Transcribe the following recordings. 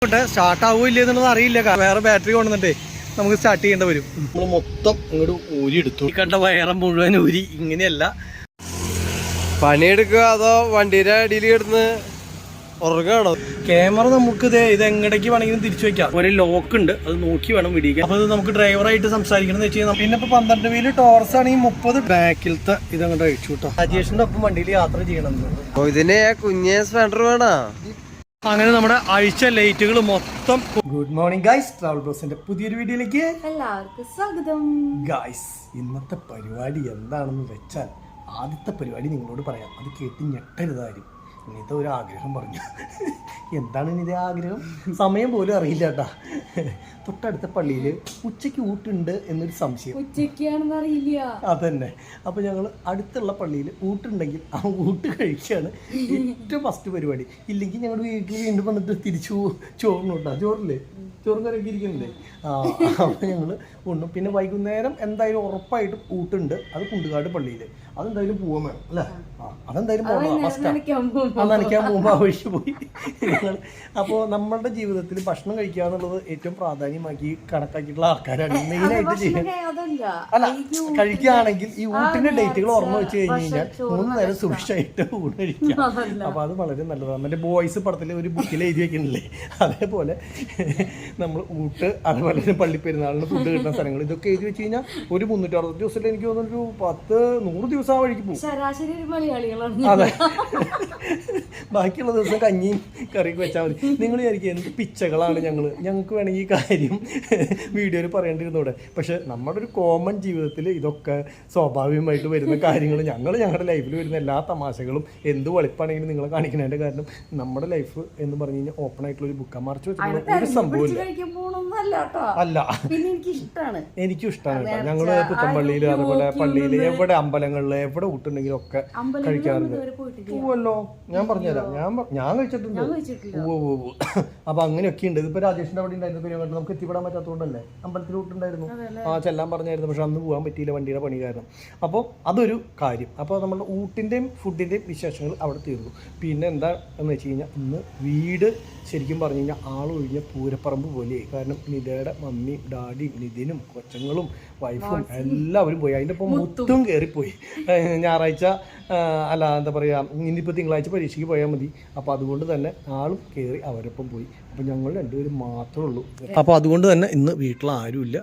നോക്കട്ടെ സ്റ്റാർട്ട് ആവുമോ ഇല്ല എന്നുള്ളത് അറിയില്ല. വേറെ ബാറ്ററി കൊണ്ടുവന്നിട്ടേ നമുക്ക് സ്റ്റാർട്ട് ചെയ്യേണ്ടി വരും. നമ്മൾ മൊത്തം ഇങ്ങോട്ട് ഊരി എടുത്തു. കണ്ട വയറം മുഴുവൻ ഊരി. ഇങ്ങനെയല്ല പണിയെടുക്കുക അതോ വണ്ടിയുടെ അടിയിൽ കിടന്ന് ഉറങ്ങാണോ? ക്യാമറ നമുക്ക് ഇത് എങ്ങടേക്ക് വേണമെങ്കിലും തിരിച്ചു വെക്കാം. ഒരു ലോക്ക് ഉണ്ട്, അത് നോക്കി വേണം വിടിക്കാൻ. അപ്പൊ നമുക്ക് ഡ്രൈവറായിട്ട് സംസാരിക്കണം എന്ന് വെച്ച് കഴിഞ്ഞാൽ പിന്നെ ഇപ്പൊ 12 വീല് ടോറസ് ആണെങ്കിൽ 30 ബാക്കിലത്തെ ഇതങ്ങോട്ട് അഴിച്ചു കിട്ടാം. രാജേഷിന്റെ ഒപ്പം വണ്ടിയിൽ യാത്ര ചെയ്യണം. ഇതിന് കുഞ്ഞേ സ്പെൻഡർ വേണോ? അങ്ങനെ നമ്മുടെ അഴിച്ച ലൈറ്റുകൾ മൊത്തം. ഗുഡ് മോർണിംഗ് ഗൈസ്, ട്രാവൽ ബ്ലോസിന്റെ പുതിയൊരു വീഡിയോയിലേക്ക് എല്ലാവർക്കും സ്വാഗതം. ഗൈസ്, ഇന്നത്തെ പരിപാടി എന്താണെന്ന് വെച്ചാൽ ആദ്യത്തെ പരിപാടി നിങ്ങളോട് പറയാം. അത് കേട്ട് ഞെട്ടരുതാരും. ഇനിത്തെ ഒരു ആഗ്രഹം പറഞ്ഞു. എന്താണ് ഇനിതേ ആഗ്രഹം? സമയം പോലും അറിയില്ല കേട്ടാ. തൊട്ടടുത്ത പള്ളിയിൽ ഉച്ചയ്ക്ക് ഊട്ടുണ്ട് എന്നൊരു സംശയം. ഉച്ചയ്ക്കാണെന്ന് അറിയില്ല. അതന്നെ. അപ്പോൾ ഞങ്ങൾ അടുത്തുള്ള പള്ളിയിൽ ഊട്ടുണ്ടെങ്കിൽ ആ ഊട്ട് കഴിക്കുകയാണ് ഏറ്റവും ഫസ്റ്റ് പരിപാടി. ഇല്ലെങ്കിൽ ഞങ്ങൾ വീട്ടിൽ വീണ്ടും വന്നിട്ട് തിരിച്ചു ചോറിന് കേട്ടോ. ചോറില്ലേ, ചോറും കറിയൊക്കെ ഇരിക്കുന്നില്ലേ? അപ്പോൾ ഞങ്ങൾ ഉണ്ണും. പിന്നെ വൈകുന്നേരം എന്തായാലും ഉറപ്പായിട്ടും ഊട്ടുണ്ട്. അത് കുണ്ടുകാട് പള്ളിയിൽ. അതെന്തായാലും പോകാൻ വേണം അല്ലേ? അതെന്തായാലും പോകണം. ഫസ്റ്റ് നനയ്ക്കാൻ പോകുമ്പോൾ ആ വഴിക്ക് പോയി ഞങ്ങൾ. അപ്പോൾ നമ്മളുടെ ജീവിതത്തിൽ ഭക്ഷണം കഴിക്കുക എന്നുള്ളത് ഏറ്റവും പ്രാധാന്യമാക്കി കണക്കാക്കിയിട്ടുള്ള ആൾക്കാരാണ് മെയിനായിട്ട് ചെയ്യുന്നത്. അല്ല, കഴിക്കുകയാണെങ്കിൽ ഈ ഊട്ടിന്റെ ഡേറ്റുകൾ ഓർമ്മ വെച്ച് കഴിഞ്ഞ് കഴിഞ്ഞാൽ 3 നേരം സുഭിക്ഷമായിട്ട് ഊണ് കഴിക്കാം. അപ്പോൾ അത് വളരെ നല്ലതാണ്. മറ്റേ ബോയ്സ് പടത്തിൽ ഒരു ബുക്കിൽ എഴുതി വെക്കുന്നില്ലേ, അതേപോലെ നമ്മൾ ഊട്ട്, അതുപോലെ തന്നെ പള്ളിപ്പെരുന്നാളിന് ഫുഡ് കിട്ടുന്ന സ്ഥലങ്ങൾ, ഇതൊക്കെ എഴുതി വെച്ച് കഴിഞ്ഞാൽ ഒരു 360 ദിവസത്തിൽ എനിക്ക് തോന്നുന്നു ഒരു 10-100 ദിവസം ആ വഴിക്ക് പോകും. ശരാശരി മലയാളികളാണ്. അതെ, ബാക്കിയുള്ള ദിവസം കഞ്ഞിയും കറിയൊക്കെ വെച്ചാൽ മതി. നിങ്ങൾ വിചാരിക്കും എന്ത് പിച്ചകളാണ് ഞങ്ങൾക്ക് വേണമെങ്കിൽ ഈ കാര്യം വീഡിയോയിൽ പറയേണ്ടിരുന്നൂടെ. പക്ഷെ നമ്മുടെ ഒരു കോമൺ ജീവിതത്തിൽ ഇതൊക്കെ സ്വാഭാവികമായിട്ട് വരുന്ന കാര്യങ്ങൾ. ഞങ്ങളുടെ ലൈഫിൽ വരുന്ന എല്ലാ തമാശകളും എന്ത് വെളിപ്പാണെങ്കിലും നിങ്ങളെ കാണിക്കുന്നതിൻ്റെ കാരണം നമ്മുടെ ലൈഫ് എന്ന് പറഞ്ഞു കഴിഞ്ഞാൽ ഓപ്പൺ ആയിട്ടുള്ള ഒരു ബുക്കാണ്. മറിച്ച് വെച്ചിട്ടുള്ള ഒരു സംഭവമില്ല. അല്ല, എനിക്കും ഇഷ്ടമാണ്. ഞങ്ങള് പുത്തൻപള്ളിയിൽ, അതുപോലെ പള്ളിയിൽ, എവിടെ അമ്പലങ്ങളിൽ എവിടെ ഊട്ടുണ്ടെങ്കിലും ഒക്കെ കഴിക്കാറുണ്ട്. പോവല്ലോ, ഞാൻ പറഞ്ഞുതരാം. ഞാൻ കഴിച്ചിട്ടുണ്ട്. അപ്പൊ അങ്ങനെയൊക്കെ ഉണ്ട്. ഇതിപ്പോ രാജേഷിന്റെ അവിടെ ഉണ്ടായിരുന്നു പെരുമാറ്റം. നമുക്ക് എത്തിപ്പെടാൻ പറ്റാത്തതുകൊണ്ടല്ലേ അമ്പലത്തിൽ ഊട്ടുണ്ടായിരുന്നു. ചെല്ലാൻ പറഞ്ഞായിരുന്നു, പക്ഷെ അന്ന് പോകാൻ പറ്റിയില്ല വണ്ടിയുടെ പണി കാരണം. അപ്പോൾ അതൊരു കാര്യം. അപ്പോൾ നമ്മുടെ ഊട്ടിൻ്റെയും ഫുഡിൻ്റെയും വിശേഷങ്ങൾ അവിടെ തീർന്നു. പിന്നെ എന്താ എന്ന് വെച്ച് കഴിഞ്ഞാൽ ഇന്ന് വീട് ശരിക്കും പറഞ്ഞു കഴിഞ്ഞാൽ ആളൊഴിഞ്ഞ പൂരപ്പറമ്പ് പോലെയായി. കാരണം നിതയുടെ മമ്മിയും ഡാഡിയും നിതിനും കൊച്ചങ്ങളും വൈഫും എല്ലാവരും പോയി. അതിൻ്റെ ഒപ്പം മുത്തും കയറിപ്പോയി. ഞായറാഴ്ച അല്ല, എന്താ പറയുക, ഇനിയിപ്പോൾ തിങ്കളാഴ്ച പരീക്ഷയ്ക്ക് പോയാൽ മതി. അപ്പോൾ അതുകൊണ്ട് തന്നെ ആളും കയറി അവരൊപ്പം പോയി. അപ്പോൾ ഞങ്ങൾ രണ്ടുപേരും മാത്രമേ ഉള്ളൂ. അപ്പോൾ അതുകൊണ്ട് തന്നെ ഇന്ന് വീട്ടിൽ ആരുമില്ല.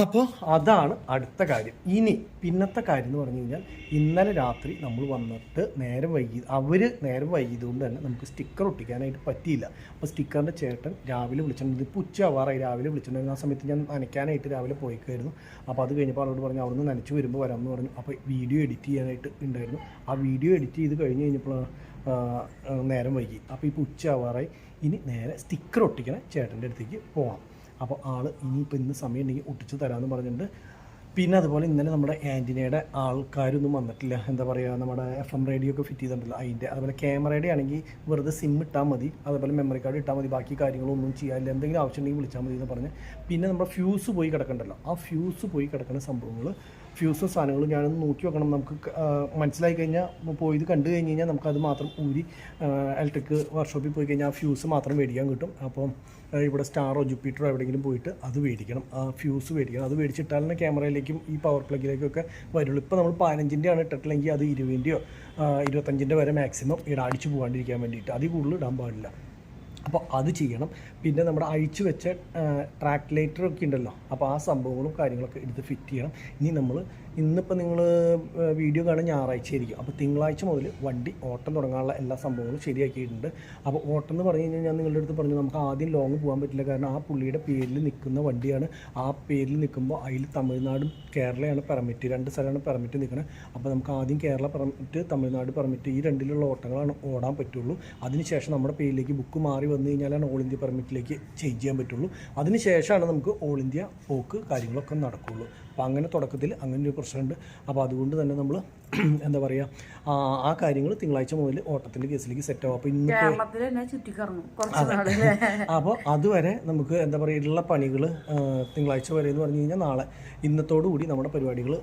അപ്പോൾ അതാണ് അടുത്ത കാര്യം. ഇനി പിന്നത്തെ കാര്യം എന്ന് പറഞ്ഞു കഴിഞ്ഞാൽ ഇന്നലെ രാത്രി നമ്മൾ വന്നിട്ട് നേരം വൈകിയതുകൊണ്ട് തന്നെ നമുക്ക് സ്റ്റിക്കർ ഒട്ടിക്കാനായിട്ട് പറ്റിയില്ല. അപ്പോൾ സ്റ്റിക്കറിൻ്റെ ചേട്ടൻ രാവിലെ വിളിച്ചിട്ടുണ്ട്. ഇപ്പോൾ ഉച്ചയാവാറായി. രാവിലെ വിളിച്ചിട്ടുണ്ടായിരുന്നു. ആ സമയത്ത് ഞാൻ നനയ്ക്കാനായിട്ട് രാവിലെ പോയിക്കായിരുന്നു. അപ്പോൾ അത് കഴിഞ്ഞപ്പോൾ അവരോട് പറഞ്ഞു അവിടെ നിന്ന് നനച്ച് വരുമ്പോൾ വരാമെന്ന് പറഞ്ഞു. അപ്പോൾ വീഡിയോ എഡിറ്റ് ചെയ്യാനായിട്ട് ഉണ്ടായിരുന്നു. ആ വീഡിയോ എഡിറ്റ് ചെയ്ത് കഴിഞ്ഞ് കഴിഞ്ഞപ്പോൾ നേരം വൈകി. അപ്പോൾ ഇപ്പോൾ ഉച്ചയാവാറായി. ഇനി നേരെ സ്റ്റിക്കർ ഒട്ടിക്കണ ചേട്ടൻ്റെ അടുത്തേക്ക് പോകണം. അപ്പോൾ ആൾ ഇനിയിപ്പോൾ ഇന്ന് സമയം ഉണ്ടെങ്കിൽ ഒട്ടിച്ച് തരാമെന്ന് പറഞ്ഞിട്ടുണ്ട്. പിന്നെ അതുപോലെ ഇന്നലെ നമ്മുടെ ആൻറ്റിനയുടെ ആൾക്കാരൊന്നും വന്നിട്ടില്ല. എന്താ പറയുക, നമ്മുടെ FM റേഡിയോ ഒക്കെ ഫിറ്റ് ചെയ്തിട്ടുണ്ടല്ലോ അതിൻ്റെ. അതുപോലെ ക്യാമറയുടെ ആണെങ്കിൽ വെറുതെ സിം ഇട്ടാൽ മതി, അതുപോലെ മെമ്മറി കാർഡ് ഇട്ടാൽ മതി, ബാക്കി കാര്യങ്ങളൊന്നും ചെയ്യാനില്ല. എന്തെങ്കിലും ആവശ്യമുണ്ടെങ്കിൽ വിളിച്ചാൽ മതി എന്ന് പറഞ്ഞ്. പിന്നെ നമ്മുടെ ഫ്യൂസ് പോയി കിടക്കണ്ടല്ലോ, ആ ഫ്യൂസ് പോയി കിടക്കുന്ന സംഭവങ്ങൾ, ഫ്യൂസും സാധനങ്ങളും ഞാനൊന്ന് നോക്കി വെക്കണം. നമുക്ക് മനസ്സിലായി കഴിഞ്ഞാൽ പോയത് കണ്ടു കഴിഞ്ഞ് കഴിഞ്ഞാൽ നമുക്കത് മാത്രം ഊരി ഇലക്ട്രിക് വർക്ക്ഷോപ്പിൽ പോയി കഴിഞ്ഞാൽ ആ ഫ്യൂസ് മാത്രം മേടിക്കാൻ കിട്ടും. അപ്പം ഇവിടെ സ്റ്റാറോ ജുപ്പിറ്ററോ എവിടെയെങ്കിലും പോയിട്ട് അത് മേടിക്കണം, ആ ഫ്യൂസ് മേടിക്കണം. അത് മേടിച്ചിട്ടാലും ക്യാമറയിലേക്കും ഈ പവർ പ്ലഗിലേക്കൊക്കെ വരുള്ളൂ. ഇപ്പോൾ നമ്മൾ 15-ൻ്റെ ആണ് ഇട്ടിട്ടില്ലെങ്കിൽ അത് 20-ൻ്റെയോ 25-ൻ്റെ വരെ മാക്സിമം അടിച്ചു പോകാണ്ടിരിക്കാൻ വേണ്ടിയിട്ട്. അതിൽ കൂടുതൽ ഇടാൻ പാടില്ല. അപ്പോൾ അത് ചെയ്യണം. പിന്നെ നമ്മുടെ അഴിച്ചു വെച്ച ട്രാക്ക് ലൈറ്ററൊക്കെ ഉണ്ടല്ലോ, അപ്പോൾ ആ സംഭവങ്ങളും കാര്യങ്ങളൊക്കെ എടുത്ത് ഫിറ്റ് ചെയ്യണം. ഇനി നമ്മൾ ഇന്നിപ്പോൾ നിങ്ങൾ വീഡിയോ കാണാൻ ഞായറാഴ്ച ആയിരിക്കും. അപ്പോൾ തിങ്കളാഴ്ച മുതൽ വണ്ടി ഓട്ടം തുടങ്ങാനുള്ള എല്ലാ സംഭവങ്ങളും ശരിയാക്കിയിട്ടുണ്ട്. അപ്പോൾ ഓട്ടം എന്ന് പറഞ്ഞു കഴിഞ്ഞാൽ ഞാൻ നിങ്ങളുടെ അടുത്ത് പറഞ്ഞു നമുക്ക് ആദ്യം ലോങ് പോകാൻ പറ്റില്ല. കാരണം ആ പുള്ളിയുടെ പേരിൽ നിൽക്കുന്ന വണ്ടിയാണ്. ആ പേരിൽ നിൽക്കുമ്പോൾ അതിൽ തമിഴ്നാടും കേരളയാണ് പെർമിറ്റ്, 2 സ്ഥലമാണ് പെർമിറ്റ് നിൽക്കുന്നത്. അപ്പോൾ നമുക്ക് ആദ്യം കേരള പെർമിറ്റ്, തമിഴ്നാട് പെർമിറ്റ്, ഈ രണ്ടിലുള്ള ഓട്ടങ്ങളാണ് ഓടാൻ പറ്റുള്ളൂ. അതിനുശേഷം നമ്മുടെ പേരിലേക്ക് ബുക്ക് മാറി വന്നു കഴിഞ്ഞാലാണ് ഓൾ ഇന്ത്യ പെർമിറ്റിലേക്ക് ചേഞ്ച് ചെയ്യാൻ പറ്റുള്ളൂ. അതിനുശേഷമാണ് നമുക്ക് ഓൾ ഇന്ത്യ പോക്ക് കാര്യങ്ങളൊക്കെ നടക്കുകയുള്ളൂ. അപ്പോൾ അങ്ങനെ തുടക്കത്തിൽ അങ്ങനെയൊക്കെ പ്രശ്നമുണ്ട്. അപ്പോൾ അതുകൊണ്ട് തന്നെ നമ്മൾ എന്താ പറയുക ആ കാര്യങ്ങൾ തിങ്കളാഴ്ച മുതൽ ഓട്ടത്തിൻ്റെ കേസിലേക്ക് സെറ്റ് ആവും. അപ്പോൾ ഇന്ന് അപ്പോൾ അതുവരെ നമുക്ക് എന്താ പറയുക ഉള്ള പണികൾ തിങ്കളാഴ്ച വരെ എന്ന് പറഞ്ഞു കഴിഞ്ഞാൽ നാളെ ഇന്നത്തോടുകൂടി നമ്മുടെ പരിപാടികൾ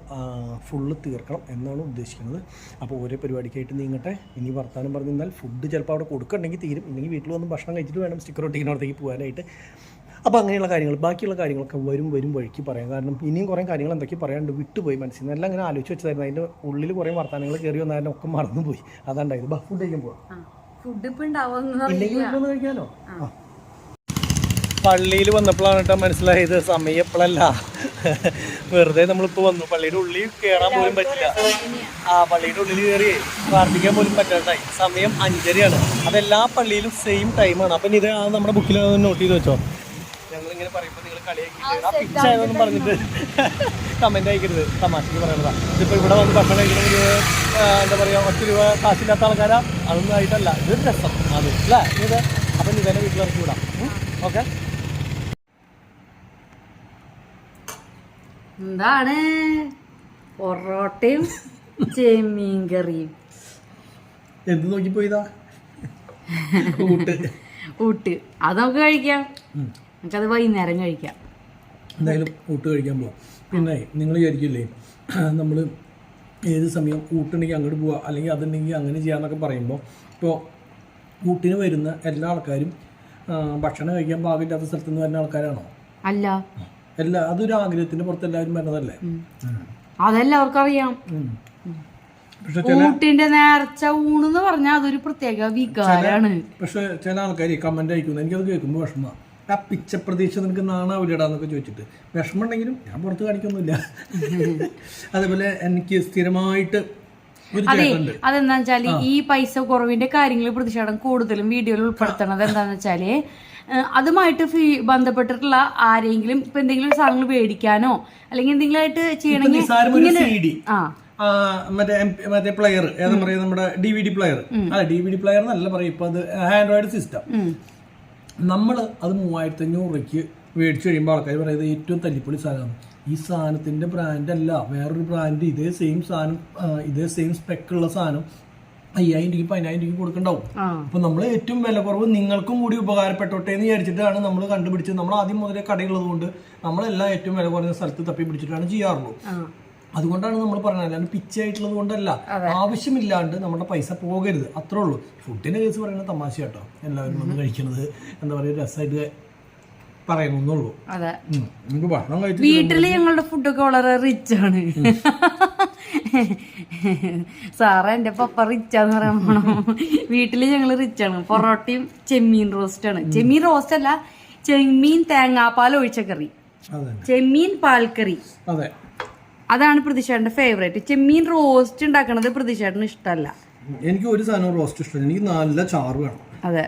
ഫുള്ള് തീർക്കണം എന്നാണ് ഉദ്ദേശിക്കുന്നത്. അപ്പോൾ ഓരോ പരിപാടിക്കായിട്ട് നീങ്ങട്ടെ. ഇനി വർത്താനം പറഞ്ഞു നിന്നാൽ ഫുഡ് ചിലപ്പോൾ അവിടെ കൊടുക്കണമെങ്കിൽ തീരും, ഇല്ലെങ്കിൽ വീട്ടിൽ വന്ന് ഭക്ഷണം കഴിച്ചിട്ട് വേണം സ്റ്റിക്കർ ഒട്ടിക്കുന്നിടത്തേക്ക് പോകാനായിട്ട്. അപ്പോൾ അങ്ങനെയുള്ള കാര്യങ്ങൾ ബാക്കിയുള്ള കാര്യങ്ങളൊക്കെ വരും വഴിക്ക് പറയാം. കാരണം ഇനിയും കുറേ കാര്യങ്ങൾ എന്തൊക്കെ പറയാണ്ട് വിട്ടുപോയി മനസ്സിൽ നിന്ന്. എല്ലാം അങ്ങനെ ആലോചിച്ച് വെച്ചതായിരുന്നു. അതിൻ്റെ ഉള്ളിൽ കുറേ വർത്തമാനങ്ങൾ കയറി വന്നാലും ഒക്കെ മറന്നുപോയി. അതാണ്ടായത്. ഫുഡ് കഴിക്കാൻ പോവാം. ഇല്ലെങ്കിൽ വീട്ടിലൊന്ന് കഴിക്കാമല്ലോ. പള്ളിയിൽ വന്നപ്പോഴാണ് കേട്ടോ മനസ്സിലായത് സമയം എപ്പോഴല്ല. വെറുതെ നമ്മളിപ്പോൾ വന്നു. പള്ളിയുടെ ഉള്ളിൽ കയറാൻ പോലും പറ്റില്ല. പള്ളിയുടെ ഉള്ളിൽ കയറി പ്രാർത്ഥിക്കാൻ പോലും പറ്റാണ്ടായി. സമയം 5:30 അതെല്ലാ പള്ളിയിലും സെയിം ടൈമാണ്. അപ്പം ഇത് നമ്മുടെ ബുക്കിൽ നോട്ട് ചെയ്ത് വെച്ചോ. ഞങ്ങളിങ്ങനെ പറയുമ്പോൾ നിങ്ങൾ കളിയാക്കിയിട്ട് പിച്ചായതൊന്നും പറഞ്ഞിട്ട് കമൻറ്റ് അയക്കരുത്. തമാശക്ക് പറയണതാണ്. ഇതിപ്പോൾ ഇവിടെ വന്ന് ഭക്ഷണം കഴിക്കണമെങ്കിൽ എന്താ പറയുക 10 രൂപ കാശില്ലാത്ത ആൾക്കാരാ അതൊന്നും ആയിട്ടല്ല. ഇതൊരു രസം അത് അല്ലേ ഇത്. അപ്പം ഇതന്നെ വീട്ടിലിറക്കി വിടാം. ഓക്കെ. എന്താണ് പൊറോട്ടയും ചെമ്മീൻ കറിയും. എന്ത് നോക്കിപ്പോയിതാ ഊട്ട് അത് നമുക്ക് കഴിക്കാം. നമുക്കത് വൈകുന്നേരം കഴിക്കാം. എന്തായാലും ഊട്ട് കഴിക്കാൻ പോവാം. പിന്നെ നിങ്ങൾ വിചാരിക്കില്ലേ നമ്മൾ ഏത് സമയം ഊട്ടുണ്ടെങ്കിൽ അങ്ങോട്ട് പോവുക അല്ലെങ്കിൽ അതുണ്ടെങ്കിൽ അങ്ങനെ ചെയ്യാമെന്നൊക്കെ പറയുമ്പോൾ ഇപ്പോൾ ഊട്ടിന് വരുന്ന എല്ലാ ആൾക്കാരും ഭക്ഷണം കഴിക്കാൻ പാകില്ലാത്ത സ്ഥലത്ത് നിന്ന് വരുന്ന ആൾക്കാരാണോ? അല്ല, അതൊരു ആഗ്രഹത്തിന്റെ പുറത്ത് എല്ലാവരും വരുന്നതല്ലേ. അതെല്ലാവർക്കും അറിയാം. ഊട്ടിന്റെ നേർച്ച ഊണെന്ന് പറഞ്ഞാൽ അതൊരു പ്രത്യേക വികാരാണ്. പക്ഷെ ചില ആൾക്കാർ കമന്റ് അയക്കുന്നു, എനിക്കത് കേൾക്കുമ്പോൾ വിഷമ. ആ പിച്ച പ്രതീക്ഷ നിനക്ക് നാണാവില്ലടാന്നൊക്കെ ചോദിച്ചിട്ട്. വിഷമം ഉണ്ടെങ്കിലും ഞാൻ പുറത്ത് കാണിക്കൊന്നുമില്ല. അതേപോലെ എനിക്ക് സ്ഥിരമായിട്ട് അതെന്താ വെച്ചാല് ഈ പൈസ കുറവിന്റെ കാര്യങ്ങൾ പ്രതിഷേധം കൂടുതലും വീഡിയോയിൽ ഉൾപ്പെടുത്തണത് എന്താന്ന് വെച്ചാല് അതുമായിട്ട് ബന്ധപ്പെട്ടിട്ടുള്ള ആരെങ്കിലും ഇപ്പൊ എന്തെങ്കിലും സാധനങ്ങൾ മേടിക്കാനോ അല്ലെങ്കിൽ എന്തെങ്കിലും ആയിട്ട് ചെയ്യണമെങ്കിൽ മറ്റേ പ്ലെയർ ഏതാ പറയുക, നമ്മുടെ DVD പ്ലെയർ. അല്ല, DVD പ്ലെയർ എന്നല്ല പറയും, ഇപ്പൊ അത് ആൻഡ്രോയിഡ് സിസ്റ്റം. നമ്മൾ അത് 3500 രൂപയ്ക്ക് മേടിച്ചു കഴിയുമ്പോൾ ആൾക്കാർ പറയുന്നത് ഏറ്റവും തല്ലിപ്പൊളി സാധനമാണ്. ഈ സാധനത്തിന്റെ ബ്രാൻഡ് അല്ല, വേറൊരു ബ്രാൻഡ് ഇതേ സെയിം സാധനം ഇതേ സെയിം സ്പെക്കുള്ള സാധനം 5000 രൂപ 10000 രൂപ കൊടുക്കണ്ടാവും. അപ്പൊ നമ്മൾ ഏറ്റവും വില കുറവ് നിങ്ങൾക്കും കൂടി ഉപകാരപ്പെട്ടോട്ടെ എന്ന് വിചാരിച്ചിട്ടാണ് നമ്മൾ കണ്ടുപിടിച്ചത്. നമ്മൾ ആദ്യം മുതലേ കടയുള്ളത് കൊണ്ട് നമ്മളെല്ലാം ഏറ്റവും വില കുറഞ്ഞ സ്ഥലത്ത് തപ്പി പിടിച്ചിട്ടാണ് ചെയ്യാറുള്ളൂ. അതുകൊണ്ടാണ് നമ്മൾ പറഞ്ഞത്, അല്ലാണ്ട് പിച്ചായിട്ടുള്ളത് കൊണ്ടല്ല. ആവശ്യമില്ലാണ്ട് നമ്മുടെ പൈസ പോകരുത്, അത്രേ ഉള്ളൂ. ഫുഡിന്റെ കേസ് പറയുന്നത് തമാശ കേട്ടോ. എല്ലാവരും വന്ന് കഴിക്കുന്നത് എന്താ പറയുക രസമായിട്ട് പറയുന്നുള്ളൂ. വീട്ടില് ഞങ്ങളുടെ ഫുഡൊക്കെ വളരെ റിച്ച് ആണ്. സാറേ എന്റെ പപ്പ റിച്ചാന്ന് പറയാൻ പോണം. വീട്ടില് ഞങ്ങള് റിച്ചാണ്. പൊറോട്ടയും ചെമ്മീൻ റോസ്റ്റാണ്. ചെമ്മീൻ റോസ്റ്റ് അല്ല, ചെമ്മീൻ തേങ്ങാപ്പാൽ ഒഴിച്ച കറി, ചെമ്മീൻ പാൽക്കറി. അതാണ് പ്രതീക്ഷയുടെ ഫേവറേറ്റ്. ചെമ്മീൻ റോസ്റ്റ് ഉണ്ടാക്കണത് പ്രതീക്ഷേട്ടന് ഇഷ്ടമല്ല. എനിക്ക് ഒരു സാധനം റോസ്റ്റ് ഇഷ്ടം, എനിക്ക് നല്ല ചാറ് വേണം. അതെ,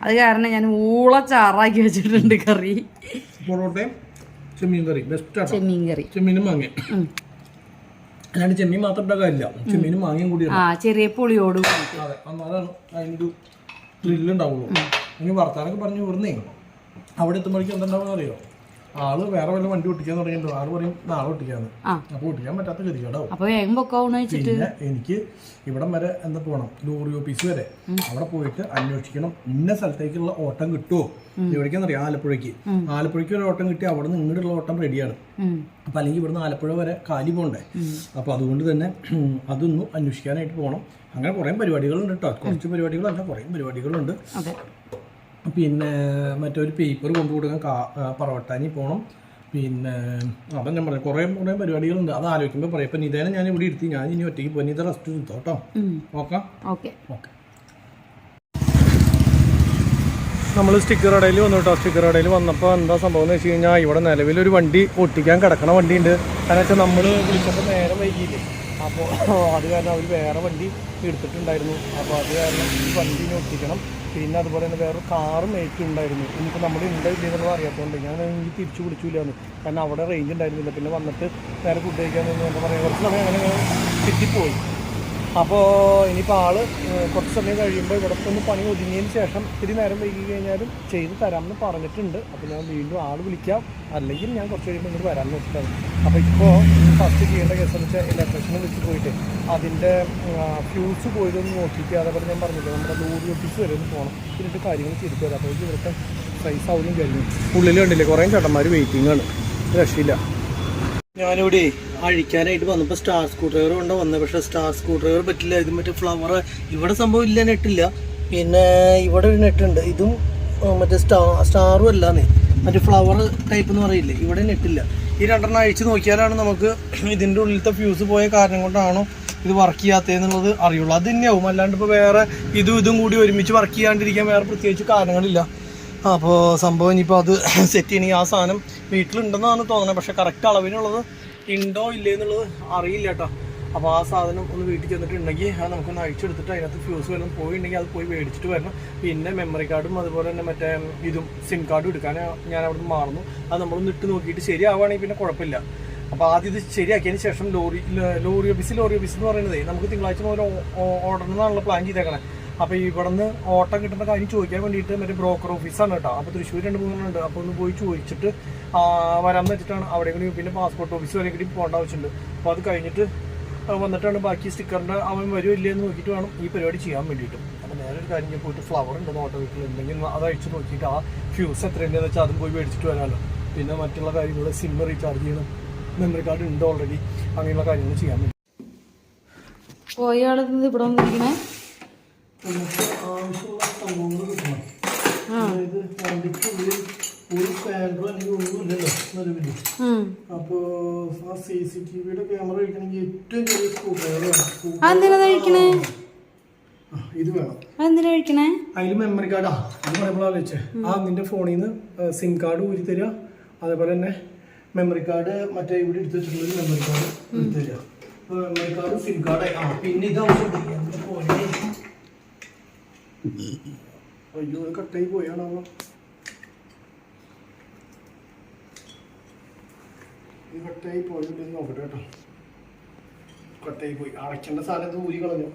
അത് കാരണം ഞാൻ ഊള ചാറാക്കി വെച്ചിട്ടുണ്ട് കറി. പൊറോട്ടയും ചെമ്മീൻ കറി ബെസ്റ്റ്. ചെമ്മീൻ കറി ചെമ്മീനും മാങ്ങയും, അല്ലാണ്ട് ചെമ്മീൻ മാത്രം ഇട്ട കാര്യമില്ല, ചെമ്മീനും മാങ്ങയും കൂടി ചെറിയ പുളിയോട്. അതെ, അതാണ് അതിൻ്റെ ത്രില്ല് ഉണ്ടാവുള്ളൂ. ഇനി വർത്താനൊക്കെ പറഞ്ഞു വിടുന്നേ അവിടെ എത്തുമ്പോഴേക്കും എന്തുണ്ടാവുമെന്ന് അറിയോ? ആള് വേറെ വല്ല വണ്ടി ഒട്ടിക്കാൻ തുടങ്ങിയിട്ടുണ്ട്. ആള് പറയും നാളെ ഒട്ടിക്കാന്ന്. അപ്പൊ ഒട്ടിക്കാൻ പറ്റാത്ത ഗതികേടാവും. പിന്നെ എനിക്ക് ഇവിടം വരെ എന്താ പോകണം, ലോറി ഓഫീസ് വരെ. അവിടെ പോയിട്ട് അന്വേഷിക്കണം ഇന്ന സ്ഥലത്തേക്കുള്ള ഓട്ടം കിട്ടുമോ. എവിടേക്കാന്നറിയാം? ആലപ്പുഴയ്ക്ക് ഒരു ഓട്ടം കിട്ടി അവിടെ നിന്ന് ഇങ്ങോട്ടുള്ള ഓട്ടം റെഡിയാണ്. അപ്പൊ അല്ലെങ്കിൽ ഇവിടുന്ന് ആലപ്പുഴ വരെ കാലി പോകണ്ടേ. അപ്പൊ അതുകൊണ്ട് തന്നെ അതൊന്നും അന്വേഷിക്കാനായിട്ട് പോകണം. അങ്ങനെ കുറെ പരിപാടികളുണ്ട് കേട്ടോ. കുറച്ച് പരിപാടികളല്ല, കുറെ പരിപാടികളുണ്ട്. പിന്നെ മറ്റൊരു പേപ്പർ കൊണ്ടു കൊടുക്കാൻ പറവട്ടാനി പോകണം. പിന്നെ അപ്പം ഞാൻ പറയാം കുറേ പരിപാടികളുണ്ട്. അത് ആലോചിക്കുമ്പോൾ പറയാം. ഇപ്പം നിതേനെ ഞാൻ ഇവിടെ ഇരുത്തി, ഞാൻ ഇനി ഒറ്റയ്ക്ക് പോയി. നിത റെസ്റ്റ് എടുത്തോ കേട്ടോ. ഓക്കെ. നമ്മൾ സ്റ്റിക്കർ കടയിൽ വന്നു കേട്ടോ. സ്റ്റിക്കർ കടയിൽ വന്നപ്പോൾ എന്താ സംഭവം എന്ന് വെച്ച് കഴിഞ്ഞാൽ ഇവിടെ നിലവിലൊരു വണ്ടി ഒട്ടിക്കാൻ കിടക്കണ വണ്ടിയുണ്ട്. കാരണം വെച്ചാൽ നമ്മൾ വിളിച്ചപ്പോൾ നേരം വൈകിയില്ലേ. അപ്പോൾ അത് കാരണം അവർ വേറെ വണ്ടി എടുത്തിട്ടുണ്ടായിരുന്നു. അപ്പോൾ അത് കാരണം ഈ വണ്ടീനെ ഒട്ടിക്കണം. പിന്നെ അതുപോലെ തന്നെ വേറൊരു കാറും ഉണ്ടായിരുന്നു. ഇനിയിപ്പോൾ നമ്മൾ ഉണ്ടെന്നുള്ളത് അറിയാത്തതുകൊണ്ട് ഞാൻ എനിക്ക് തിരിച്ചു പിടിച്ചില്ലാന്ന്. കാരണം അവിടെ റേഞ്ച് ഉണ്ടായിരുന്നില്ല. പിന്നെ വന്നിട്ട് നേരെ ഫുഡ് കഴിക്കാമെന്ന് എന്താ പറയുക കുറച്ച് സമയം അങ്ങനെ കിട്ടിപ്പോയി. അപ്പോൾ ഇനിയിപ്പോൾ ആള് കുറച്ച് സമയം കഴിയുമ്പോൾ ഇവിടെ ഒന്ന് പണി ഒതുങ്ങിയതിന് ശേഷം ഇത്തിരി നേരം വൈകി കഴിഞ്ഞാലും ചെയ്ത് തരാമെന്ന് പറഞ്ഞിട്ടുണ്ട്. അപ്പോൾ ഞാൻ വീണ്ടും ആൾ വിളിക്കാം, അല്ലെങ്കിൽ ഞാൻ കുറച്ച് കഴിയുമ്പോൾ ഇങ്ങോട്ട് വരാമെന്ന് വെച്ചിട്ടാണ്. അപ്പോൾ ഇപ്പോൾ ഫസ്റ്റ് ചെയ്യേണ്ട കേസ് എന്ന് വെച്ചാൽ ഇലക്ട്രീഷ്യനെ വിളിച്ച് പോയിട്ട് അതിൻ്റെ ഫ്യൂസ് പോയതൊന്ന് നോക്കിയിട്ട്, അതേപോലെ ഞാൻ പറഞ്ഞില്ലേ നമ്മുടെ ലോറി ഓഫീസ് വരെ ഒന്ന് പോകണം, ഇതിൻ്റെ കാര്യങ്ങൾ ചെയ്തിട്ട് വരാം. അപ്പോൾ ഇവിടുത്തെ സൈസ് ആവുകയും കഴിഞ്ഞു. ഉള്ളിൽ കണ്ടില്ലേ കുറേ ചേട്ടന്മാർ വെയിറ്റിംഗാണ്, രക്ഷയില്ല. ഞാനിവിടെ അഴിക്കാനായിട്ട് വന്നപ്പോൾ സ്റ്റാർ സ്ക്രൂ ഡ്രൈവർ കൊണ്ട് വന്നത്, പക്ഷേ സ്റ്റാർ സ്ക്രൂ ഡ്രൈവർ പറ്റില്ല. ഇത് മറ്റേ ഫ്ലവർ ഇവിടെ സംഭവം ഇല്ല, നെറ്റില്ല. പിന്നെ ഇവിടെ ഒരു നെട്ടുണ്ട്, ഇതും മറ്റേ സ്റ്റാറും അല്ലാന്നേ, മറ്റേ ഫ്ലവർ ടൈപ്പ് എന്ന് പറയില്ലേ, ഇവിടെ നെറ്റില്ല. ഈ രണ്ടെണ്ണം അഴിച്ച് നോക്കിയാലാണ് നമുക്ക് ഇതിൻ്റെ ഉള്ളിലത്തെ ഫ്യൂസ് പോയ കാരണം കൊണ്ടാണോ ഇത് വർക്ക് ചെയ്യാത്തതെന്നുള്ളത് അറിയുള്ളൂ. അത് തന്നെയാവും, അല്ലാണ്ട് ഇപ്പോൾ വേറെ ഇതും കൂടി ഒരുമിച്ച് വർക്ക് ചെയ്യാണ്ടിരിക്കാൻ വേറെ പ്രത്യേകിച്ച് കാരണങ്ങളില്ല. അപ്പോൾ സംഭവം ഇനിയിപ്പോൾ അത് സെറ്റ് ചെയ്യണമെങ്കിൽ ആ സാധനം വീട്ടിലുണ്ടെന്നാണ് തോന്നുന്നത്, പക്ഷേ കറക്റ്റ് അളവിനുള്ളത് ഉണ്ടോ ഇല്ലേ എന്നുള്ളത് അറിയില്ല കേട്ടോ. അപ്പോൾ ആ സാധനം ഒന്ന് വീട്ടിൽ ചെന്നിട്ടുണ്ടെങ്കിൽ അത് നമുക്കൊന്ന് അഴിച്ചെടുത്തിട്ട് അതിനകത്ത് ഫ്യൂസ് വല്ലതും പോയിട്ടുണ്ടെങ്കിൽ അത് പോയി മേടിച്ചിട്ട് വരണം. പിന്നെ മെമ്മറി കാർഡും അതുപോലെ തന്നെ മറ്റേ ഇതും സിം കാർഡും എടുക്കാൻ ഞാൻ അവിടെ നിന്ന് മാറുന്നു. അത് നമ്മളൊന്ന് ഇട്ട് നോക്കിയിട്ട് ശരിയാവുകയാണെങ്കിൽ പിന്നെ കുഴപ്പമില്ല. അപ്പോൾ ആദ്യം ഇത് ശരിയാക്കിയതിന് ശേഷം ലോറി ഓഫീസ് എന്ന് പറയുന്നത് നമുക്ക് തിങ്കളാഴ്ച മുതൽ ഓർഡറിനാണല്ലോ പ്ലാൻ ചെയ്തേക്കണേ. അപ്പോൾ ഇവിടെ നിന്ന് ഓട്ടം കിട്ടുന്ന കാര്യം ചോദിക്കാൻ വേണ്ടിയിട്ട് മറ്റേ ബ്രോക്കർ ഓഫീസാണ് കേട്ടോ. അപ്പോൾ തൃശ്ശൂർ 2-3 ഉണ്ട്. അപ്പോൾ ഒന്ന് പോയി ചോദിച്ചിട്ട് വരാമെന്ന് വെച്ചിട്ടാണ്. അവിടെ കൂടി പിന്നെ പാസ്പോർട്ട് ഓഫീസ് വരെ കൂടി പോകേണ്ട ആവശ്യമുണ്ട്. അപ്പോൾ അത് കഴിഞ്ഞിട്ട് വന്നിട്ടാണ് ബാക്കി സ്റ്റിക്കറിൻ്റെ അവൻ വരുമോ ഇല്ലയെന്ന് നോക്കിയിട്ട് വേണം ഈ പരിപാടി ചെയ്യാൻ വേണ്ടിയിട്ടും. അപ്പോൾ നേരെ ഒരു കാര്യം ഞാൻ പോയിട്ട് ഫ്ലവർ ഉണ്ടെന്ന് ഓട്ടോ വീട്ടിൽ ഉണ്ടെങ്കിൽ അത് അഴിച്ച് നോക്കിയിട്ട് ആ ഫ്യൂസ് എത്രയുണ്ടെന്ന് വെച്ചാൽ അതും പോയി മേടിച്ചിട്ട് വരാമല്ലോ. പിന്നെ മറ്റുള്ള കാര്യങ്ങൾ സിം റീചാർജ് ചെയ്യണം, മെമ്മറി കാർഡ് ഉണ്ട് ഓൾറെഡി, അങ്ങനെയുള്ള കാര്യങ്ങൾ ചെയ്യാൻ വേണ്ടി. പോയാളത് ഇവിടെ വന്നിരിക്കണേ നമുക്ക് ആവശ്യമുള്ള സംഭവങ്ങൾ കിട്ടണം. അതായത് വണ്ടിക്കുള്ളിൽ ഒരു സ്കാനറോ അല്ലെങ്കിൽ ഒന്നുമില്ലല്ലോ നിലവില്. അപ്പോൾ ആ CCTVയുടെ ക്യാമറ കഴിക്കണമെങ്കിൽ ഏറ്റവും ചെറിയ സ്ക്രൂ ഡ്രൈവർ വേണം. ഇത് വേണം. അതിൽ മെമ്മറി കാർഡാ അത് പറയുമ്പോഴാണ് വെച്ചേ. നിന്റെ ഫോണിൽ നിന്ന് സിം കാർഡ് ഊരി തരിക, അതേപോലെ തന്നെ മെമ്മറി കാർഡ് മറ്റേ ഇവിടെ എടുത്ത് വെച്ചിട്ടുള്ളൊരു മെമ്മറി കാർഡ് എടുത്ത് തരിക. അപ്പോൾ മെമ്മറി കാർഡ് സിം കാർഡായി. പിന്നെ ഇത് ആവശ്യം. അയ്യോ കട്ടായി പോയാണോ? ഇത് കട്ടായി പോയിട്ട് നോക്കട്ടെ കേട്ടോ. കട്ടായി പോയി. അടയ്ക്കേണ്ട സാധനം ഊരി കളഞ്ഞു.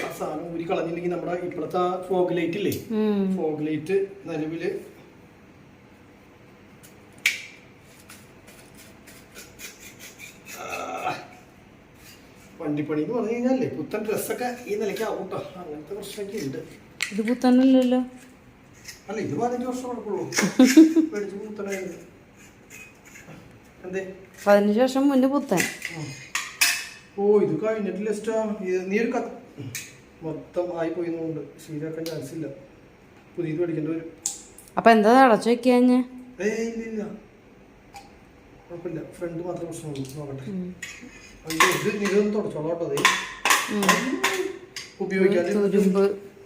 ആ സാധനം ഊരി കളഞ്ഞില്ലെങ്കിൽ നമ്മുടെ ഇപ്പോഴത്തെ ഫോഗ് ലൈറ്റ് ഇല്ലേ, ഫോഗ് ലൈറ്റ് നിലവില് വണ്ടിപ്പണി എന്ന് പറഞ്ഞു കഴിഞ്ഞാലേ പുത്തൻ ഡ്രസ്സൊക്കെ ഈ നിലയ്ക്ക് ആവും കേട്ടോ. അങ്ങനത്തെ പ്രശ്നമൊക്കെ ഉണ്ട്. ഇത് പുത്തനല്ലോ. അല്ല ഇത് 15 വർഷം നടക്കുള്ളൂ. മേടിച്ച് പുത്തനായിരുന്നു. എന്തേ 15 വർഷം മുന്നേ പുത്തൻ. ഓ ഇത് കഴിഞ്ഞിട്ടില്ല ഇഷ്ടാ. നീ ഒരു മൊത്തം ആയി പോയിന്നുണ്ട്, ശരിയാക്കാൻ ചാൻസ് ഇല്ല. പുതിയത് മേടിക്കേണ്ടി വരും. അപ്പൊ എന്താ അടച്ചു വെക്കാഞ്ഞ? ഇല്ല കുഴപ്പമില്ല, ഫ്രണ്ട് മാത്രം പ്രശ്നമുള്ളൂ. നോക്കട്ടെ. ഇതൊന്നും തുടച്ചോളാം കേട്ടോ. അത് ഉപയോഗിക്കാൻ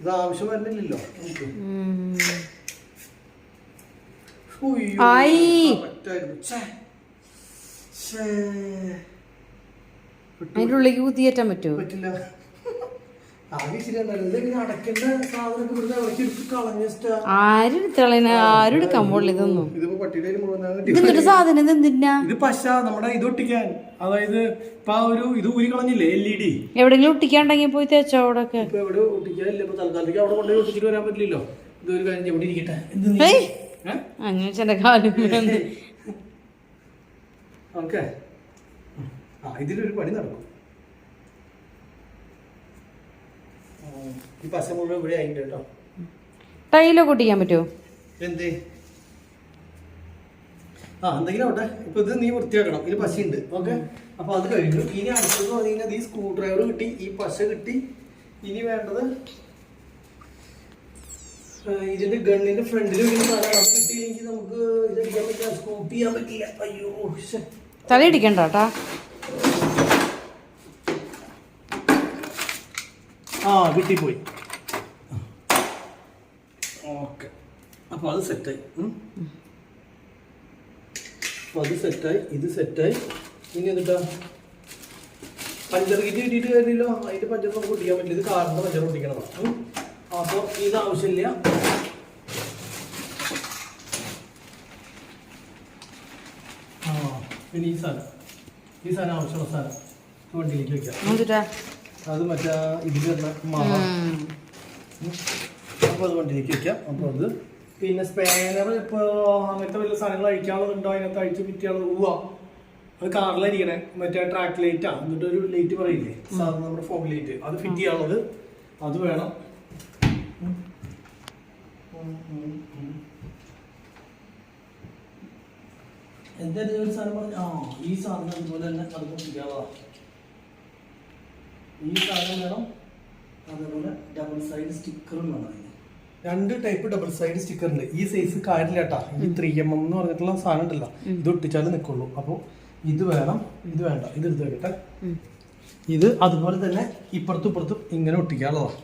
ഇത് ആവശ്യം വരുന്നില്ലല്ലോ നമുക്ക്. അതിന്റെ ഉള്ളിലേക്ക് കുത്തിയേറ്റാൻ പറ്റുമോ? പറ്റില്ല. ആരും എടുക്കാൻ പോളില്ല ഇതൊന്നും. ഇതിന്റെ സാധനം ഇത് എന്തിനാ? ഇത് പശ നമ്മുടെ ഇത് ഒട്ടിക്കാൻ, അതായത് ഇപ്പൊ ഒരു ഇത് ഊരി കളഞ്ഞില്ലേ LED. എവിടെങ്കിലും ഒട്ടിക്കാണ്ടെങ്കിൽ പോയി തേച്ചോ. അവിടെ ഇപ്പൊ എവിടെ ഒട്ടിക്കാനില്ല. ഇപ്പൊ തൽക്കാലത്തേക്ക് അവിടെ കൊണ്ടുപോയി ഒട്ടിച്ചിട്ട് വരാൻ പറ്റില്ലല്ലോ. ഇതൊരു കാര്യം എവിടെ ഇരിക്കട്ടെ. അങ്ങനെ ചെന്റെ കാലം ഓക്കെ. ഇതിലൊരു പണി നടക്കും. ഈ പശ മുഴുവൻ ഇവിടെ ആയിട്ട് കേട്ടോ. ടൈലൊക്കെ ഒട്ടിക്കാൻ പറ്റുമോ? എന്തേ എന്തെങ്കിലും ആവട്ടെ. ഇപ്പൊ ഇത് നീ വൃത്തിയാക്കണം. ഇതിൽ പശയുണ്ട്. ഓക്കെ. അപ്പൊ അത് കഴിഞ്ഞു. ഇനി അടുത്തത് പറഞ്ഞു കഴിഞ്ഞാൽ ഈ സ്ക്രൂ ഡ്രൈവർ കിട്ടി, ഈ പശ കിട്ടി. ഇനി വേണ്ടത് ഇതിന്റെ ഗണ്ണിന്റെ ഫ്രണ്ടിൽ കിട്ടിയില്ലെങ്കിൽ നമുക്ക് ഇതടിക്കാൻ പറ്റില്ല, സ്കൂപ്പ് ചെയ്യാൻ പറ്റില്ല. അയ്യോ തലയിടിക്കണ്ട കേട്ടാ. കിട്ടിപ്പോയി. ഓക്കെ. അപ്പോൾ അത് സെറ്റായി. അത് സെറ്റായി, ഇത് സെറ്റായി. ഇനി എന്നിട്ടാ പഞ്ചർ കിറ്റ് കിട്ടിയിട്ട് കാര്യമില്ലോ. അതിൻ്റെ പഞ്ചർ നമുക്ക് ഒട്ടിക്കാൻ പറ്റില്ല. ഇത് കാറിൻ്റെ പഞ്ചർ ഒട്ടിക്കണം. അപ്പോൾ ഇത് ആവശ്യമില്ല. പിന്നെ ഈ സാധനം ആവശ്യമുള്ള സാധനം വണ്ടിയിലേക്ക് വെക്കാം. അത് മറ്റേ ഇതിൽ വരുന്ന മാവ. അപ്പോൾ അത് വണ്ടിയിലേക്ക് വെക്കാം. അപ്പോൾ അത് പിന്നെ സ്പാനർ ഇപ്പോൾ അങ്ങനത്തെ വലിയ സാധനങ്ങൾ അഴിക്കാനുള്ളതുണ്ടോ, അതിനകത്ത് അഴിച്ച് ഫിറ്റിയാണോ പോവാ, അത് കാറിലായിരിക്കണേ. മറ്റേ ട്രാക്ക് ലൈറ്റാണ്, എന്നിട്ട് ഒരു ലൈറ്റ് പറയില്ലേ സാധാരണ നമ്മുടെ ഫോഗ് ലൈറ്റ്, അത് ഫിറ്റ് ചെയ്യാനുള്ളത് അത് വേണം. എന്തായാലും ഒരു സാധനം പറഞ്ഞു, ഈ സാധനം അതുപോലെ തന്നെ അത് പൊട്ടിക്കാനുള്ളതാണ്. ഈ സാധനം വേണം. അതേപോലെ ഡബിൾ സൈഡ് സ്റ്റിക്കറും വേണം. 2 ടൈപ്പ് ഡബിൾ സൈഡ് സ്റ്റിക്കർ ഉണ്ട്. ഈ സൈസ് കാര്യമില്ല കേട്ടാ. ഈ 3mm എന്ന് പറഞ്ഞിട്ടുള്ള സാധനം ഉണ്ടല്ലോ, ഇത് ഒട്ടിച്ചാലും നിൽക്കുള്ളൂ. അപ്പോൾ ഇത് വേണം, ഇത് വേണ്ട, ഇത് എടുത്ത് വെക്കട്ടെ. ഇത് അതുപോലെ തന്നെ ഇപ്പുറത്തും ഇപ്പുറത്തും ഇങ്ങനെ ഒട്ടിക്കാനുള്ളതാണ്.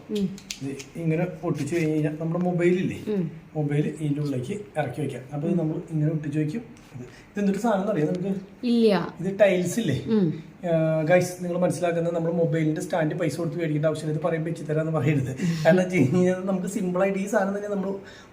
ഇത് ഇങ്ങനെ ഒട്ടിച്ചു കഴിഞ്ഞ് കഴിഞ്ഞാൽ നമ്മുടെ മൊബൈലില്ലേ, മൊബൈൽ ഇതിൻ്റെ ഉള്ളിലേക്ക് ഇറക്കി വെക്കാം. അപ്പോൾ ഇത് നമ്മൾ ഇങ്ങനെ ഒട്ടിച്ചു വയ്ക്കും. ഇതെന്തൊരു സാധനം അറിയാം നമുക്ക്? ഇല്ല, ഇത് ടൈൽസ് ഇല്ലേ ഗൈസ്, നിങ്ങൾ മനസ്സിലാക്കുന്നത് നമ്മൾ മൊബൈലിന്റെ സ്റ്റാൻഡ് പൈസ കൊടുത്ത് മേടിക്കേണ്ട ആവശ്യമില്ല. ഇത് പറയുമ്പോൾ വെച്ച് തരാമെന്ന് പറയരുത്. കാരണം വെച്ച് കഴിഞ്ഞാൽ നമുക്ക് സിമ്പിളായിട്ട് ഈ സാധനം തന്നെ നമ്മൾ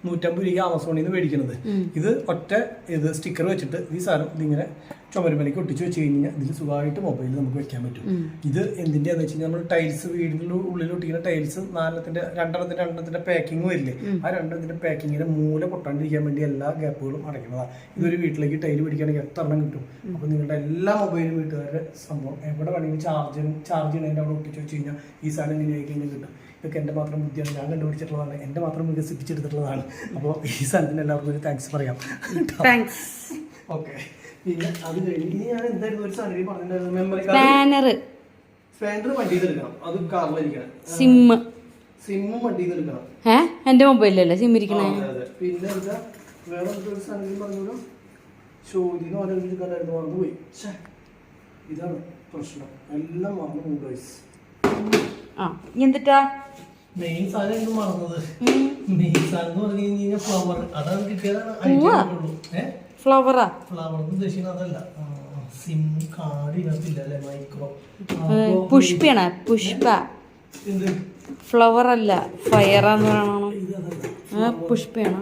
150 രൂപ ആമസോണിൽ നിന്ന് മേടിക്കുന്നത്. ഇത് ഒറ്റ ഇത് സ്റ്റിക്കർ വെച്ചിട്ട് ഈ സാധനം ഇതിങ്ങനെ ചുമരുമലയ്ക്ക് ഒട്ടിച്ച് വെച്ച് കഴിഞ്ഞാൽ ഇതിൽ സുഖമായിട്ട് മൊബൈലിൽ നമുക്ക് വെക്കാൻ പറ്റും. ഇത് എന്തിൻ്റെയാന്ന് വെച്ച് കഴിഞ്ഞാൽ നമ്മൾ ടൈൽസ് വീടിൻ്റെ ഉള്ളിൽ ഒട്ടിക്കുന്ന ടൈൽസ് 4-2 പാക്കിങ് വരില്ലേ, ആ 2 പാക്കിങ്ങിന്റെ മൂല പൊട്ടാണ്ടിരിക്കാൻ വേണ്ടി എല്ലാ ഗ്യാപ്പുകളും അടയ്ക്കുന്നതാണ്. ഇതൊരു വീട്ടിലേക്ക് ടൈൽ പിടിക്കുകയാണെങ്കിൽ എത്ര എണ്ണം കിട്ടും. അപ്പോൾ നിങ്ങളുടെ എല്ലാ മൊബൈലും വീട്ടുകാരുടെ സംഭവം എവിടെ വേണമെങ്കിലും ചാർജ് ചെയ്യണതിൻ്റെ അവിടെ ഒട്ടിച്ച് വെച്ച് കഴിഞ്ഞാൽ ഈ സാധനം ഇങ്ങനെ ആയി കഴിഞ്ഞാൽ കിട്ടും. ഇതൊക്കെ എൻ്റെ മാത്രം ബുദ്ധിയാണ്, ഞാൻ കണ്ടുപിടിച്ചിട്ടുള്ളതാണ്, എൻ്റെ മാത്രം വികസിപ്പിച്ചെടുത്തിട്ടുള്ളതാണ്. അപ്പോൾ ഈ സാധനത്തിന് എല്ലാവർക്കും ഒരു താങ്ക്സ് പറയാം. ഓക്കെ, പിന്നെ അത് കഴിഞ്ഞ് ഇനി ഞാൻ എന്തായിരുന്നു ഒരു സാധനം പറഞ്ഞിട്ടുണ്ടായിരുന്നു, മെമ്മറി കാർഡ്, സ്പാനർ വണ്ടി ചെയ്തെടുക്കണം. അത് കാറിലിരിക്കണം. സിമ്മും വണ്ടി ചെയ്തെടുക്കണം. എന്റെ മൊബൈലല്ലേ സിം ഇരിക്കണേ. പിന്നെ എന്താ വേറെ ഒരു സാധനം പറഞ്ഞോളൂ, ചോദ്യം ആലോചിച്ചിട്ടുണ്ടായിരുന്നു, മറന്നുപോയി. ഇതാണ് പ്രശ്നം, എല്ലാം മറന്നു പോകും. എന്തിട്ടാ മെയിൻ സാധനം എനിക്ക് മറന്നത്. മെയിൻ സാധനം എന്ന് പറഞ്ഞു കഴിഞ്ഞാൽ ഫ്ലവർ, അതാണ് കിട്ടിയതാണ്. ഫ്ലവറാ? ഫ്ലവർ ഉദ്ദേശിക്കുന്നത് അതല്ല, സിം കാർഡ് ഇതിനകത്തില്ല അല്ലേ, മൈക്രോ പുഷ്പയാണ്. പുഷ്പ ഫ്ലവർ അല്ല, ഫയറാന്ന് പറയണോ? പുഷ്പയാണ്.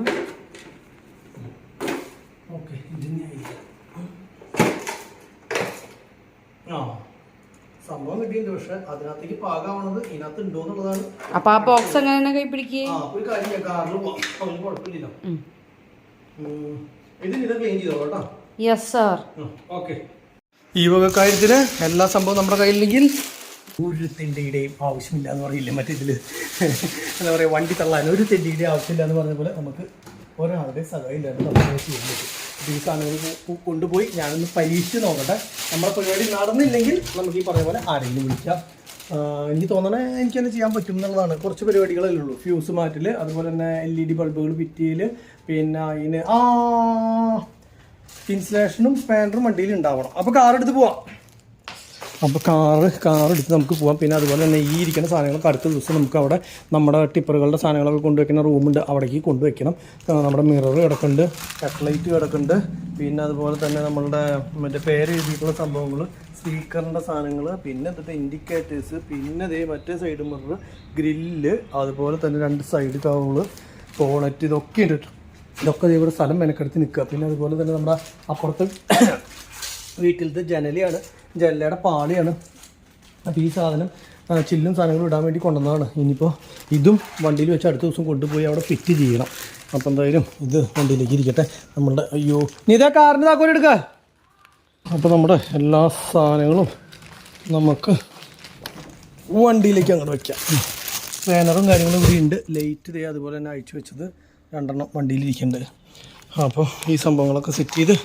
സംഭവം കിട്ടിയിട്ടുണ്ട്, പക്ഷെ അതിനകത്തേക്ക് പാകാവണത് ഇതിനകത്ത് ഉണ്ടോ എന്നുള്ളതാണ്. അപ്പൊ ആ ബോക്സ് എങ്ങനെ കൈ പിടിക്കേ? ഒരു കാര്യം കാറിൽ പോവാം, കുഴപ്പമില്ലല്ലോ. ഇത് ക്ലീൻ ചെയ്തോ കേട്ടോ. Yes sir. ഓക്കെ, ഈ വക കാര്യത്തിന് എല്ലാ സംഭവം നമ്മുടെ കയ്യിലെങ്കിൽ ഒരു തെണ്ടിയുടെയും ആവശ്യമില്ല എന്ന് പറയില്ലേ മറ്റേ ഇതിൽ, എന്താ പറയുക, വണ്ടി തള്ളാൻ ഒരു തെണ്ടിയുടെയും ആവശ്യമില്ല എന്ന് പറഞ്ഞ പോലെ നമുക്ക് ഒരാളുടെ സഹായം ഇല്ലാണ്ട് നമുക്ക് ചെയ്യാൻ പറ്റും. ഈ സാധനങ്ങൾ കൊണ്ടുപോയി ഞാനൊന്ന് പരീക്ഷിച്ച് നോക്കട്ടെ. നമ്മുടെ പരിപാടി നടന്നില്ലെങ്കിൽ നമുക്ക് ഈ പറഞ്ഞ പോലെ ആരെങ്കിലും വിളിക്കാം. എനിക്ക് തോന്നണേ എനിക്ക് തന്നെ ചെയ്യാൻ പറ്റും എന്നുള്ളതാണ്. കുറച്ച് പരിപാടികളല്ലേ ഉള്ളൂ, ഫ്യൂസ് മാറ്റൽ, അതുപോലെ തന്നെ LED ബൾബുകൾ ഫിറ്റ് ചെയ്യൽ, പിന്നെ അതിന് ഇൻസുലേഷനും സ്പാനറും വണ്ടിയിൽ ഉണ്ടാവണം. അപ്പോൾ കാറെടുത്ത് പോവാം. അപ്പോൾ കാറെടുത്ത് നമുക്ക് പോകാം. പിന്നെ അതുപോലെ തന്നെ ഈ ഇരിക്കുന്ന സാധനങ്ങളൊക്കെ അടുത്ത ദിവസം നമുക്ക് അവിടെ നമ്മുടെ ടിപ്പറുകളുടെ സാധനങ്ങളൊക്കെ കൊണ്ടുവയ്ക്കുന്ന റൂമുണ്ട്, അവിടേക്ക് കൊണ്ടുവയ്ക്കണം. നമ്മുടെ മിറർ കിടക്കുന്നുണ്ട്, ഹെഡ്ലൈറ്റ് കിടക്കുന്നുണ്ട്, പിന്നെ അതുപോലെ തന്നെ നമ്മളുടെ മറ്റേ പേര് എഴുതിയിട്ടുള്ള സംഭവങ്ങൾ, സ്പീക്കറിൻ്റെ സാധനങ്ങൾ, പിന്നെ എന്നിട്ട് ഇൻഡിക്കേറ്റേഴ്സ്, പിന്നെ അതേ മറ്റേ സൈഡ് മിറർ, ഗ്രില്ല്, അതുപോലെ തന്നെ 2 സൈഡ് കവള്, ബോണറ്റ്, ഇതൊക്കെ ഉണ്ട്. ഇതൊക്കെ ഇവിടെ സ്ഥലം മെനക്കെടുത്ത് നിൽക്കുക. പിന്നെ അതുപോലെ തന്നെ നമ്മുടെ അപ്പുറത്ത് വീട്ടിലത്തെ ജനലയുടെ പാളിയാണ്. അപ്പോൾ ഈ സാധനം ചില്ലും സാധനങ്ങളും ഇടാൻ വേണ്ടി കൊണ്ടുവന്നതാണ്. ഇനിയിപ്പോൾ ഇതും വണ്ടിയിൽ വെച്ച് അടുത്ത ദിവസം കൊണ്ടുപോയി അവിടെ ഫിറ്റ് ചെയ്യണം. അപ്പോൾ എന്തായാലും ഇത് വണ്ടിയിലേക്ക് ഇരിക്കട്ടെ. നമ്മളുടെ നീ ഇതാ കാറിൻ്റെ താക്കോൽ എടുക്കുക. അപ്പോൾ നമ്മുടെ എല്ലാ സാധനങ്ങളും നമുക്ക് വണ്ടിയിലേക്ക് അങ്ങോട്ട് വയ്ക്കാം. സ്പാനറും കാര്യങ്ങളും ഇവിടെ ഉണ്ട്. ലൈറ്റ് ഇതേ അതുപോലെ തന്നെ അഴിച്ചു വെച്ചത് 2 വണ്ടിയിലിരിക്കുന്നുണ്ട്. അപ്പോൾ ഈ സംഭവങ്ങളൊക്കെ സെറ്റ് ചെയ്ത്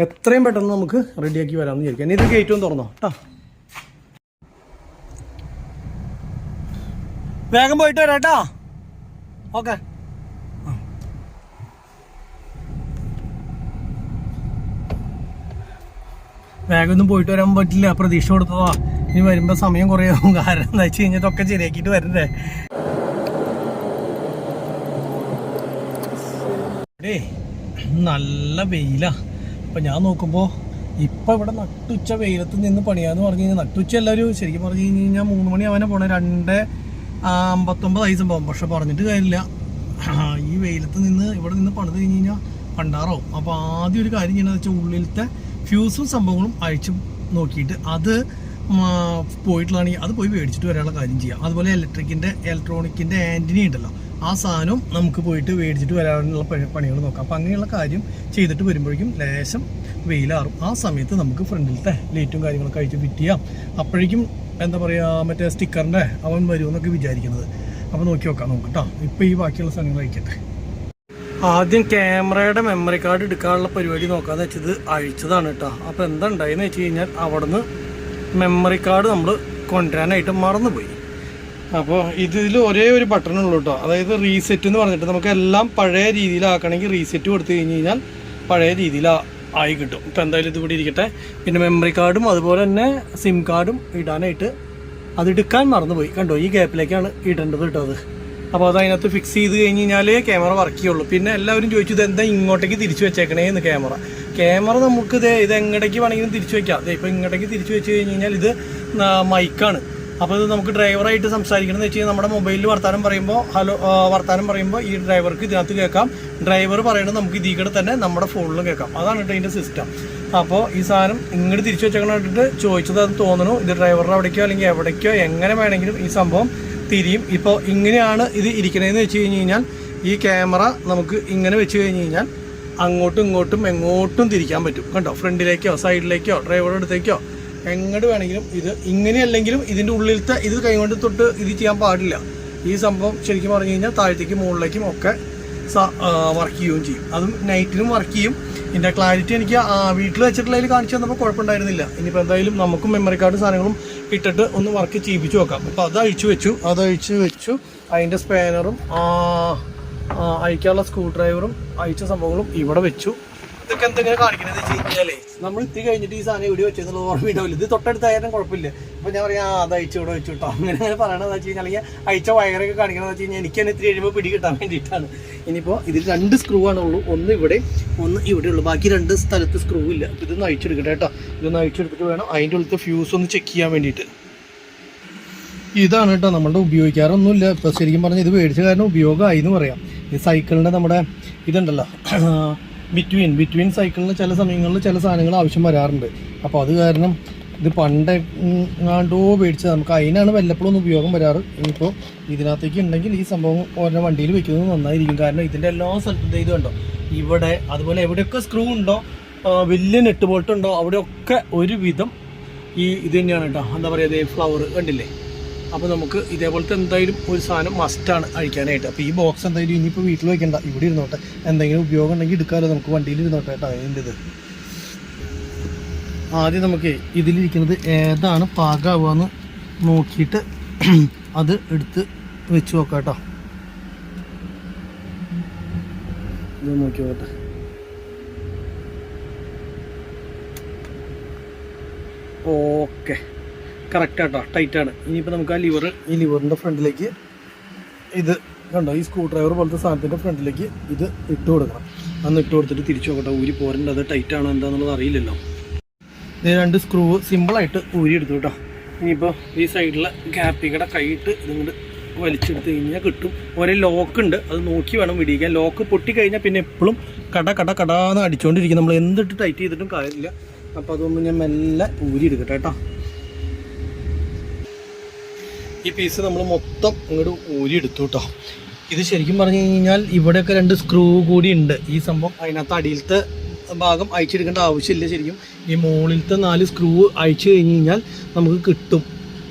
എത്രയും പെട്ടെന്ന് നമുക്ക് റെഡിയാക്കി വരാമെന്ന് വിചാരിക്കാം. ഇത് ഗേറ്റ് ഒന്ന് തുറന്നോ കേട്ടോ. വേഗം പോയിട്ട് വരാം കേട്ടോ. ഓക്കെ, വേഗം ഒന്നും പോയിട്ട് വരാൻ പറ്റില്ല, പ്രതീക്ഷ കൊടുത്തതാ. ഇനി വരുമ്പോൾ സമയം കുറേ ആവും. കാരണം എന്താ വെച്ച് കഴിഞ്ഞാൽ ഇതൊക്കെ ശരിയാക്കിയിട്ട് വരണ്ടേ. നല്ല വെയിലാ. അപ്പം ഞാൻ നോക്കുമ്പോൾ ഇപ്പം ഇവിടെ നട്ടുച്ച വെയിലത്ത് നിന്ന് പണിയാന്ന് പറഞ്ഞു കഴിഞ്ഞാൽ, നട്ടുച്ച എല്ലാവരും ശരിക്കും പറഞ്ഞു കഴിഞ്ഞാൽ 3 മണി അവനെ പോണേ, 2:59 സംഭവം. പക്ഷെ പറഞ്ഞിട്ട് കാര്യമില്ല, ഈ വെയിലത്ത് നിന്ന് ഇവിടെ നിന്ന് പണിത് കഴിഞ്ഞ് കഴിഞ്ഞാൽ പണ്ടാറാവും. അപ്പോൾ ആദ്യം ഒരു കാര്യം ചെയ്യണമെന്ന് വെച്ചാൽ ഉള്ളിലത്തെ ഫ്യൂസും സംഭവങ്ങളും അഴിച്ചു നോക്കിയിട്ട് അത് പോയിട്ടുള്ളതാണെങ്കിൽ അത് പോയി മേടിച്ചിട്ട് വരാനുള്ള കാര്യം ചെയ്യാം. അതുപോലെ ഇലക്ട്രോണിക്കിൻ്റെ ആൻറ്റിനി ഉണ്ടല്ലോ, ആ സാധനം നമുക്ക് പോയിട്ട് മേടിച്ചിട്ട് വരാനുള്ള പണികൾ നോക്കാം. അപ്പം അങ്ങനെയുള്ള കാര്യം ചെയ്തിട്ട് വരുമ്പോഴേക്കും ലേശം വെയിലാറും. ആ സമയത്ത് നമുക്ക് ഫ്രണ്ടിലത്തെ ലൈറ്റും കാര്യങ്ങളൊക്കെ അഴിച്ച് ഫിറ്റ് ചെയ്യാം. അപ്പോഴേക്കും എന്താ പറയുക, മറ്റേ സ്റ്റിക്കറിൻ്റെ അവൻ വരുമെന്നൊക്കെ വിചാരിക്കുന്നത്. അപ്പോൾ നോക്കി നോക്കാം നമുക്ക് കേട്ടോ. ഇപ്പോൾ ഈ ബാക്കിയുള്ള സാധനങ്ങൾ അയക്കട്ടെ. ആദ്യം ക്യാമറയുടെ മെമ്മറി കാർഡ് എടുക്കാനുള്ള പരിപാടി നോക്കാന്ന് വെച്ചത് അഴിച്ചതാണ് കേട്ടോ. അപ്പോൾ എന്താ ഉണ്ടായെന്ന് വെച്ച് കഴിഞ്ഞാൽ അവിടുന്ന് മെമ്മറി കാർഡ് നമ്മൾ കൊണ്ടുവരാനായിട്ട് മറന്നുപോയി. അപ്പോൾ ഇതിൽ ഒരേ ഒരു ബട്ടൺ ഉള്ളൂ കേട്ടോ, അതായത് റീസെറ്റ് എന്ന് പറഞ്ഞിട്ട് നമുക്ക് എല്ലാം പഴയ രീതിയിലാക്കണമെങ്കിൽ റീസെറ്റ് കൊടുത്തു കഴിഞ്ഞ് കഴിഞ്ഞാൽ പഴയ രീതിയിൽ ആയി കിട്ടും. ഇപ്പോൾ എന്തായാലും ഇത് കൂടി ഇരിക്കട്ടെ. പിന്നെ മെമ്മറി കാർഡും അതുപോലെ തന്നെ സിം കാർഡും ഇടാനായിട്ട് അതെടുക്കാൻ മറന്നുപോയി. കണ്ടോ, ഈ ഗ്യാപ്പിലേക്കാണ് ഇടേണ്ടത് കേട്ടോ അത്. അപ്പോൾ അത് അതിനകത്ത് ഫിക്സ് ചെയ്ത് കഴിഞ്ഞ് കഴിഞ്ഞാലേ ക്യാമറ വർക്ക് ചെയ്യുള്ളൂ. പിന്നെ എല്ലാവരും ചോദിച്ചു ഇതെന്താ ഇങ്ങോട്ടേക്ക് തിരിച്ചു വെച്ചേക്കണേന്ന്. ക്യാമറ നമുക്ക് ഇത് എങ്ങോട്ടേക്ക് വേണമെങ്കിലും തിരിച്ചു വെക്കാം. ഇപ്പോൾ ഇങ്ങോട്ടേക്ക് തിരിച്ചു വെച്ച് കഴിഞ്ഞ് കഴിഞ്ഞാൽ ഇത് മൈക്കാണ്. അപ്പോൾ ഇത് നമുക്ക് ഡ്രൈവറായിട്ട് സംസാരിക്കണമെന്ന് വെച്ച് കഴിഞ്ഞാൽ നമ്മുടെ മൊബൈലിൽ വർത്താനം പറയുമ്പോൾ ഈ ഡ്രൈവർക്ക് ഇതിനകത്ത് കേൾക്കാം. ഡ്രൈവർ പറയുന്നത് നമുക്ക് ഇതിൽ കൂടെ തന്നെ നമ്മുടെ ഫോണിലും കേൾക്കാം. അതാണ് കേട്ടോ ഇതിൻ്റെ സിസ്റ്റം. അപ്പോൾ ഈ സാധനം ഇങ്ങോട്ട് തിരിച്ചു വെച്ചേക്കണിട്ട് ചോദിച്ചത് അത് തോന്നുന്നു. ഇത് ഡ്രൈവറുടെ അവിടേക്കോ അല്ലെങ്കിൽ എവിടേക്കോ എങ്ങനെ വേണമെങ്കിലും ഈ സംഭവം തിരിയും. ഇപ്പോൾ ഇങ്ങനെയാണ് ഇത് ഇരിക്കണതെന്ന് വെച്ച് കഴിഞ്ഞ് കഴിഞ്ഞാൽ ഈ ക്യാമറ നമുക്ക് ഇങ്ങനെ വെച്ച് കഴിഞ്ഞ് കഴിഞ്ഞാൽ അങ്ങോട്ടും ഇങ്ങോട്ടും എങ്ങോട്ടും തിരിക്കാൻ പറ്റും. കണ്ടോ, ഫ്രണ്ടിലേക്കോ സൈഡിലേക്കോ ഡ്രൈവറുടെ അടുത്തേക്കോ എങ്ങോട്ട് വേണമെങ്കിലും. ഇത് ഇങ്ങനെയല്ലെങ്കിലും ഇതിൻ്റെ ഉള്ളിലത്തെ ഇത് കൈകൊണ്ട് തൊട്ട് ഇത് ചെയ്യാൻ പാടില്ല. ഈ സംഭവം ശരിക്കും പറഞ്ഞു കഴിഞ്ഞാൽ താഴത്തേക്കും മുകളിലേക്കും ഒക്കെ വർക്ക് ചെയ്യുകയും ചെയ്യും. അതും നൈറ്റിലും വർക്ക് ചെയ്യും. ഇതിൻ്റെ ക്ലാരിറ്റി എനിക്ക് വീട്ടിൽ വെച്ചിട്ടുള്ളതിൽ കാണിച്ചു തന്നപ്പോൾ കുഴപ്പമുണ്ടായിരുന്നില്ല. ഇനിയിപ്പോൾ എന്തായാലും നമുക്കും മെമ്മറി കാർഡ് സാധനങ്ങളും ഇട്ടിട്ട് ഒന്ന് വർക്ക് ചെയ്യിപ്പിച്ച് നോക്കാം. അപ്പോൾ അത് അഴിച്ചു വെച്ചു. അതിൻ്റെ സ്പാനറും അഴിക്കാനുള്ള സ്ക്രൂ ഡ്രൈവറും അഴിച്ച സംഭവങ്ങളും ഇവിടെ വെച്ചു. ഇതൊക്കെ എന്തെങ്കിലും കാണിക്കണമെന്ന് വെച്ച് കഴിഞ്ഞാലേ നമ്മൾ ഇത്തി കഴിഞ്ഞിട്ട് ഈ സാധനം ഇവിടെ വെച്ചെന്നുള്ളത് ഓർമ്മയുണ്ടാവില്ല. ഇത് തൊട്ടടുത്തായാലും കുഴപ്പമില്ല. അപ്പോൾ ഞാൻ പറയാം അത് അഴിച്ചു ഇവിടെ വെച്ചു കേട്ടോ. അങ്ങനെ പറയണമെന്ന് വെച്ച് കഴിഞ്ഞാൽ അല്ലെങ്കിൽ അഴിച്ച വയറൊക്കെ കാണിക്കണമെന്ന് വെച്ച് കഴിഞ്ഞാൽ എനിക്ക് തന്നെ ഇത്തിരി കഴിയുമ്പോൾ പിടി കിട്ടാൻ വേണ്ടിയിട്ടാണ്. ഇനിയിപ്പോൾ ഇതിൽ 2 സ്ക്രൂ ആണുള്ളൂ. ഒന്ന് ഇവിടെ, ഒന്ന് ഇവിടെ ഉള്ളൂ. ബാക്കി 2 സ്ഥലത്ത് സ്ക്രൂ ഇല്ല. അപ്പോൾ ഇതൊന്ന് അഴിച്ചെടുക്കട്ടെ കേട്ടോ. ഇതൊന്ന് അഴിച്ചെടുത്തിട്ട് വേണം അതിൻ്റെ ഉള്ളിലത്തെ ഫ്യൂസ് ഒന്ന് ചെക്ക് ചെയ്യാൻ വേണ്ടിയിട്ട്. ഇതാണ് കേട്ടോ നമ്മളുടെ ഉപയോഗിക്കാറൊന്നുമില്ല. ഇപ്പോൾ ശരിക്കും പറഞ്ഞാൽ ഇത് മേടിച്ച കാരണം ഉപയോഗമായി എന്ന് പറയാം. ഈ സൈക്കിളിൻ്റെ നമ്മുടെ ഇതുണ്ടല്ലോ, ബിറ്റ്വീൻ സൈക്കിളിന് ചില സമയങ്ങളിൽ ചില സാധനങ്ങൾ ആവശ്യം വരാറുണ്ട്. അപ്പോൾ അത് കാരണം ഇത് പണ്ടെങ്ങാണ്ടോ മേടിച്ചത്. നമുക്ക് അതിനാണ് വല്ലപ്പോഴും ഒന്ന് ഉപയോഗം വരാറ്. ഇനിയിപ്പോൾ ഇതിനകത്തേക്ക് ഉണ്ടെങ്കിൽ ഈ സംഭവം ഓരോ വണ്ടിയിൽ വെക്കുന്നത് നന്നായിരിക്കും. കാരണം ഇതിൻ്റെ എല്ലാ സ്ഥലത്തും ഇത് കണ്ടോ, ഇവിടെ അതുപോലെ എവിടെയൊക്കെ സ്ക്രൂ ഉണ്ടോ, വലിയ നെറ്റ് ബോൾട്ട് ഉണ്ടോ, അവിടെയൊക്കെ ഒരുവിധം ഇത് തന്നെയാണ് കേട്ടോ. എന്താ പറയുക, ഫ്ലവർ കണ്ടില്ലേ. അപ്പോൾ നമുക്ക് ഇതേപോലത്തെ എന്തായാലും ഒരു സാധനം മസ്റ്റാണ് അഴിക്കാനായിട്ട്. അപ്പോൾ ഈ ബോക്സ് എന്തായാലും ഇനിയിപ്പോൾ വീട്ടിൽ വയ്ക്കണ്ട, ഇവിടെ ഇരുന്നോട്ടെ. എന്തെങ്കിലും ഉപയോഗം ഉണ്ടെങ്കിൽ എടുക്കാമല്ലോ, നമുക്ക് വണ്ടിയിൽ ഇരുന്നോട്ടെ കേട്ടോ. അതിൻ്റെ ഇത് ആദ്യം നമുക്ക് ഇതിലിരിക്കുന്നത് ഏതാണ് പാകമാവുകയെന്ന് നോക്കിയിട്ട് അത് എടുത്ത് വെച്ച് നോക്കാം കേട്ടോ. ഇത് നോക്കി നോക്കട്ടെ. ഓക്കെ, കറക്റ്റാട്ടോ, ടൈറ്റാണ്. ഇനിയിപ്പോൾ നമുക്ക് ആ ഈ ലിവറിൻ്റെ ഫ്രണ്ടിലേക്ക് ഇത് കണ്ടോ, ഈ സ്ക്രൂ ഡ്രൈവർ പോലത്തെ സാധനത്തിൻ്റെ ഫ്രണ്ടിലേക്ക് ഇത് ഇട്ട് കൊടുക്കണം. അന്ന് ഇട്ട് കൊടുത്തിട്ട് തിരിച്ചു നോക്കട്ടെ. ഊരി പോരേണ്ട, അത് ടൈറ്റാണോ എന്താണെന്നുള്ളത് അറിയില്ലല്ലോ. ഇത് 2 സ്ക്രൂ സിമ്പിളായിട്ട് ഊരി എടുത്തു കേട്ടോ. ഇനിയിപ്പോൾ ഈ സൈഡിലെ ഗ്യാപ്പിക്കടെ കൈയിട്ട് ഇതിങ്ങോട്ട് വലിച്ചെടുത്ത് കഴിഞ്ഞാൽ കിട്ടും. ഒരേ ലോക്കുണ്ട്, അത് നോക്കി വേണം വിടിയിക്കാൻ. ലോക്ക് പൊട്ടിക്കഴിഞ്ഞാൽ പിന്നെ എപ്പോഴും കടാന്ന് അടിച്ചുകൊണ്ടിരിക്കും. നമ്മൾ എന്തിട്ട് ടൈറ്റ് ചെയ്തിട്ടും കാര്യമില്ല. അപ്പോൾ അതൊന്നും ഞാൻ മെല്ലെ ഊരി എടുക്കട്ടെ കേട്ടോ. ഈ പീസ് നമ്മൾ മൊത്തം ഇങ്ങോട്ട് ഊരി എടുത്തു കേട്ടോ. ഇത് ശരിക്കും പറഞ്ഞു കഴിഞ്ഞാൽ ഇവിടെയൊക്കെ 2 സ്ക്രൂ കൂടി ഉണ്ട്. ഈ സംഭവം അതിനകത്ത് അടിയിലത്തെ ഭാഗം അയച്ചെടുക്കേണ്ട ആവശ്യമില്ല. ശരിക്കും ഈ മുകളിലത്തെ 4 സ്ക്രൂ അയച്ചു കഴിഞ്ഞ് കഴിഞ്ഞാൽ നമുക്ക് കിട്ടും.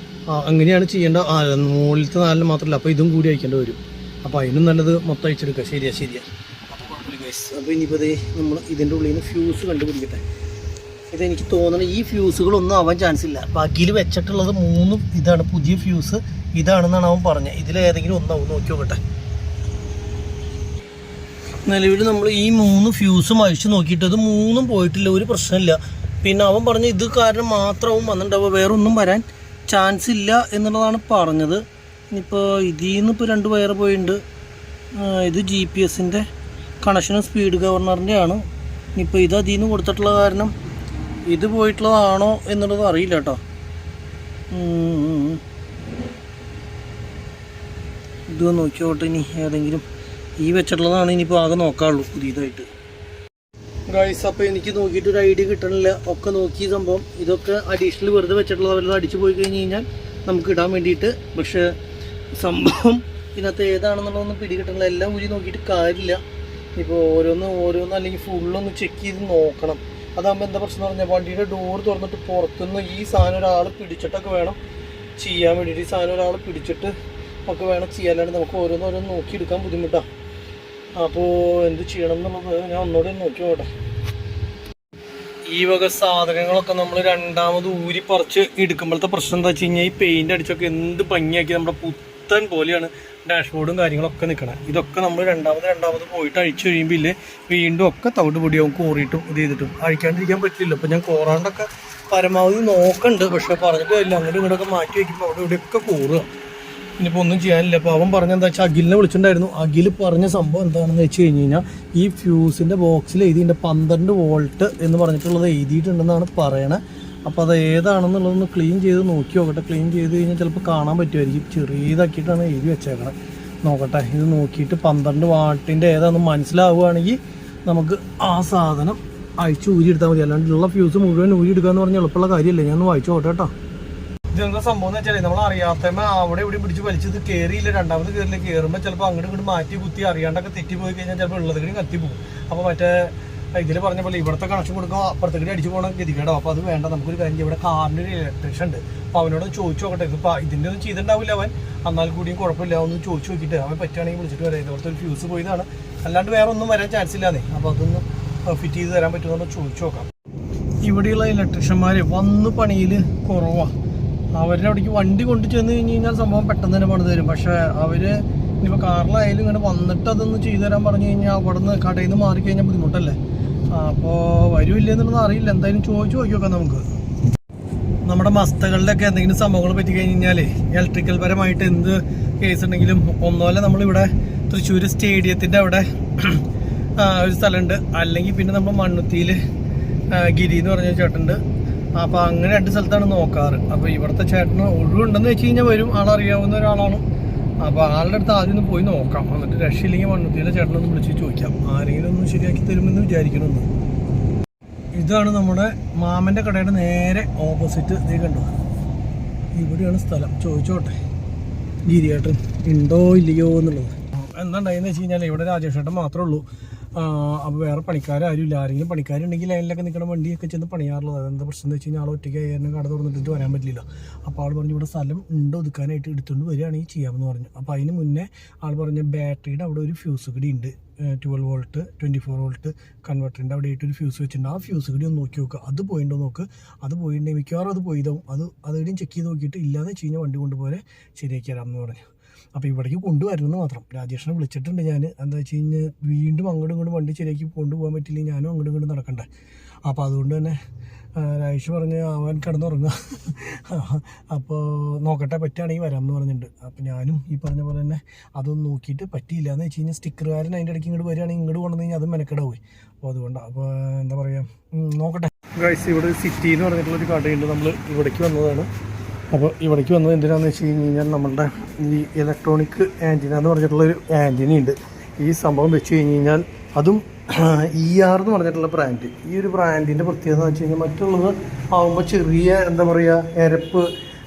അങ്ങനെയാണ് ചെയ്യേണ്ട. മുകളിലത്തെ 4 മാത്രമല്ല, അപ്പോൾ ഇതും കൂടി അയക്കേണ്ടി വരും. അപ്പോൾ അതിനും നല്ലത് മൊത്തം അയച്ചെടുക്കുക. ശരിയാ. അപ്പോൾ കുഴപ്പമില്ല ഗൈസ്. അപ്പോൾ ഇനിയിപ്പോൾ നമ്മൾ ഇതിൻ്റെ ഉള്ളിൽ നിന്ന് ഫ്യൂസ് കണ്ടുപിടിക്കട്ടെ. ഇതെനിക്ക് തോന്നുന്നത് ഈ ഫ്യൂസുകളൊന്നും ആവാൻ ചാൻസ് ഇല്ല. ബാക്കിയിൽ വെച്ചിട്ടുള്ളത് 3 ഇതാണ്, പുതിയ ഫ്യൂസ് ഇതാണെന്നാണ് അവൻ പറഞ്ഞത്. ഇതിലേതെങ്കിലും ഒന്നാവും, നോക്കി നോക്കട്ടെ. നിലവിൽ നമ്മൾ ഈ 3 ഫ്യൂസും അഴിച്ച് നോക്കിയിട്ട് അത് 3ഉം പോയിട്ടില്ല, ഒരു പ്രശ്നമില്ല. പിന്നെ അവൻ പറഞ്ഞ ഇത് കാരണം മാത്രവും വന്നിട്ടുണ്ടാവുക, വേറെ ഒന്നും വരാൻ ചാൻസ് ഇല്ല എന്നുള്ളതാണ് പറഞ്ഞത്. ഇനിയിപ്പോൾ ഇതിൽ നിന്ന് ഇപ്പോൾ 2 വയർ പോയിട്ടുണ്ട്. ഇത് GPS-ൻ്റെ കണക്ഷനും സ്പീഡ് ഗവർണറിൻ്റെ ആണ്. ഇനിയിപ്പോൾ ഇത് അതിൽ നിന്ന് കൊടുത്തിട്ടുള്ള കാരണം ഇത് പോയിട്ടുള്ളതാണോ എന്നുള്ളത് അറിയില്ല കേട്ടോ. ഇത് നോക്കിയോട്ടെ. ഇനി ഏതെങ്കിലും ഈ വെച്ചിട്ടുള്ളതാണ് ഇനിയിപ്പോൾ ആകെ നോക്കാറുള്ളൂ പുതിയതായിട്ട്. ഗൈസ് അപ്പോൾ എനിക്ക് നോക്കിയിട്ട് ഒരു ഐഡിയ കിട്ടണില്ല. ഒക്കെ നോക്കിയ സംഭവം ഇതൊക്കെ അഡീഷണൽ വെറുതെ വെച്ചിട്ടുള്ള അവരെല്ലാം അടിച്ചു പോയി കഴിഞ്ഞ് കഴിഞ്ഞാൽ നമുക്ക് ഇടാൻ വേണ്ടിയിട്ട്. പക്ഷേ സംഭവം ഇതിനകത്ത് ഏതാണെന്നുള്ളതൊന്നും പിടി കിട്ടണില്ല. എല്ലാം ഊരി നോക്കിയിട്ട് കാര്യമില്ല. ഇപ്പോൾ ഓരോന്ന് അല്ലെങ്കിൽ ഫുള്ളൊന്ന് ചെക്ക് ചെയ്ത് നോക്കണം. അതാകുമ്പോൾ എന്താ പ്രശ്നം എന്ന് പറഞ്ഞാൽ വണ്ടിയുടെ ഡോർ തുറന്നിട്ട് പുറത്തുനിന്ന് ഈ സാധനം ഒരാൾ പിടിച്ചിട്ടൊക്കെ വേണം ചെയ്യാൻ വേണ്ടിയിട്ട്. ഈ സാധനം ഒരാൾ പിടിച്ചിട്ട് ഒക്കെ വേണം ചെയ്യാനായിട്ട് നമുക്ക് ഓരോന്ന് നോക്കിയെടുക്കാൻ ബുദ്ധിമുട്ടാണ്. അപ്പോൾ എന്ത് ചെയ്യണം എന്നുള്ളത് ഞാൻ ഒന്നുകൂടെ നോക്കി നോക്കട്ടെ. ഈ വക സാധനങ്ങളൊക്കെ നമ്മൾ രണ്ടാമത് ഊരി പറിച്ച് എടുക്കുമ്പോഴത്തെ പ്രശ്നം എന്താ വെച്ച് കഴിഞ്ഞാൽ ഈ പെയിൻ്റ് അടിച്ചൊക്കെ എന്ത് ഭംഗിയാക്കി നമ്മുടെ പുത്തൻ പോലെയാണ് ഡാഷ്ബോർഡും കാര്യങ്ങളൊക്കെ നിൽക്കണം. ഇതൊക്കെ നമ്മൾ രണ്ടാമത് പോയിട്ട് അഴിച്ചു കഴിയുമ്പോൾ ഇല്ലേ വീണ്ടും ഒക്കെ തവിട് പൊടിയാവും കോറിയിട്ടും ഇത് ചെയ്തിട്ടും അഴിക്കാണ്ടിരിക്കാൻ പറ്റില്ല. അപ്പോൾ ഞാൻ കോറാണ്ടൊക്കെ പരമാവധി നോക്കുന്നുണ്ട്. പക്ഷേ പറഞ്ഞിട്ട് കാര്യമില്ല, അങ്ങോട്ടും ഇങ്ങോട്ടൊക്കെ മാറ്റി വയ്ക്കുമ്പോൾ അവിടെ ഇവിടെയൊക്കെ കോറുക. ഇനിയിപ്പോൾ ഒന്നും ചെയ്യാനില്ല. അപ്പോൾ അവൻ പറഞ്ഞെന്താ വെച്ചാൽ അഖിലിനെ വിളിച്ചിട്ടുണ്ടായിരുന്നു. അഖിൽ പറഞ്ഞ സംഭവം എന്താണെന്ന് വെച്ച് കഴിഞ്ഞ് കഴിഞ്ഞാൽ ഈ ഫ്യൂസിൻ്റെ ബോക്സിൽ എഴുതിയിട്ടുണ്ട് 12 വോൾട്ട് എന്ന് പറഞ്ഞിട്ടുള്ളത് എഴുതിയിട്ടുണ്ടെന്നാണ് പറയണത്. അപ്പോൾ അത് ഏതാണെന്നുള്ളതൊന്ന് ക്ലീൻ ചെയ്ത് നോക്കി നോക്കട്ടെ. ക്ലീൻ ചെയ്ത് കഴിഞ്ഞാൽ ചിലപ്പോൾ കാണാൻ പറ്റുമായിരിക്കും. ചെറിയതാക്കിയിട്ടാണ് എഴുതി വെച്ചേക്കണത്. നോക്കട്ടെ, ഇത് നോക്കിയിട്ട് 12 വാട്ടിൻ്റെ ഏതാണെന്ന് മനസ്സിലാവുകയാണെങ്കിൽ നമുക്ക് ആ സാധനം അഴിച്ച് ഊരിയെടുത്താൽ മതി. അല്ലാണ്ട് ഉള്ള ഫ്യൂസ് മുഴുവൻ ഊരിയെടുക്കുക എന്ന് പറഞ്ഞാൽ എളുപ്പമുള്ള കാര്യമല്ലേ. ഞാൻ ഒന്ന് വായിച്ചു നോട്ടെ കേട്ടോ. ഇതെന്താ സംഭവം എന്ന് വെച്ചാൽ നമ്മൾ അറിയാത്തമ്മ അവിടെ ഇവിടെ പിടിച്ച് വലിച്ചത് കയറിയില്ല. രണ്ടാമത് കയറില്ല. കയറുമ്പോൾ ചിലപ്പോൾ അങ്ങോട്ട് ഇങ്ങോട്ട് മാറ്റി കുത്തി അറിയാണ്ടൊക്കെ തെറ്റിപ്പോയി കഴിഞ്ഞാൽ ചിലപ്പോൾ ഉള്ളത് കത്തിപ്പോകും. അപ്പോൾ മറ്റേ ഇതിൽ പറഞ്ഞ പോലെ ഇവിടുത്തെ കണക്ഷൻ കൊടുക്കുക അപ്പുറത്തേക്ക് അടിച്ചു പോകണം ഗതികേടോ. അപ്പോൾ അത് വേണ്ട. നമുക്കൊരു കാര്യം ഇവിടെ കാറിൻ്റെ ഒരു ഇലക്ട്രീഷ്യൻ ഉണ്ട്. അപ്പോൾ അവനോട് ചോദിച്ചു നോക്കട്ടെ. ഇതിപ്പോൾ ഇതിൻ്റെ ഒന്നും ചെയ്തിട്ടുണ്ടാവില്ല അവൻ. എന്നാൽ കൂടിയും കുഴപ്പമില്ല. ഒന്ന് ചോദിച്ചു നോക്കിയിട്ട് അവൻ പറ്റുകയാണെങ്കിൽ വിളിച്ചിട്ട് വരാം. ഇതുപോലത്തെ ഒരു ഫ്യൂസ് പോയതാണ്, അല്ലാണ്ട് വേറെ ഒന്നും വരാൻ ചാൻസ് ഇല്ലാന്നേ. അപ്പോൾ അതൊന്ന് ഫിറ്റ് ചെയ്ത് തരാൻ പറ്റുമെന്ന് ചോദിച്ചു നോക്കാം. ഇവിടെയുള്ള ഇലക്ട്രീഷ്യന്മാർ വന്ന് പണിയിൽ കുറവാണ്. അവരുടെ അവിടേക്ക് വണ്ടി കൊണ്ടു ചെന്ന് കഴിഞ്ഞ് കഴിഞ്ഞാൽ സംഭവം പെട്ടെന്ന് തന്നെ പണിത് തരും. പക്ഷേ അവർ ഇനിയിപ്പോൾ കാറിലായാലും ഇങ്ങനെ വന്നിട്ട് അതൊന്ന് ചെയ്തു തരാൻ പറഞ്ഞു കഴിഞ്ഞാൽ അവിടെ നിന്ന് കടയിൽ നിന്ന് മാറിക്കഴിഞ്ഞാൽ ബുദ്ധിമുട്ടല്ലേ. അപ്പോൾ വരുമില്ല എന്നുള്ളത് അറിയില്ല. എന്തായാലും ചോദിച്ചു നോക്കിയൊക്കെ നമുക്ക്. നമ്മുടെ മസ്തകളിലൊക്കെ എന്തെങ്കിലും സംഭവങ്ങൾ പറ്റി കഴിഞ്ഞ് കഴിഞ്ഞാൽ ഇലക്ട്രിക്കൽ പരമായിട്ട് എന്ത് കേസ് ഉണ്ടെങ്കിലും ഒന്നുമല്ല നമ്മളിവിടെ തൃശ്ശൂർ സ്റ്റേഡിയത്തിൻ്റെ അവിടെ ഒരു സ്ഥലമുണ്ട്. അല്ലെങ്കിൽ പിന്നെ നമ്മൾ മണ്ണുത്തിയിൽ ഗിരി എന്ന് പറഞ്ഞ ചേട്ടനുണ്ട്. അപ്പോൾ അങ്ങനെ 2 സ്ഥലത്താണ് നോക്കാറ്. അപ്പോൾ ഇവിടുത്തെ ചേട്ടന് ഒഴിവുണ്ടെന്ന് വെച്ച് കഴിഞ്ഞാൽ വരും. ആളറിയാവുന്ന ഒരാളാണ്. അപ്പോൾ ആളുടെ അടുത്ത് ആദ്യം ഒന്ന് പോയി നോക്കാം. എന്നിട്ട് രക്ഷയില്ലെങ്കിൽ മണ്ണുത്തിയിലെ ചേട്ടനൊന്ന് വിളിച്ച് ചോദിക്കാം. ആരെങ്കിലും ഒന്ന് ശരിയാക്കി തരുമെന്ന് വിചാരിക്കണമെന്ന്. ഇതാണ് നമ്മുടെ മാമൻ്റെ കടയുടെ നേരെ ഓപ്പോസിറ്റ്. ഇതേ കണ്ടോ, ഇവിടെയാണ് സ്ഥലം. ചോദിച്ചോട്ടെ ഗിരിയേട്ടൻ ഉണ്ടോ ഇല്ലയോ എന്നുള്ളത്. എന്താ ഉണ്ടായെന്ന് വെച്ച് കഴിഞ്ഞാൽ ഇവിടെ രാജേഷേട്ടൻ മാത്രമേ ഉള്ളൂ. അപ്പോൾ വേറെ പണിക്കാരും ഇല്ല. ആരെങ്കിലും പണിക്കാരുണ്ടെങ്കിൽ ലൈനിലൊക്കെ നിൽക്കുന്ന വണ്ടിയൊക്കെ ചെന്ന് പണിയാറുള്ളത്. അതെന്താ പ്രശ്നം എന്ന് വെച്ച് കഴിഞ്ഞാൽ ആൾ ഒറ്റയ്ക്ക് ആയിരുന്നു കട തുറന്നിട്ട് വരാൻ പറ്റില്ല. അപ്പോൾ ആൾ പറഞ്ഞു ഇവിടെ സ്ഥലം ഉണ്ട് ഒതുക്കാനായിട്ട് എടുത്തുകൊണ്ട് വരികയാണെങ്കിൽ ചെയ്യാമെന്ന് പറഞ്ഞു. അപ്പോൾ അതിന് മുന്നേ ആൾ പറഞ്ഞ ബാറ്ററിയുടെ അവിടെ ഒരു ഫ്യൂസ് കൂടി ഉണ്ട്. 12 വോൾട്ട് 24 വോൾട്ട് കൺവെർട്ടറിൻ്റെ അവിടെ ആയിട്ട് ഒരു ഫ്യൂസ് വെച്ചിട്ടുണ്ട്. ആ ഫ്യൂസ് കൂടി ഒന്ന് നോക്കി നോക്കുക. അത് പോയിട്ടോ നോക്ക്. അത് പോയിട്ടുണ്ടെങ്കിൽ മിക്കവാറും അത് പോയതാവും. അതെവിടെയും ചെക്ക് ചെയ്ത് നോക്കിയിട്ട് ഇല്ലാതെ വെച്ച് കഴിഞ്ഞാൽ വണ്ടി കൊണ്ടുപോലെ ശരിയാക്കി തരാമെന്ന് പറഞ്ഞു. അപ്പോൾ ഇവിടേക്ക് കൊണ്ടുവരുമെന്ന് മാത്രം. രാജേഷിനെ വിളിച്ചിട്ടുണ്ട് ഞാൻ. എന്താ വെച്ച് കഴിഞ്ഞാൽ വീണ്ടും അങ്ങോട്ടും ഇങ്ങോട്ടും വണ്ടി ശരിയാക്കി കൊണ്ടുപോകാൻ പറ്റില്ലെങ്കിൽ ഞാനും അങ്ങോട്ടും ഇങ്ങോട്ടും നടക്കണ്ടേ. അപ്പോൾ അതുകൊണ്ട് തന്നെ രാജേഷ് പറഞ്ഞ് അവൻ കിടന്നുറങ്ങുക. അപ്പോൾ നോക്കട്ടെ, പറ്റുകയാണെങ്കിൽ വരാമെന്ന് പറഞ്ഞിട്ടുണ്ട്. അപ്പോൾ ഞാനും ഈ പറഞ്ഞ പോലെ തന്നെ അതൊന്ന് നോക്കിയിട്ട് പറ്റിയില്ല എന്ന് വെച്ച് കഴിഞ്ഞാൽ സ്റ്റിക്കറുകാരൻ അതിൻ്റെ ഇടയ്ക്ക് ഇങ്ങോട്ട് വരികയാണെങ്കിൽ ഇങ്ങോട്ട് കൊണ്ടു കഴിഞ്ഞാൽ അതും മെനക്കെടാവുമേ. അപ്പോൾ അതുകൊണ്ടാണ്. അപ്പോൾ എന്താ പറയുക, നോക്കട്ടെ ഗൈസ്. ഇവിടെ സിറ്റി എന്ന് പറഞ്ഞിട്ടുള്ളൊരു കടയുണ്ട്. നമ്മൾ ഇവിടേക്ക് വന്നതാണ്. അപ്പോൾ ഇവിടേക്ക് വന്നത് എന്തിനാണെന്ന് വെച്ച് കഴിഞ്ഞ് കഴിഞ്ഞാൽ നമ്മളുടെ ഈ ഇലക്ട്രോണിക് ആൻറ്റിന എന്ന് പറഞ്ഞിട്ടുള്ളൊരു ആൻറ്റിനയുണ്ട്. ഈ സംഭവം വെച്ച് കഴിഞ്ഞ് കഴിഞ്ഞാൽ അതും ER എന്ന് പറഞ്ഞിട്ടുള്ള ബ്രാൻഡ്. ഈ ഒരു ബ്രാൻഡിൻ്റെ പ്രത്യേകത എന്ന് വെച്ച് കഴിഞ്ഞാൽ മറ്റുള്ളത് ആകുമ്പോൾ ചെറിയ എന്താ പറയുക എരപ്പ്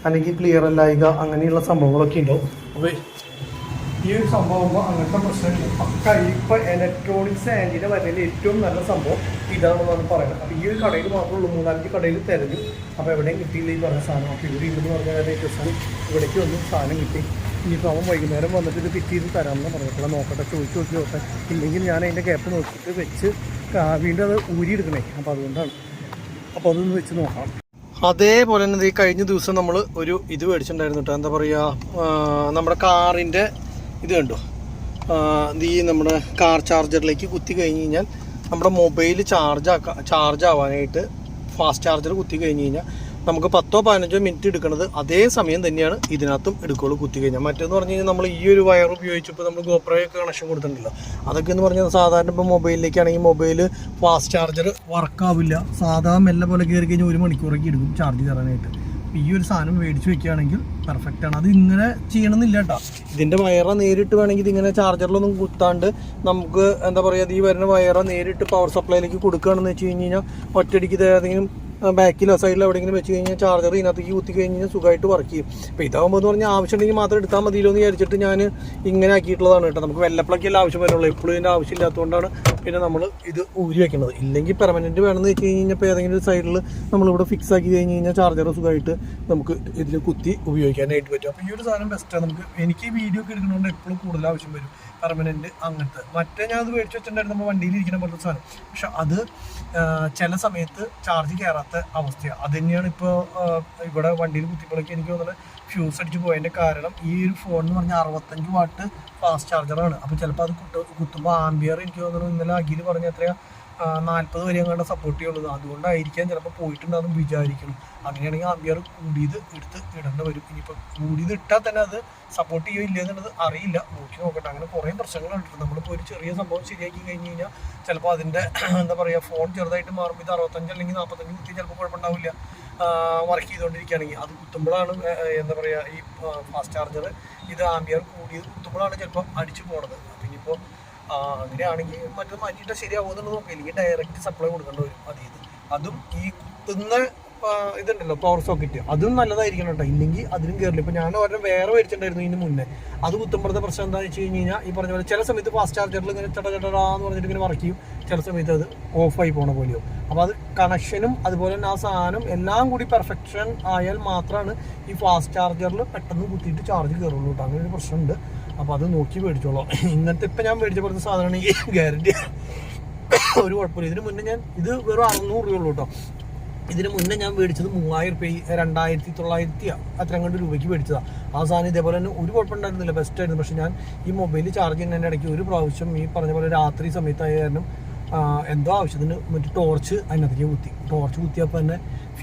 അല്ലെങ്കിൽ ക്ലിയർ അല്ലായിക അങ്ങനെയുള്ള സംഭവങ്ങളൊക്കെ ഉണ്ടാവും. അപ്പോൾ ഈ ഒരു സംഭവം അങ്ങനത്തെ പ്രശ്നമില്ല. പക്ക ഇപ്പോൾ ഇലക്ട്രോണിക്സ് ആൻറ്റിൻ്റെ വരുന്നതിൽ ഏറ്റവും നല്ല സംഭവം ഇതാണെന്നാണ് പറയുന്നത്. അപ്പോൾ ഈ ഒരു കടയിൽ മാത്രമേ ഉള്ളൂ. 3-4 കടയിൽ തിരഞ്ഞു. അപ്പോൾ എവിടെയും കിട്ടിയില്ല ഈ പറഞ്ഞ സാധനം. അപ്പോൾ ഇവിടെ ഇല്ലെന്ന് പറഞ്ഞ ദിവസം ഇവിടേക്ക് വന്നു സാധനം കിട്ടി. ഇനിയിപ്പോൾ അവൻ വൈകുന്നേരം വന്നിട്ട് ഇത് ഫിറ്റ് ചെയ്ത് തരാമെന്ന് പറഞ്ഞിട്ടുള്ള നോക്കട്ടെ, ചോദിച്ചു നോക്കട്ടെ. ഇല്ലെങ്കിൽ ഞാൻ അതിൻ്റെ ഗ്യാപ്പ് നോക്കിയിട്ട് വെച്ച് വീണ്ടും അത് ഊരിയെടുക്കണേ. അപ്പോൾ അതുകൊണ്ടാണ്. അപ്പോൾ അതൊന്ന് വെച്ച് നോക്കാം. അതേപോലെ തന്നെ ഈ കഴിഞ്ഞ ദിവസം നമ്മൾ ഒരു ഇത് മേടിച്ചിട്ടുണ്ടായിരുന്നു കേട്ടോ. എന്താ പറയുക, നമ്മുടെ കാറിൻ്റെ ഇത് കണ്ടോ, ഈ നമ്മുടെ കാർ ചാർജറിലേക്ക് കുത്തി കഴിഞ്ഞ് കഴിഞ്ഞാൽ നമ്മുടെ മൊബൈൽ ചാർജ് ആവാനായിട്ട് ഫാസ്റ്റ് ചാർജർ കുത്തി കഴിഞ്ഞ് കഴിഞ്ഞാൽ നമുക്ക് 10-15 മിനിറ്റ് എടുക്കുന്നത് അതേ സമയം തന്നെയാണ് ഇതിനകത്തും എടുക്കുള്ളൂ കുത്തി കഴിഞ്ഞാൽ. മറ്റേന്ന് പറഞ്ഞു കഴിഞ്ഞാൽ നമ്മൾ ഈ ഒരു വയർ ഉപയോഗിച്ചപ്പോൾ നമ്മൾ ഗോപ്രോയൊക്കെ കണക്ഷൻ കൊടുത്തിട്ടുണ്ടല്ലോ. അതൊക്കെ എന്ന് പറഞ്ഞാൽ സാധാരണ ഇപ്പോൾ മൊബൈലിലേക്കാണെങ്കിൽ മൊബൈൽ ഫാസ്റ്റ് ചാർജർ വർക്കാവില്ല. സാധാരണ മെല്ലെ പോലെ കയറി കഴിഞ്ഞാൽ 1 മണിക്കൂറൊക്കെ എടുക്കും ചാർജ് കയറാനായിട്ട്. ഈ ഒരു സാധനം മേടിച്ച് വെക്കുകയാണെങ്കിൽ പെർഫെക്റ്റ് ആണ്. അത് ഇങ്ങനെ ചെയ്യണമെന്നില്ല കേട്ടോ. ഇതിൻ്റെ വയറ നേരിട്ട് വേണമെങ്കിൽ ഇതിങ്ങനെ ചാർജറിലൊന്നും കുത്താണ്ട് നമുക്ക് എന്താ പറയുക, ഈ വരുന്ന വയറ നേരിട്ട് പവർ സപ്ലൈയിലേക്ക് കൊടുക്കുകയാണെന്ന് വെച്ച് കഴിഞ്ഞ് കഴിഞ്ഞാൽ ഒറ്റയടിക്ക് ഇത് ഏതെങ്കിലും ബാക്കിലോ സൈഡിലോ എവിടെയെങ്കിലും വെച്ച് കഴിഞ്ഞാൽ ചാർജർ ഇതിനകത്തേക്ക് കുത്തി കഴിഞ്ഞ് കഴിഞ്ഞാൽ സുഖമായിട്ട് വർക്ക് ചെയ്യും. അപ്പോൾ ഇതാകുമ്പോൾ എന്ന് പറഞ്ഞാൽ ആവശ്യമുണ്ടെങ്കിൽ മാത്രം എടുത്താൽ മതിയല്ലോ എന്ന് വിചാരിച്ചിട്ട് ഞാൻ ഇങ്ങനെ ആക്കിയിട്ടുള്ളതാണ് കേട്ടോ. നമുക്ക് വെല്ലപ്പളൊക്കെയല്ല ആവശ്യം വരുള്ളൂ, എപ്പോഴും ഇതിൻ്റെ ആവശ്യമില്ലാത്തതുകൊണ്ടാണ് പിന്നെ നമ്മൾ ഇത് ഊരി വെക്കുന്നത്. ഇല്ലെങ്കിൽ പെർമനൻറ്റ് വേണമെന്ന് വെച്ച് കഴിഞ്ഞ് കഴിഞ്ഞാൽ ഇപ്പോൾ ഏതെങ്കിലും ഒരു സൈഡിൽ നമ്മളിവിടെ ഫിക്സ് ആക്കി കഴിഞ്ഞ് കഴിഞ്ഞാൽ ചാർജർ സുഖമായിട്ട് നമുക്ക് ഇതിൽ കുത്തി ഉപയോഗിക്കാനായിട്ട് പറ്റും. അപ്പോൾ ഈ ഒരു സാധനം ബെസ്റ്റാണ്. നമുക്ക് എനിക്ക് ഈ വീഡിയോ ഒക്കെ എടുക്കുന്നതുകൊണ്ട് എപ്പോഴും കൂടുതൽ ആവശ്യം വരും പെർമനൻറ്റ് അങ്ങനത്തെ. മറ്റേ ഞാൻ അത് മേടിച്ച് വെച്ചിട്ടുണ്ടായിരുന്നു നമ്മൾ വണ്ടിയിൽ ഇരിക്കുന്ന പോലത്തെ സാധനം. പക്ഷെ അത് ചില സമയത്ത് ചാർജ് കയറാത്ത അവസ്ഥയാണ്. അത് തന്നെയാണ് ഇപ്പോൾ ഇവിടെ വണ്ടിയിൽ കുത്തിപ്പോഴേക്ക് എനിക്ക് തോന്നുന്നത് ഫ്യൂസ് അടിച്ച് പോയതിൻ്റെ കാരണം. ഈ ഒരു ഫോൺ എന്ന് പറഞ്ഞാൽ 65 വാട്ട് ഫാസ്റ്റ് ചാർജറാണ്. അപ്പോൾ ചിലപ്പോൾ അത് കുത്തുമ്പോൾ ആംബിയർ എനിക്ക് തോന്നുന്നു ഇന്നലെ അഖിൽ പറഞ്ഞ എത്രയാ 40 വരെ അങ്ങോട്ട് സപ്പോർട്ട് ചെയ്യുള്ളത്. അതുകൊണ്ടായിരിക്കാം ചിലപ്പോൾ പോയിട്ടുണ്ടാകും വിചാരിക്കണം. അങ്ങനെയാണെങ്കിൽ ആംബിയർ കൂടിയത് എടുത്ത് ഇടേണ്ടി വരും. ഇനിയിപ്പോൾ കൂടിയത് ഇട്ടാൽ തന്നെ അത് സപ്പോർട്ട് ചെയ്യുമോ ഇല്ല എന്നുള്ളത് അറിയില്ല, നോക്കി നോക്കട്ടെ. അങ്ങനെ കുറേ പ്രശ്നങ്ങളുണ്ട്. നമ്മളിപ്പോൾ ഒരു ചെറിയ സംഭവം ശരിയാക്കി കഴിഞ്ഞ് കഴിഞ്ഞാൽ ചിലപ്പോൾ അതിൻ്റെ എന്താ പറയുക, ഫോൺ ചെറുതായിട്ട് മാറുമ്പോൾ ഇത് 65 അല്ലെങ്കിൽ 45 കുത്തി ചിലപ്പോൾ കുഴപ്പമുണ്ടാവില്ല. വർക്ക് ചെയ്തുകൊണ്ടിരിക്കുകയാണെങ്കിൽ അത് കുത്തുമ്പോഴാണ് എന്താ പറയുക, ഈ ഫാസ്റ്റ് ചാർജർ ഇത് ആംബിയർ കൂടിയത് കുത്തുമ്പോഴാണ് ചിലപ്പോൾ അടിച്ചു പോണത്. അപ്പം ഇനിയിപ്പോൾ അങ്ങനെയാണെങ്കിൽ മറ്റത് മാറ്റിയിട്ട് ശരിയാവുമെന്നുള്ളത് നോക്കാം. ഇല്ലെങ്കിൽ ഡയറക്റ്റ് സപ്ലൈ കൊടുക്കേണ്ടി വരും അതിൽ. അതും ഈ കുത്തുന്ന ഇതുണ്ടല്ലോ പവർ സോക്കറ്റ്, അതും നല്ലതായിരിക്കണം കേട്ടോ. ഇല്ലെങ്കിൽ അതിനും കയറില്ല. ഇപ്പോൾ ഞാൻ ഒരെണ്ണം വേറെ മേടിച്ചിട്ടുണ്ടായിരുന്നു ഇതിന് മുന്നേ. അത് കുത്തുമ്പോഴത്തെ പ്രശ്നം എന്താണെന്ന് വെച്ച് കഴിഞ്ഞ് കഴിഞ്ഞാൽ ഈ പറഞ്ഞ പോലെ ചില സമയത്ത് ഫാസ്റ്റ് ചാർജറിൽ ഇങ്ങനെ ചടചടാന്ന് പറഞ്ഞിട്ട് ഇങ്ങനെ വർക്ക് ചെയ്യും, ചില സമയത്ത് അത് ഓഫായി പോണ പോലെയോ. അപ്പോൾ അത് കണക്ഷനും അതുപോലെ തന്നെ ആ സാധനം എല്ലാം കൂടി പെർഫെക്ഷൻ ആയാൽ മാത്രമാണ് ഈ ഫാസ്റ്റ് ചാർജറിൽ പെട്ടെന്ന് കുത്തിയിട്ട് ചാർജ് കയറുള്ളൂ കേട്ടോ. അങ്ങനെ ഒരു പ്രശ്നമുണ്ട്. അപ്പോൾ അത് നോക്കി മേടിച്ചോളാം. ഇങ്ങനത്തെ ഇപ്പം ഞാൻ മേടിച്ച പോലത്തെ സാധനമാണെങ്കിൽ ഗ്യാരണ്ടി ഒരു കുഴപ്പമില്ല. ഇതിന് മുന്നേ ഞാൻ ഇത് വെറും 600 രൂപയുള്ളൂ കേട്ടോ. ഇതിന് മുന്നേ ഞാൻ മേടിച്ചത് 3000 രൂപ 2900 അത്രയും കണ്ട് രൂപയ്ക്ക് മേടിച്ചതാണ്. ആ സാധനം ഇതേപോലെ തന്നെ ഒരു കുഴപ്പമുണ്ടായിരുന്നില്ല, ബെസ്റ്റായിരുന്നു. പക്ഷെ ഞാൻ ഈ മൊബൈൽ ചാർജ് ചെയ്യുന്നതിൻ്റെ ഇടയ്ക്ക് ഒരു പ്രാവശ്യം ഈ പറഞ്ഞ പോലെ രാത്രി സമയത്തായ കാരണം എന്തോ ആവശ്യത്തിന് മറ്റേ ടോർച്ച് അതിനകത്തേക്ക് കുത്തി. ടോർച്ച് കുത്തിയപ്പോൾ തന്നെ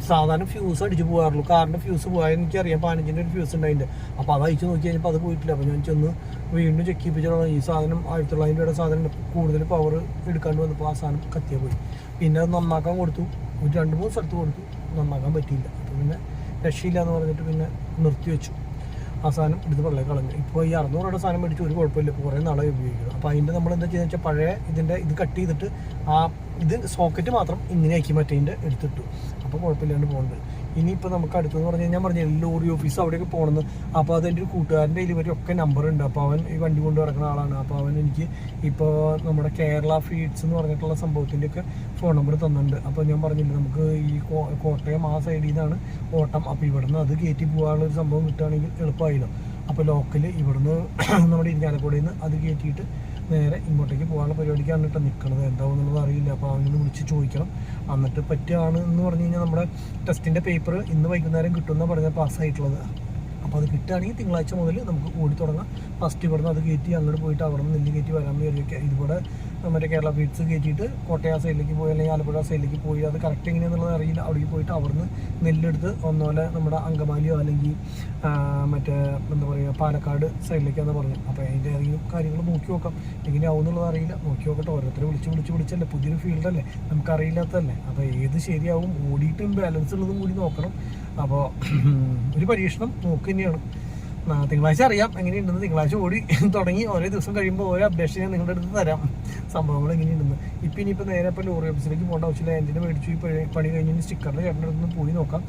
സാധാരണ ഫ്യൂസ് അടിച്ച് പോകാറുള്ളൂ. കാറിൻ്റെ ഫ്യൂസ് പോയാൽ എനിക്കറിയാം 15-ൻ്റെ ഒരു ഫ്യൂസ് ഉണ്ടായിട്ടുണ്ട്. അപ്പോൾ അത് അയച്ച് നോക്കി കഴിഞ്ഞപ്പോൾ അത് പോയിട്ടില്ല. അപ്പോൾ ഞാൻ ചെന്ന് വീണ്ടും ചെക്ക് ചെയ്യിപ്പിച്ചാൽ ഈ സാധനം 1900 രൂപയുടെ സാധനം കൂടുതൽ പവർ എടുക്കാണ്ട് വന്നപ്പോൾ ആ സാധനം കത്തിയാൽ പോയി. പിന്നെ അത് നന്നാക്കാൻ കൊടുത്തു, ഒരു 2-3 സ്ഥലത്ത് കൊടുത്തു, നന്നാക്കാൻ പറ്റിയില്ല. അപ്പോൾ പിന്നെ രക്ഷയില്ല എന്ന് പറഞ്ഞിട്ട് പിന്നെ നിർത്തി വെച്ചു. ആ സാധനം എടുത്ത് വെള്ളം കളഞ്ഞു. ഇപ്പോൾ ഈ 600 രൂപയുടെ സാധനം മേടിച്ച് ഒരു കുഴപ്പമില്ല, കുറേ നാളെ ഉപയോഗിക്കുന്നത്. അപ്പോൾ അതിൻ്റെ നമ്മൾ എന്താ ചെയ്യുന്നത് വെച്ചാൽ പഴയ ഇതിൻ്റെ ഇത് കട്ട് ചെയ്തിട്ട് ഇത് സോക്കറ്റ് മാത്രം ഇങ്ങനെ ആക്കി മറ്റേതിൻ്റെ എടുത്തിട്ടു. അപ്പോൾ കുഴപ്പമില്ലാണ്ട് പോകുന്നുണ്ട്. ഇനിയിപ്പോൾ നമുക്ക് അടുത്തെന്ന് പറഞ്ഞു കഴിഞ്ഞാൽ പറഞ്ഞാൽ ലോറി ഓഫീസ് അവിടെയൊക്കെ പോകണമെന്ന്. അപ്പോൾ അതെൻ്റെ ഒരു കൂട്ടുകാരൻ്റെ ഇവരൊക്കെ നമ്പറുണ്ട്. അപ്പോൾ അവൻ ഈ വണ്ടി കൊണ്ട് നടക്കുന്ന ആളാണ്. അപ്പോൾ അവൻ എനിക്ക് ഇപ്പോൾ നമ്മുടെ കേരള ഫീഡ്സ് എന്ന് പറഞ്ഞിട്ടുള്ള സംഭവത്തിൻ്റെയൊക്കെ ഫോൺ നമ്പർ തന്നിട്ടുണ്ട്. അപ്പോൾ ഞാൻ പറഞ്ഞില്ല നമുക്ക് ഈ കോട്ടയം ആ സൈഡിൽ നിന്നാണ് ഓട്ടം. അപ്പോൾ ഇവിടുന്ന് അത് കയറ്റി പോകാനുള്ള ഒരു സംഭവം കിട്ടുകയാണെങ്കിൽ എളുപ്പമായില്ലോ. അപ്പോൾ ലോക്കൽ ഇവിടുന്ന് നമ്മുടെ ഇരിഞ്ഞാലക്കുടയിൽ നിന്ന് അത് കയറ്റിയിട്ട് നേരെ ഇങ്ങോട്ടേക്ക് പോകാനുള്ള പരിപാടിക്കാണ് കേട്ടോ നിൽക്കുന്നത്. എന്താവുന്നുള്ളത് അറിയില്ല. അപ്പോൾ അവനൊന്ന് വിളിച്ച് ചോദിക്കണം. എന്നിട്ട് പറ്റുകയാണ് എന്ന് പറഞ്ഞു കഴിഞ്ഞാൽ നമ്മുടെ ടെസ്റ്റിൻ്റെ പേപ്പർ ഇന്ന് വൈകുന്നേരം കിട്ടുമെന്ന് പറഞ്ഞാൽ പാസ്സായിട്ടുള്ളത്. അപ്പോൾ അത് കിട്ടുകയാണെങ്കിൽ തിങ്കളാഴ്ച മുതൽ നമുക്ക് ഓടി തുടങ്ങാം. ഫസ്റ്റ് ഇവിടുന്ന് അത് കയറ്റി അങ്ങോട്ട് പോയിട്ട് അവിടെ നിന്ന് നെല്ല് കയറ്റി വരാമെന്ന് വിചാരിക്കുക. ഇതുകൂടെ മറ്റേ കേരള ഫീഡ്സ് കയറ്റിയിട്ട് കോട്ടയം സൈഡിലേക്ക് പോയി അല്ലെങ്കിൽ ആലപ്പുഴ സൈഡിലേക്ക് പോയി അത് കറക്റ്റ് എങ്ങനെയാണെന്നുള്ളത് അറിയില്ല. അവിടേക്ക് പോയിട്ട് അവിടുന്ന് നെല്ലെടുത്ത് ഒന്നുപോലെ നമ്മുടെ അങ്കമാലിയോ അല്ലെങ്കിൽ മറ്റേ എന്താ പറയുക പാലക്കാട് സൈഡിലേക്കാണെന്ന് പറഞ്ഞു. അപ്പോൾ അതിൻ്റെ ഏതെങ്കിലും കാര്യങ്ങൾ നോക്കി നോക്കാം. എങ്ങനെയാവും എന്നുള്ളത് അറിയില്ല, നോക്കി നോക്കട്ടെ. ഓരോരുത്തരെ വിളിച്ചല്ലേ, പുതിയൊരു ഫീൽഡല്ലേ, നമുക്കറിയില്ലാത്തതല്ലേ. അപ്പോൾ ഏത് ശരിയാവും, ഓടിയിട്ടും ബാലൻസ് ഉള്ളതും കൂടി നോക്കണം. അപ്പോൾ ഒരു പരീക്ഷണം നോക്കുക തന്നെയാണ്. തിങ്കളാഴ്ച അറിയാം എങ്ങനെയുണ്ടെന്ന്. തിങ്കളാഴ്ച ഓടി തുടങ്ങി ഓരോ ദിവസം കഴിയുമ്പോൾ ഓരോ അപ്ഡേഷൻ ഞാൻ നിങ്ങളുടെ അടുത്ത് തരാം, സംഭവങ്ങൾ എങ്ങനെയുണ്ടെന്ന്. ഇനിയിപ്പോൾ നേരെ ഇപ്പോൾ ലോറി ഓഫീസിലേക്ക് പോകേണ്ട ആവശ്യമില്ല. എൻജിന് മേടിച്ചു ഈ പണി കഴിഞ്ഞ് സ്റ്റിക്കറിൻ്റെ ചേട്ടൻ്റെ അടുത്ത് പോയി നോക്കാം.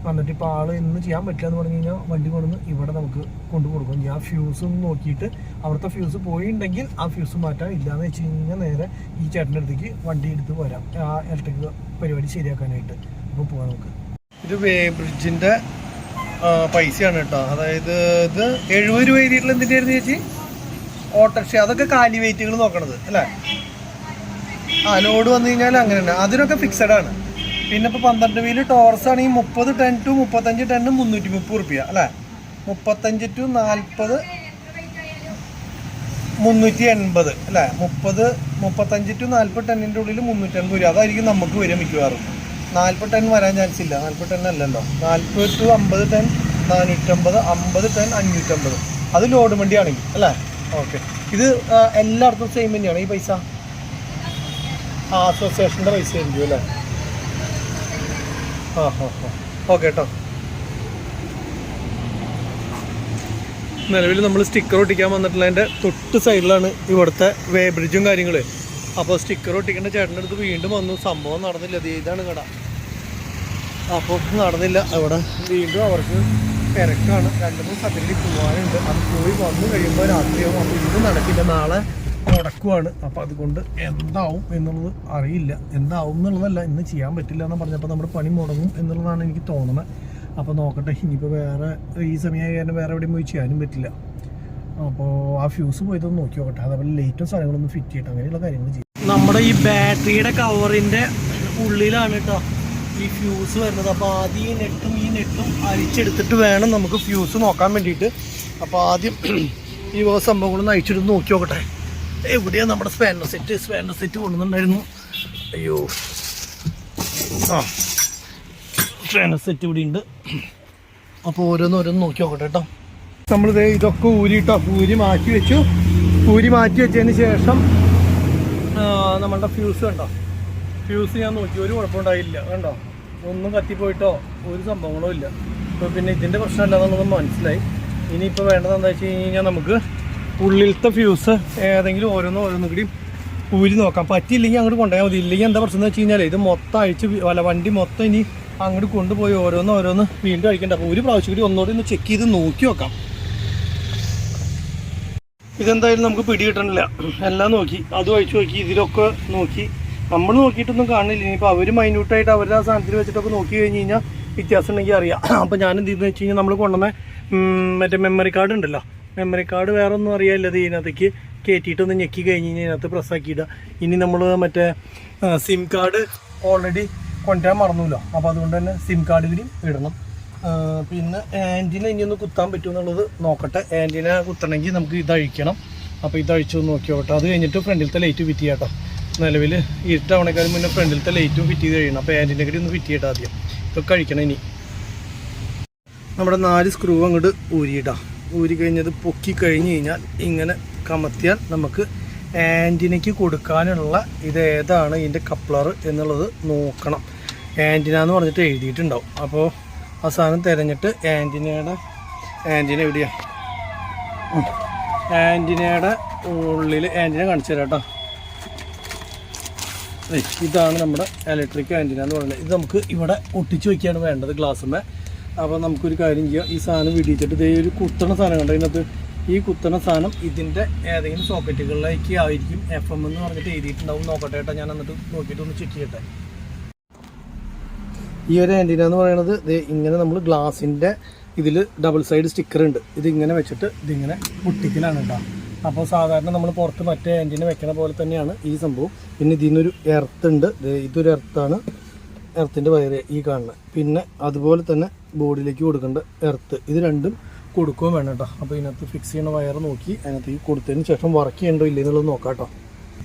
വന്നിട്ട് ഇപ്പോൾ ആൾ ഇന്ന് ചെയ്യാൻ പറ്റില്ല എന്ന് പറഞ്ഞു കഴിഞ്ഞാൽ വണ്ടി കൊണ്ടുവന്ന് ഇവിടെ നമുക്ക് കൊണ്ടുകൊടുക്കും. ഞാൻ ഫ്യൂസും നോക്കിയിട്ട് അവിടുത്തെ ഫ്യൂസ് പോയിട്ടുണ്ടെങ്കിൽ ആ ഫ്യൂസ് മാറ്റാൻ ഇല്ലയെന്ന് വെച്ച് കഴിഞ്ഞാൽ നേരെ ഈ ചേട്ടൻ്റെ അടുത്തേക്ക് വണ്ടി എടുത്ത് വരാം ആ ഇലക്ട്രിക് പരിപാടി ശരിയാക്കാനായിട്ട്. അപ്പോൾ പോകാം നമുക്ക്. ഇത് വേ ബ്രിഡ്ജിൻ്റെ പൈസയാണ് കേട്ടോ. അതായത് ഇത് 70 രൂപ എഴുതിയിട്ടുള്ള എന്തിൻ്റെ ആയിരുന്നു ചേച്ചി? ഓട്ടോറിക്ഷ. അതൊക്കെ കാലി വെയിറ്റുകൾ നോക്കണത് അല്ലേ? ലോഡ് വന്നു കഴിഞ്ഞാൽ അങ്ങനെ തന്നെ അതിനൊക്കെ ഫിക്സഡ് ആണ്. പിന്നെ ഇപ്പോൾ 12 വീല് ടോറസ് ആണെങ്കിൽ 30 ടൺ ടു 35 ടണ്ണ് 330 റുപ്യ അല്ലേ? 35 ടു 40 380 അല്ലേ? 35 ടു 40 ടണ്ണിൻ്റെ ഉള്ളിൽ 380 രൂപ. അതായിരിക്കും നമുക്ക് വരിക മിക്കവാറും. 40 ടൺ വരാൻ ചാൻസ് ഇല്ല. 40 ടൺ അല്ലല്ലോ. 40 ടു 50 ടൺ 450, 50 ടൺ 550. അത് ലോഡ് വണ്ടിയാണെങ്കിൽ അല്ലേ? ഓക്കെ. ഇത് എല്ലായിടത്തും സെയിം തന്നെയാണ് ഈ പൈസ? അസോസിയേഷൻ്റെ പൈസ ആയിരിക്കും അല്ലേ? ഓക്കെ കേട്ടോ. നിലവിൽ നമ്മൾ സ്റ്റിക്കർ ഒട്ടിക്കാൻ വന്നിട്ടുള്ളതിൻ്റെ തൊട്ട് സൈഡിലാണ് ഇവിടുത്തെ വേ ബ്രിഡ്ജും കാര്യങ്ങൾ. അപ്പോൾ സ്റ്റിക്കർ ഒട്ടിക്കേണ്ട ചേട്ടൻ്റെ അടുത്ത് വീണ്ടും വന്നു, സംഭവം നടന്നില്ല. ഇതാണ് കട. അപ്പോൾ നടന്നില്ല. അവിടെ വീണ്ടും അവർക്ക് തിരക്കാണ്. 2-3 സ്ഥലത്തേക്ക് പോകാനുണ്ട്. അത് പോയി വന്നു കഴിയുമ്പോൾ രാത്രിയാവും. അപ്പോൾ ഇത് നടക്കില്ല, നാളെ മുടക്കുവാണ്. അപ്പോൾ അതുകൊണ്ട് എന്താവും എന്നുള്ളത് അറിയില്ല. എന്താവും എന്നുള്ളതല്ല, ഇന്ന് ചെയ്യാൻ പറ്റില്ല എന്ന് പറഞ്ഞപ്പോൾ നമ്മുടെ പണി മുടങ്ങും എന്നുള്ളതാണ് എനിക്ക് തോന്നുന്നത്. അപ്പോൾ നോക്കട്ടെ, ഇനിയിപ്പോൾ വേറെ ഈ സമയം കാരണം വേറെ എവിടെയും പോയി ചെയ്യാനും പറ്റില്ല. അപ്പോൾ ആ ഫ്യൂസ് പോയതൊന്ന് നോക്കി നോക്കട്ടെ. അതേപോലെ ലൈറ്റും സാധനങ്ങളൊന്നും ഫിറ്റ് ചെയ്യട്ടെ, അങ്ങനെയുള്ള കാര്യങ്ങൾ ചെയ്യും. നമ്മുടെ ഈ ബാറ്ററിയുടെ കവറിൻ്റെ ഉള്ളിലാണ് കേട്ടോ ഈ ഫ്യൂസ് വരുന്നത്. അപ്പോൾ ആദ്യം ഈ നെട്ടും അരിച്ചെടുത്തിട്ട് വേണം നമുക്ക് ഫ്യൂസ് നോക്കാൻ വേണ്ടിയിട്ട്. അപ്പോൾ ആദ്യം ഈ സംഭവങ്ങളൊന്ന് അഴിച്ചെടുത്ത് നോക്കി നോക്കട്ടെ. എവിടെയാണ് നമ്മുടെ സ്പാനർ സെറ്റ് കൊണ്ടുവന്നിട്ടുണ്ടായിരുന്നു. അയ്യോ, ആ സ്പാനർ സെറ്റ് ഇവിടെ ഉണ്ട്. അപ്പോൾ ഓരോന്ന് നോക്കി നോക്കട്ടെ കേട്ടോ. നമ്മളിത് ഇതൊക്കെ ഊരി മാറ്റി വെച്ചു. ഊരി മാറ്റി വെച്ചതിന് ശേഷം നമ്മളുടെ ഫ്യൂസ് കണ്ടോ, ഫ്യൂസ് ഞാൻ നോക്കി, ഒരു കുഴപ്പമുണ്ടായില്ല. കണ്ടോ, ഒന്നും കത്തിപ്പോയിട്ടോ ഒരു സംഭവങ്ങളോ ഇല്ല. അപ്പോൾ പിന്നെ ഇതിൻ്റെ പ്രശ്നമല്ലാന്നുള്ളത് മനസ്സിലായി. ഇനിയിപ്പോൾ വേണ്ടത് എന്താ വെച്ച് കഴിഞ്ഞാൽ നമുക്ക് ഉള്ളിലത്തെ ഫ്യൂസ് ഏതെങ്കിലും ഓരോന്നും കൂടി ഊരി നോക്കാം. പറ്റിയില്ലെങ്കിൽ അങ്ങോട്ട് കൊണ്ടുപോയാൽ മതി. ഇല്ലെങ്കിൽ എന്താ പ്രശ്നം എന്ന് വെച്ച് കഴിഞ്ഞാൽ ഇത് മൊത്തം അഴിച്ച് വണ്ടി മൊത്തം ഇനി അങ്ങോട്ട് കൊണ്ടുപോയി ഓരോന്ന് വീണ്ടും അഴിക്കണ്ട. അപ്പോൾ ഒരു പ്രാവശ്യം കൂടി ഒന്നുകൂടി ഒന്ന് ചെക്ക് ചെയ്ത് നോക്കി നോക്കാം. ഇതെന്തായാലും നമുക്ക് പിടി കിട്ടണില്ല. എല്ലാം നോക്കി, അതും അഴിച്ചു നോക്കി, ഇതിലൊക്കെ നോക്കി. നമ്മൾ നോക്കിയിട്ടൊന്നും കാണില്ല. ഇനിയിപ്പോൾ അവർ മൈന്യൂട്ടായിട്ട് അവരുടെ ആ സാധനത്തിൽ വെച്ചിട്ടൊക്കെ നോക്കി കഴിഞ്ഞ് കഴിഞ്ഞാൽ വ്യത്യാസം ഉണ്ടെങ്കിൽ അറിയാം. അപ്പോൾ ഞാൻ എന്ത് ചെയ്തെന്ന് വെച്ച് കഴിഞ്ഞാൽ നമ്മൾ കൊണ്ടുവന്ന മറ്റേ മെമ്മറി കാർഡ് ഉണ്ടല്ലോ, മെമ്മറി കാർഡ് വേറെ ഒന്നും അറിയാമില്ല. അത് ഇതിനകത്തേക്ക് കയറ്റിയിട്ടൊന്ന് ഞെക്കി കഴിഞ്ഞ് കഴിഞ്ഞാൽ ഇതിനകത്ത് പ്രസ്സാക്കിയിടുക. ഇനി നമ്മൾ മറ്റേ സിം കാർഡ് ഓൾറെഡി കൊണ്ടുവരാൻ മറന്നുല്ലോ. അപ്പോൾ അതുകൊണ്ട് തന്നെ സിം കാർഡ് കൂടി ഇടണം. പിന്നെ ആൻറ്റിന ഇനി ഒന്ന് കുത്താൻ പറ്റുമെന്നുള്ളത് നോക്കട്ടെ. ആൻറ്റിന കുത്തണമെങ്കിൽ നമുക്ക് ഇതഴിക്കണം. അപ്പോൾ ഇതഴിച്ചു നോക്കി നോക്കട്ടെ. അത് കഴിഞ്ഞിട്ട് ഫ്രണ്ടിലത്തെ ലൈറ്റ് ഫിറ്റ് ചെയ്യാം കേട്ടോ. നിലവിൽ ഇരുട്ടാവണേക്കാളും മുന്നേ ഫ്രണ്ടിലത്തെ ലൈറ്റും ഫിറ്റ് ചെയ്ത് കഴിയണം. അപ്പോൾ ആൻറ്റിനെ കൂടി ഒന്ന് ഫിറ്റ് ചെയ്യട്ടെ ആദ്യം. ഇതൊക്കെ കഴിക്കണം. ഇനി നമ്മുടെ 4 സ്ക്രൂ അങ്ങോട്ട് ഊരിയിടാം. ഊരി കഴിഞ്ഞത് പൊക്കി കഴിഞ്ഞ് കഴിഞ്ഞാൽ ഇങ്ങനെ കമത്തിയാൽ നമുക്ക് ആൻറ്റിനയ്ക്ക് കൊടുക്കാനുള്ള ഇതേതാണ് ഇതിൻ്റെ കപ്ലർ എന്നുള്ളത് നോക്കണം. ആൻറ്റിന എന്ന് പറഞ്ഞിട്ട് എഴുതിയിട്ടുണ്ടാവും. അപ്പോൾ ആ സാധനം തിരഞ്ഞിട്ട് ആൻറ്റിന എവിടെയാണ്, ആൻറ്റിനയുടെ ഉള്ളിൽ ആൻറ്റിന കാണിച്ചു തരാം കേട്ടോ. ഇതാണ് നമ്മുടെ ഇലക്ട്രിക് ആൻറ്റിന എന്ന് പറയുന്നത്. ഇത് നമുക്ക് ഇവിടെ ഒട്ടിച്ച് വയ്ക്കുകയാണ് വേണ്ടത് ഗ്ലാസ്സിന്മേൽ. അപ്പോൾ നമുക്കൊരു കാര്യം ചെയ്യാം. ഈ സാധനം വിടിയിച്ചിട്ട് ഇതേ ഒരു കുത്തണ സാധനം കണ്ടോ ഇതിനകത്ത്. ഈ കുത്തണ സാധനം ഇതിൻ്റെ ഏതെങ്കിലും സോക്കറ്റുകളിലേക്ക് ആയിരിക്കും FM എന്ന് പറഞ്ഞിട്ട് എഴുതിയിട്ടുണ്ടാവും. നോക്കട്ടെ കേട്ടോ, ഞാൻ എന്നിട്ട് നോക്കിയിട്ട് ഒന്ന് ചെക്ക് ചെയ്യട്ടെ. ഈ ഒരു ആൻറ്റിന എന്ന് പറയുന്നത് ഇങ്ങനെ നമ്മൾ ഗ്ലാസിൻ്റെ ഇതിൽ ഡബിൾ സൈഡ് സ്റ്റിക്കർ ഉണ്ട്. ഇതിങ്ങനെ വെച്ചിട്ട് ഇതിങ്ങനെ പൊട്ടിക്കലാണ് കേട്ടോ. അപ്പോൾ സാധാരണ നമ്മൾ പുറത്ത് മറ്റേ ആൻറ്റിന വെക്കണ പോലെ തന്നെയാണ് ഈ സംഭവം. പിന്നെ ഇതിനൊരു എർത്ത് ഉണ്ട്. ഇതൊരു എർത്താണ്, എർത്തിൻ്റെ വയറ് ഈ കാണുന്നത്. പിന്നെ അതുപോലെ തന്നെ ബോഡിയിലേക്ക് കൊടുക്കേണ്ട എർത്ത്, ഇത് രണ്ടും കൊടുക്കുകയും വേണം കേട്ടോ. അപ്പോൾ ഇതിനകത്ത് ഫിക്സ് ചെയ്യുന്ന വയറ് നോക്കി അതിനകത്തേക്ക് കൊടുത്തതിന് ശേഷം വർക്ക് ചെയ്യണ്ടോ ഇല്ല എന്നുള്ളത് നോക്കാം കേട്ടോ.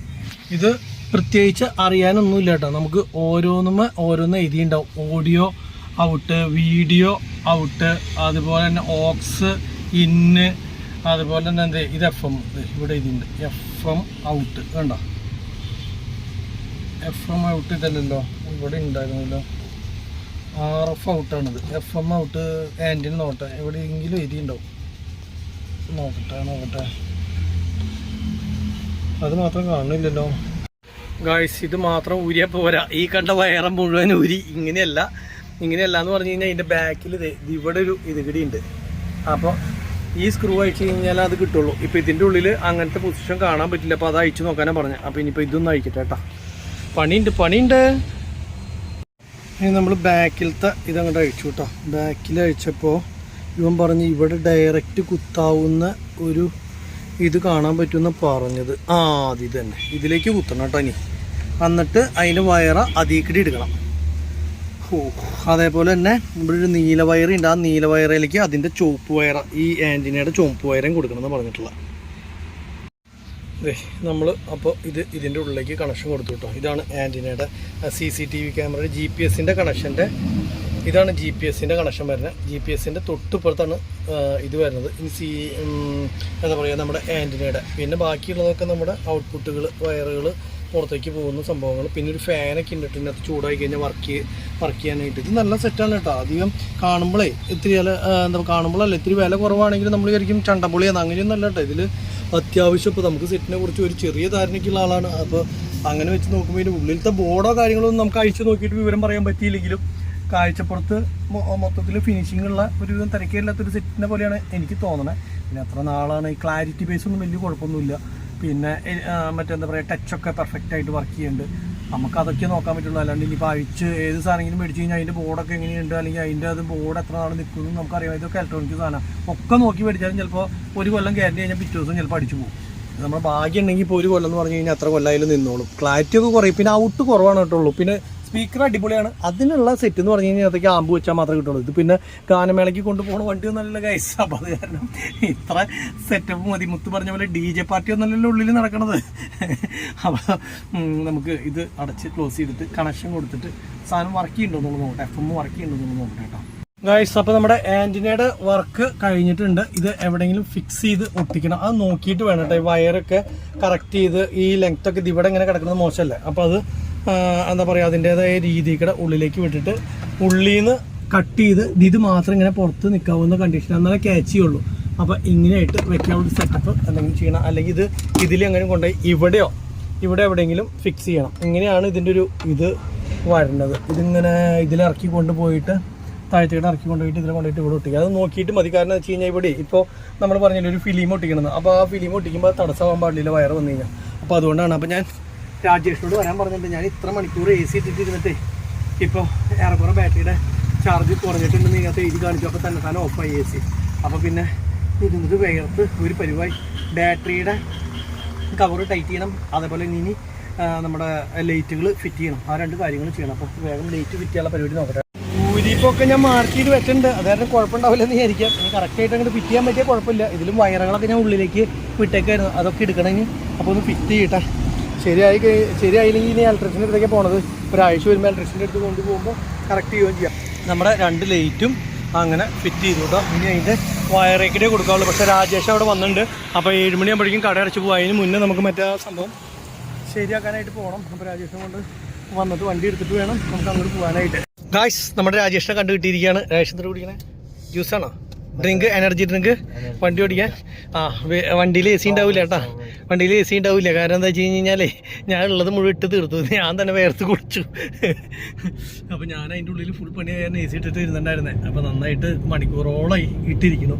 ഇത് പ്രത്യേകിച്ച് അറിയാനൊന്നുമില്ല കേട്ടോ. നമുക്ക് ഓരോന്ന് എഴുതിയിട്ടുണ്ടാവും. ഓഡിയോ ഔട്ട്, വീഡിയോ ഔട്ട്, അതുപോലെ തന്നെ ഓക്സ് ഇന്ന്, അതുപോലെ തന്നെ എന്ത് ഇത് FM ഇവിടെ എഴുതിയിട്ടുണ്ട്. FM ഔട്ട് കണ്ടോ, FM ഔട്ട് ഇതല്ലല്ലോ, ഇവിടെ ഉണ്ടായിരുന്നല്ലോ. RF ഔട്ടാണിത്. FM ഔട്ട് ആൻറ്റിന് നോട്ടെ എവിടെയെങ്കിലും എഴുതിയിട്ടുണ്ടാവും. നോക്കട്ടെ അത് മാത്രം കാണുന്നില്ലല്ലോ ഗായ്സ്. ഇത് മാത്രം ഊരിയാൽ പോരാ. ഈ കണ്ട വയറ് മുഴുവൻ ഊരി ഇങ്ങനെയല്ല എന്ന് പറഞ്ഞു കഴിഞ്ഞാൽ ഇതിൻ്റെ ബാക്കിൽ ഇവിടെ ഒരു ഇതുകൂടി ഉണ്ട്. അപ്പോൾ ഈ സ്ക്രൂ അഴിച്ച് കഴിഞ്ഞാൽ അത് കിട്ടുള്ളൂ. ഇപ്പോൾ ഇതിൻ്റെ ഉള്ളിൽ അങ്ങനത്തെ പൊസിഷൻ കാണാൻ പറ്റില്ല. അപ്പോൾ അത് അഴിച്ച് നോക്കാനാണ് പറഞ്ഞത്. അപ്പോൾ ഇനിയിപ്പോൾ ഇതൊന്നും അഴിക്കട്ടെ കേട്ടോ. പണിയുണ്ട്. ഇനി നമ്മൾ ബാക്കിലത്തെ ഇതങ്ങോട്ട് അഴിച്ചു കേട്ടോ. ബാക്കിൽ അഴിച്ചപ്പോൾ ഇവൻ പറഞ്ഞ് ഇവിടെ ഡയറക്റ്റ് കുത്താവുന്ന ഒരു ഇത് കാണാൻ പറ്റുമെന്ന് പറഞ്ഞത്. അത് ഇത് തന്നെ, ഇതിലേക്ക് കുത്തണം കേട്ടോ. ഇനി എന്നിട്ട് അതിൻ്റെ വയറ അതീക്കടി എടുക്കണം. അതേപോലെ തന്നെ ഇവിടെ ഒരു നീല വയറുണ്ട്. ആ നീല വയറിലേക്ക് അതിൻ്റെ ചുവപ്പ് വയറ, ഈ ആൻറ്റിനയുടെ ചുവപ്പ് വയറും കൊടുക്കണമെന്ന് പറഞ്ഞിട്ടുള്ള. നമ്മൾ അപ്പോൾ ഇതിൻ്റെ ഉള്ളിലേക്ക് കണക്ഷൻ കൊടുത്തു കേട്ടോ. ഇതാണ് ആൻറ്റിനയുടെ CCTV ക്യാമറയുടെ GPS-ൻ്റെ കണക്ഷൻ്റെ, ഇതാണ് GPS-ൻ്റെ കണക്ഷൻ വരുന്നത്. GPS-ൻ്റെ തൊട്ടിപ്പുറത്താണ് ഇത് വരുന്നത്. ഇനി എന്താ പറയുക നമ്മുടെ ആൻറ്റിനയുടെ. പിന്നെ ബാക്കിയുള്ളതൊക്കെ നമ്മുടെ ഔട്ട്പുട്ടുകൾ, വയറുകൾ പുറത്തേക്ക് പോകുന്ന സംഭവങ്ങൾ. പിന്നെ ഒരു ഫാനൊക്കെ ഉണ്ട് ഇതിനകത്ത്, ചൂടായി കഴിഞ്ഞാൽ വർക്ക് ചെയ്യാനായിട്ട്. ഇത് നല്ല സെറ്റാണ് കേട്ടോ. അധികം കാണുമ്പോഴേ ഇത്തിരി എന്താ കാണുമ്പോഴല്ല ഇത്തിരി വില കുറവാണെങ്കിൽ നമ്മൾ വിചാരിക്കും ചണ്ടപ്പൊളിയാണ്, അങ്ങനെയൊന്നും അല്ല കേട്ടോ. ഇതിൽ അത്യാവശ്യം ഇപ്പോൾ നമുക്ക് സെറ്റിനെ കുറിച്ച് ഒരു ചെറിയ ധാരണയ്ക്കുള്ള ആളാണ്. അപ്പോൾ അങ്ങനെ വെച്ച് നോക്കുമ്പോൾ ഇതിൻ്റെ ഉള്ളിലത്തെ ബോർഡോ കാര്യങ്ങളൊന്നും നമുക്ക് അഴിച്ച് നോക്കിയിട്ട് വിവരം പറയാൻ പറ്റിയില്ലെങ്കിലും കാഴ്ചപ്പുറത്ത് മൊത്തത്തിൽ ഫിനിഷിംഗ് ഉള്ള ഒരുവിധം തിരക്കില്ലാത്തൊരു സെറ്റിനെ പോലെയാണ് എനിക്ക് തോന്നുന്നത്. പിന്നെ എത്ര നാളാണ് ഈ ക്ലാരിറ്റി ബേസ് ഒന്നും വലിയ കുഴപ്പമൊന്നുമില്ല. പിന്നെ മറ്റെന്താ പറയുക, ടച്ചൊക്കെ പെർഫെക്റ്റ് ആയിട്ട് വർക്ക് ചെയ്യുന്നുണ്ട്. നമുക്ക് അതൊക്കെ നോക്കാൻ പറ്റുള്ളൂ. അല്ലാണ്ട് ഇനിയിപ്പോൾ അഴിച്ച് ഏത് സാധനങ്ങളും മേടിച്ച് കഴിഞ്ഞാൽ അതിൻ്റെ ബോർഡൊക്കെ എങ്ങനെയുണ്ട്, അല്ലെങ്കിൽ അതിൻ്റെ അത് ബോർഡ് എത്ര നാൾ നിൽക്കുന്നു നമുക്കറിയാം. ഇതൊക്കെ ഇലക്ട്രോണിക് സാധനം ഒക്കെ നോക്കി മേടിച്ചാലും ചിലപ്പോൾ ഒരു കൊല്ലം ഗ്യാരണ്ടി കഴിഞ്ഞാൽ പിറ്റേ ദിവസം ചിലപ്പോൾ അടിച്ചു പോകും. നമ്മുടെ ഭാഗ്യം ഉണ്ടെങ്കിൽ ഇപ്പോൾ ഒരു കൊല്ലം എന്ന് പറഞ്ഞു കഴിഞ്ഞാൽ അത്ര കൊല്ലമായാലും നിന്നോളും. ക്ലാരിറ്റി ഒക്കെ കുറയും. പിന്നെ ഔട്ട് കുറവാണ് കേട്ടുള്ളൂ. പിന്നെ സ്പീക്കർ അടിപൊളിയാണ്. അതിനുള്ള സെറ്റ് എന്ന് പറഞ്ഞു കഴിഞ്ഞാൽ അതൊക്കെ ആമ്പ് വെച്ചാൽ മാത്രമേ കിട്ടുള്ളൂ. ഇത് പിന്നെ ഗാനമേളയ്ക്ക് കൊണ്ടുപോകുന്ന വണ്ടി ഒന്നല്ല ഗൈസ്. അപ്പോൾ അത് കാരണം ഇത്ര സെറ്റപ്പ് മതി. മുത്ത് പറഞ്ഞ പോലെ DJ പാർട്ടി ഒന്നല്ലല്ലോ ഉള്ളിൽ നടക്കണത്. അപ്പോൾ നമുക്ക് ഇത് അടച്ച് ക്ലോസ് ചെയ്തിട്ട് കണക്ഷൻ കൊടുത്തിട്ട് സാധനം വർക്ക് ചെയ്യുന്നുണ്ടോ എന്നുള്ളത് നോക്കട്ടെ, FM വർക്ക് ചെയ്യുന്നുണ്ടോ എന്നുള്ളത് നോക്കട്ടെ കേട്ടോ ഗൈസ്. അപ്പോൾ നമ്മുടെ ആൻറ്റിനയുടെ വർക്ക് കഴിഞ്ഞിട്ടുണ്ട്. ഇത് എവിടെയെങ്കിലും ഫിക്സ് ചെയ്ത് ഒട്ടിക്കണം. അത് നോക്കിയിട്ട് വേണം കേട്ടോ. ഈ വയറൊക്കെ കറക്റ്റ് ചെയ്ത് ഈ ലെങ്ത്തൊക്കെ ഇത് ഇവിടെ ഇങ്ങനെ കിടക്കുന്നത് മോശമല്ലേ. അപ്പോൾ അത് എന്താ പറയുക, അതിൻ്റേതായ രീതിയുടെ ഉള്ളിലേക്ക് വിട്ടിട്ട് ഉള്ളിൽ നിന്ന് കട്ട് ചെയ്ത് ഇത് മാത്രം ഇങ്ങനെ പുറത്ത് നിൽക്കാവുന്ന കണ്ടീഷൻ, എന്നാലേ ക്യാച്ച് ചെയ്യുള്ളൂ. അപ്പോൾ ഇങ്ങനെയായിട്ട് വെക്കാനുള്ള സെറ്റപ്പ് എന്തെങ്കിലും ചെയ്യണം. അല്ലെങ്കിൽ ഇതിൽ അങ്ങനെ കൊണ്ടുപോയി ഇവിടെ എവിടെയെങ്കിലും ഫിക്സ് ചെയ്യണം. ഇങ്ങനെയാണ് ഇതിൻ്റെ ഒരു ഇത് വരുന്നത്. ഇതിങ്ങനെ ഇതിലിറക്കി കൊണ്ടുപോയിട്ട് താഴത്തേക്ക് ഇറക്കി കൊണ്ടുപോയിട്ട് ഇതിൽ കൊണ്ടുപോയിട്ട് ഇവിടെ ഒട്ടിക്കുക. അത് നോക്കിയിട്ട് മതി. കാരണം വെച്ച് കഴിഞ്ഞാൽ ഇവിടെ ഇപ്പോൾ നമ്മൾ പറഞ്ഞില്ല ഒരു ഫിലിം ഒട്ടിക്കണമെന്ന്. അപ്പോൾ ആ ഫിലിം ഒട്ടിക്കുമ്പോൾ തടസ്സമാകാൻ പാടില്ല വയറ് വന്നു കഴിഞ്ഞാൽ. അപ്പോൾ അതുകൊണ്ടാണ്. അപ്പോൾ ഞാൻ രാജേഷിനോട് വരാൻ പറഞ്ഞിട്ട് ഞാൻ ഇത്ര മണിക്കൂർ AC ഇട്ടിട്ടിരുന്നിട്ട് ഇപ്പോൾ ഏറെക്കുറെ ബാറ്ററിയുടെ ചാർജ് കുറഞ്ഞിട്ടുണ്ടെന്ന് ഇതിനകത്ത് എഴുതി കാണിച്ചു. അപ്പോൾ തന്നെ ഓഫായി AC. അപ്പോൾ പിന്നെ ഇരുന്നിട്ട് വേഗത്ത് ഒരു പരിവായി ബാറ്ററിയുടെ കവർ ടൈറ്റ് ചെയ്യണം. അതേപോലെ ഇനി നമ്മുടെ ലൈറ്റുകൾ ഫിറ്റ് ചെയ്യണം. ആ 2 കാര്യങ്ങൾ ചെയ്യണം. അപ്പോൾ വേഗം ലൈറ്റ് ഫിറ്റ് ചെയ്യാനുള്ള പരിപാടി നോക്കട്ടെ. ഊരിപ്പൊക്കെ ഞാൻ മാർക്ക് ചെയ്ത് വെച്ചിട്ടുണ്ട്. അതായത് കുഴപ്പമുണ്ടാവില്ലെന്ന് വിചാരിക്കാം. ഇനി കറക്റ്റായിട്ട് അങ്ങോട്ട് ഫിറ്റ് ചെയ്യാൻ പറ്റിയാൽ കുഴപ്പമില്ല. ഇതിലും വയറുകളൊക്കെ ഞാൻ ഉള്ളിലേക്ക് വിട്ടേക്കായിരുന്നു. അതൊക്കെ എടുക്കണമെങ്കിൽ അപ്പോൾ ഒന്ന് ഫിറ്റ് ചെയ്യട്ടെ. ശരിയായില്ലെങ്കിൽ ഇനി ഇലക്ട്രിഷ്യൻ്റെ അടുത്തേക്ക് പോണത്. ഒരാഴ്ച വരുമ്പോൾ ഇലക്ട്രിഷ്യൻ്റെ അടുത്ത് കൊണ്ടുപോകുമ്പോൾ കറക്റ്റ് ചെയ്യുകയും ചെയ്യാം. നമ്മുടെ 2 ലൈറ്റും അങ്ങനെ ഫിറ്റ് ചെയ്തു കേട്ടോ. ഇനി അതിൻ്റെ വയറേക്കിടെ കൊടുക്കാവുള്ളൂ. പക്ഷേ രാജേഷ് അവിടെ വന്നിട്ടുണ്ട്. അപ്പോൾ 7 മണിയാകുമ്പോഴേക്കും കട അടച്ച് പോകും. അതിന് മുന്നേ നമുക്ക് മറ്റേ സംഭവം ശരിയാക്കാനായിട്ട് പോകണം. അപ്പോൾ രാജേഷിനെ കൊണ്ട് വന്നിട്ട് വണ്ടി എടുത്തിട്ട് വേണം നമുക്ക് അങ്ങോട്ട് പോകാനായിട്ട്. ഗായ്സ്, നമ്മുടെ രാജേഷിനെ കണ്ടു കിട്ടിയിരിക്കുകയാണ്. രാജേഷ് എന്താ കുടിക്കണേ? ജ്യൂസാണോ? ഡ്രിങ്ക്, എനർജി ഡ്രിങ്ക് വണ്ടി ഓടിക്കാൻ. വണ്ടിയിൽ AC ഉണ്ടാവില്ല കേട്ടോ. വണ്ടിയിൽ AC ഉണ്ടാവില്ല. കാരണം എന്താ വെച്ച് കഴിഞ്ഞാലേ ഞാൻ ഉള്ളത് മുഴുവൻ ഇട്ട് തീർത്തു. ഞാൻ തന്നെ വേർത്ത് കുടിച്ചു. അപ്പോൾ ഞാൻ അതിൻ്റെ ഉള്ളിൽ ഫുൾ പണി ആയിരുന്നു. AC ഇട്ടിട്ട് ഇരുന്നുണ്ടായിരുന്നേ. അപ്പോൾ നന്നായിട്ട് മണിക്കൂറോളായി ഇട്ടിരിക്കുന്നു.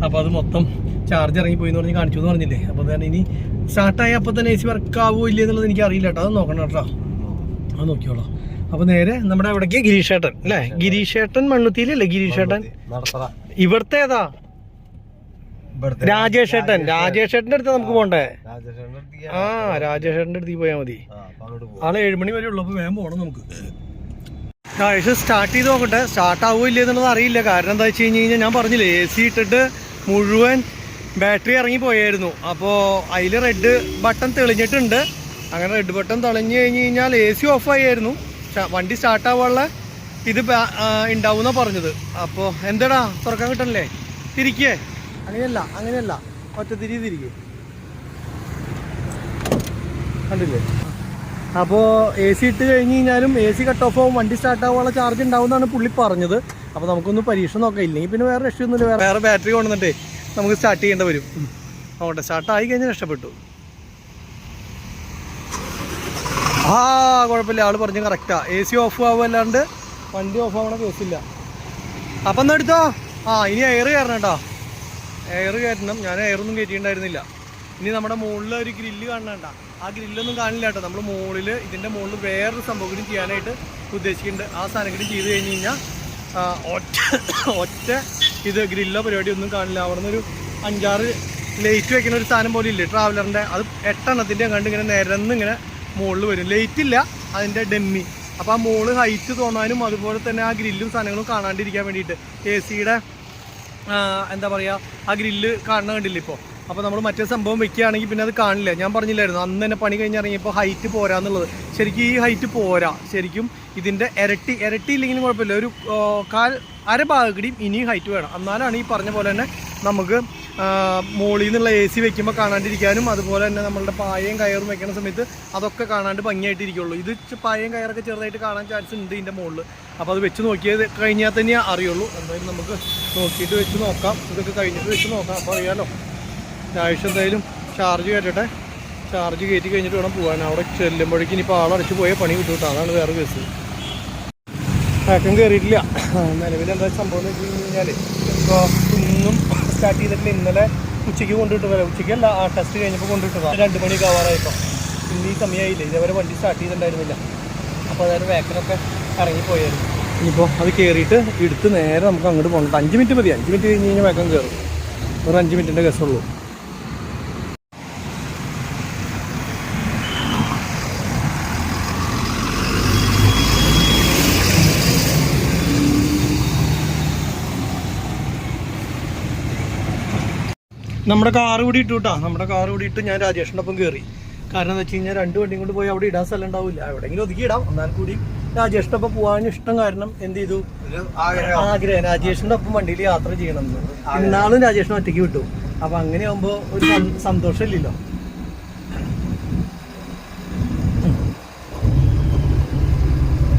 അപ്പോൾ അത് മൊത്തം ചാർജ് ഇറങ്ങിപ്പോയി എന്ന് പറഞ്ഞ് കാണിച്ചു എന്ന് പറഞ്ഞില്ലേ. അപ്പോൾ തന്നെ ഇനി സ്റ്റാർട്ടായി അപ്പോൾ തന്നെ AC വർക്ക് ആവുമോ ഇല്ല എന്നുള്ളത് എനിക്ക് അറിയില്ല കേട്ടോ. അത് നോക്കണം കേട്ടോ. അത് നോക്കിയോളാം. അപ്പോൾ നേരെ നമ്മുടെ അവിടേക്ക് ഗിരീഷേട്ടൻ അല്ലേ? ഗിരീഷേട്ടൻ മണ്ണുത്തിയിലല്ലേ ഗിരീഷേട്ടൻ? ഇവിടുത്തെ ഏതാ? രാജേഷേട്ടൻ്റെ അടുത്ത് നമുക്ക് പോണ്ടേ? രാജേഷേട്ടൻ്റെ അടുത്ത് പോയാൽ മതി. ആളെ 7 മണി വരെ ഉള്ളപ്പോൾ വേഗം പോകണം നമുക്ക്. രാജേഷ് സ്റ്റാർട്ട് ചെയ്ത് നോക്കട്ടെ. സ്റ്റാർട്ട് ആവുമോ ഇല്ല എന്നുള്ളത് അറിയില്ല. കാരണം എന്താ വെച്ച് കഴിഞ്ഞാൽ ഞാൻ പറഞ്ഞില്ലേ AC ഇട്ടിട്ട് മുഴുവൻ ബാറ്ററി ഇറങ്ങിപ്പോയായിരുന്നു. അപ്പോൾ അതിൽ റെഡ് ബട്ടൺ തെളിഞ്ഞിട്ടുണ്ട്. അങ്ങനെ റെഡ് ബട്ടൺ തെളിഞ്ഞ് കഴിഞ്ഞ് കഴിഞ്ഞാൽ AC ഓഫായിരുന്നു. വണ്ടി സ്റ്റാർട്ടാവാനുള്ള ഇത് ഉണ്ടാവുമെന്നാണ് പറഞ്ഞത്. അപ്പോൾ എന്താടാ തുറക്കാൻ കിട്ടണല്ലേ? തിരിക്കേ? അങ്ങനെയല്ല ഒറ്റ തിരികെ കണ്ടില്ലേ? അപ്പോൾ AC ഇട്ട് കഴിഞ്ഞ് കഴിഞ്ഞാലും AC കട്ട് ഓഫ് ആവും. വണ്ടി സ്റ്റാർട്ടാവാനുള്ള ചാർജ് ഉണ്ടാവുമെന്നാണ് പുള്ളി പറഞ്ഞത്. അപ്പോൾ നമുക്കൊന്ന് പരീക്ഷ നോക്കാം. ഇല്ലെങ്കിൽ പിന്നെ വേറെ രക്ഷയൊന്നുമില്ല. വേറെ ബാറ്ററി കൊണ്ടുവന്നിട്ടേ നമുക്ക് സ്റ്റാർട്ട് ചെയ്യേണ്ടി വരും. നോക്കട്ടെ. സ്റ്റാർട്ടായി കഴിഞ്ഞാൽ രക്ഷപ്പെട്ടു. കുഴപ്പമില്ല. ആൾ പറഞ്ഞു കറക്റ്റാ. AC ഓഫ് ആവുമല്ലാണ്ട് വണ്ടി ഓഫ് ആവണ കേസില്ല. അപ്പം എന്നാ എടുത്തോ. ഇനി എയർ കയറണം കേട്ടോ. എയർ കയറ്റണം. ഞാൻ എയറൊന്നും കയറ്റിയിട്ടുണ്ടായിരുന്നില്ല. ഇനി നമ്മുടെ മുകളിൽ ഒരു ഗ്രില്ല് കാണണ്ട. ആ ഗ്രില്ലൊന്നും കാണില്ല കേട്ടോ. നമ്മൾ മുകളിൽ ഇതിൻ്റെ മുകളിൽ വേറൊരു സംഭവം കൂടി ചെയ്യാനായിട്ട് ഉദ്ദേശിക്കുന്നുണ്ട്. ആ സാധനം കൂടി ചെയ്ത് കഴിഞ്ഞ് കഴിഞ്ഞാൽ ഒറ്റ ഇത് ഗ്രില്ലോ പരിപാടി ഒന്നും കാണില്ല. അവിടെ നിന്നൊരു 5-6 ലൈറ്റ് വെക്കുന്ന ഒരു സാധനം പോലെ ഇല്ലേ ട്രാവലറിൻ്റെ, അത് 8 എണ്ണത്തിൻ്റെ കണ്ട് ഇങ്ങനെ നിരന്ന് ഇങ്ങനെ മുകളിൽ വരും. ലൈറ്റ് ഇല്ല, അതിൻ്റെ ഡെമ്മി. അപ്പോൾ ആ മുകളിൽ ഹൈറ്റ് തോന്നാനും അതുപോലെ തന്നെ ആ ഗ്രില്ലും സാധനങ്ങളും കാണാണ്ടിരിക്കാൻ വേണ്ടിയിട്ട് AC-യുടെ എന്താ പറയുക, ആ ഗ്രില്ല് കാണുന്ന കണ്ടില്ല ഇപ്പോൾ. അപ്പോൾ നമ്മൾ മറ്റേ സംഭവം വെക്കുകയാണെങ്കിൽ പിന്നെ അത് കാണില്ല. ഞാൻ പറഞ്ഞില്ലായിരുന്നു അന്ന് തന്നെ പണി കഴിഞ്ഞിറങ്ങിയപ്പോൾ ഹൈറ്റ് പോരാന്നുള്ളത്. ശരിക്കും ഈ ഹൈറ്റ് പോരാ. ശരിക്കും ഇതിൻ്റെ ഇരട്ടി ഇല്ലെങ്കിലും കുഴപ്പമില്ല. ഒരു അര ഭാഗടിയും ഇനിയും ഹൈറ്റ് വേണം. എന്നാലാണ് ഈ പറഞ്ഞ പോലെ തന്നെ നമുക്ക് മോളിൽ നിന്നുള്ള AC വെക്കുമ്പോൾ കാണാണ്ടിരിക്കാനും അതുപോലെ തന്നെ നമ്മളുടെ പായയും കയറും വെക്കുന്ന സമയത്ത് അതൊക്കെ കാണാണ്ട് ഭംഗിയായിട്ടിരിക്കുള്ളൂ. ഇത് പായയും കയറൊക്കെ ചെറുതായിട്ട് കാണാൻ ചാൻസ് ഉണ്ട് ഇതിൻ്റെ മുകളിൽ. അപ്പോൾ അത് വെച്ച് നോക്കിയത് കഴിഞ്ഞാൽ തന്നെ അറിയുള്ളൂ. എന്തായാലും നമുക്ക് നോക്കിയിട്ട് വെച്ച് നോക്കാം, ഇതൊക്കെ കഴിഞ്ഞിട്ട് വെച്ച് നോക്കാം. അപ്പോൾ അറിയാമല്ലോ ആഴ്ച എന്തായാലും ചാർജ് കയറ്റട്ടെ, ചാർജ് കയറ്റി കഴിഞ്ഞിട്ട് വേണം പോകാൻ. അവിടെ ചെല്ലുമ്പോഴേക്കും ഇനിയിപ്പോൾ ആളടച്ച് പോയാൽ പണി കിട്ടും. അതാണ് വേറെ കേസ്. പാക്കം കയറിയിട്ടില്ല. നിലവിൽ എന്താ സംഭവം എന്ന് വെച്ച് കഴിഞ്ഞാൽ ഇപ്പോൾ ഇന്നും സ്റ്റാർട്ട് ചെയ്തിട്ടില്ല. ഇന്നലെ ഉച്ചയ്ക്ക് കൊണ്ടുവിട്ട് വരാം. ഉച്ചയ്ക്കല്ല, ആ ടെസ്റ്റ് കഴിഞ്ഞപ്പോൾ കൊണ്ടുവിട്ടതാണ്. 2 മണിക്ക് ആവാറായപ്പോൾ. ഇന്ന് ഈ സമയമായില്ല, ഇതേവരെ വണ്ടി സ്റ്റാർട്ട് ചെയ്തിട്ടുണ്ടായിരുന്നില്ല. അപ്പോൾ അതായത് വേക്കനൊക്കെ ഇറങ്ങിപ്പോയായിരുന്നു. ഇനിയിപ്പോൾ അത് കയറിയിട്ട് എടുത്ത് നേരെ നമുക്ക് അങ്ങോട്ട് പോകണം. 5 മിനിറ്റ് മതി. 5 മിനിറ്റ് കഴിഞ്ഞ് കഴിഞ്ഞാൽ വേക്കം കയറും. ഒരു 5 മിനിറ്റിൻ്റെ കേസുള്ളൂ. നമ്മുടെ കാറ് കൂടി ഇട്ടു കേട്ടോ. നമ്മുടെ കാറ് കൂടി ഇട്ട് ഞാൻ രാജേഷിൻ്റെ ഒപ്പം കയറി. കാരണം എന്താ വെച്ച് കഴിഞ്ഞാൽ 2 വണ്ടിയും കൊണ്ട് പോയി അവിടെ ഇടാൻ സ്ഥലം ഉണ്ടാവില്ല. എവിടെയെങ്കിലും ഒതുക്കി ഇടാം. എന്നാൽ കൂടി രാജേഷിൻ്റെ ഒപ്പം പോകാൻ ഇഷ്ടം കാരണം എന്ത് ചെയ്തു, ആഗ്രഹം രാജേഷിൻ്റെ ഒപ്പം വണ്ടിയിൽ യാത്ര ചെയ്യണമെന്ന്. ഇന്നാളും രാജേഷിനെ ഒറ്റയ്ക്ക് വിട്ടു. അപ്പം അങ്ങനെയാകുമ്പോൾ ഒരു സന്തോഷമില്ലല്ലോ.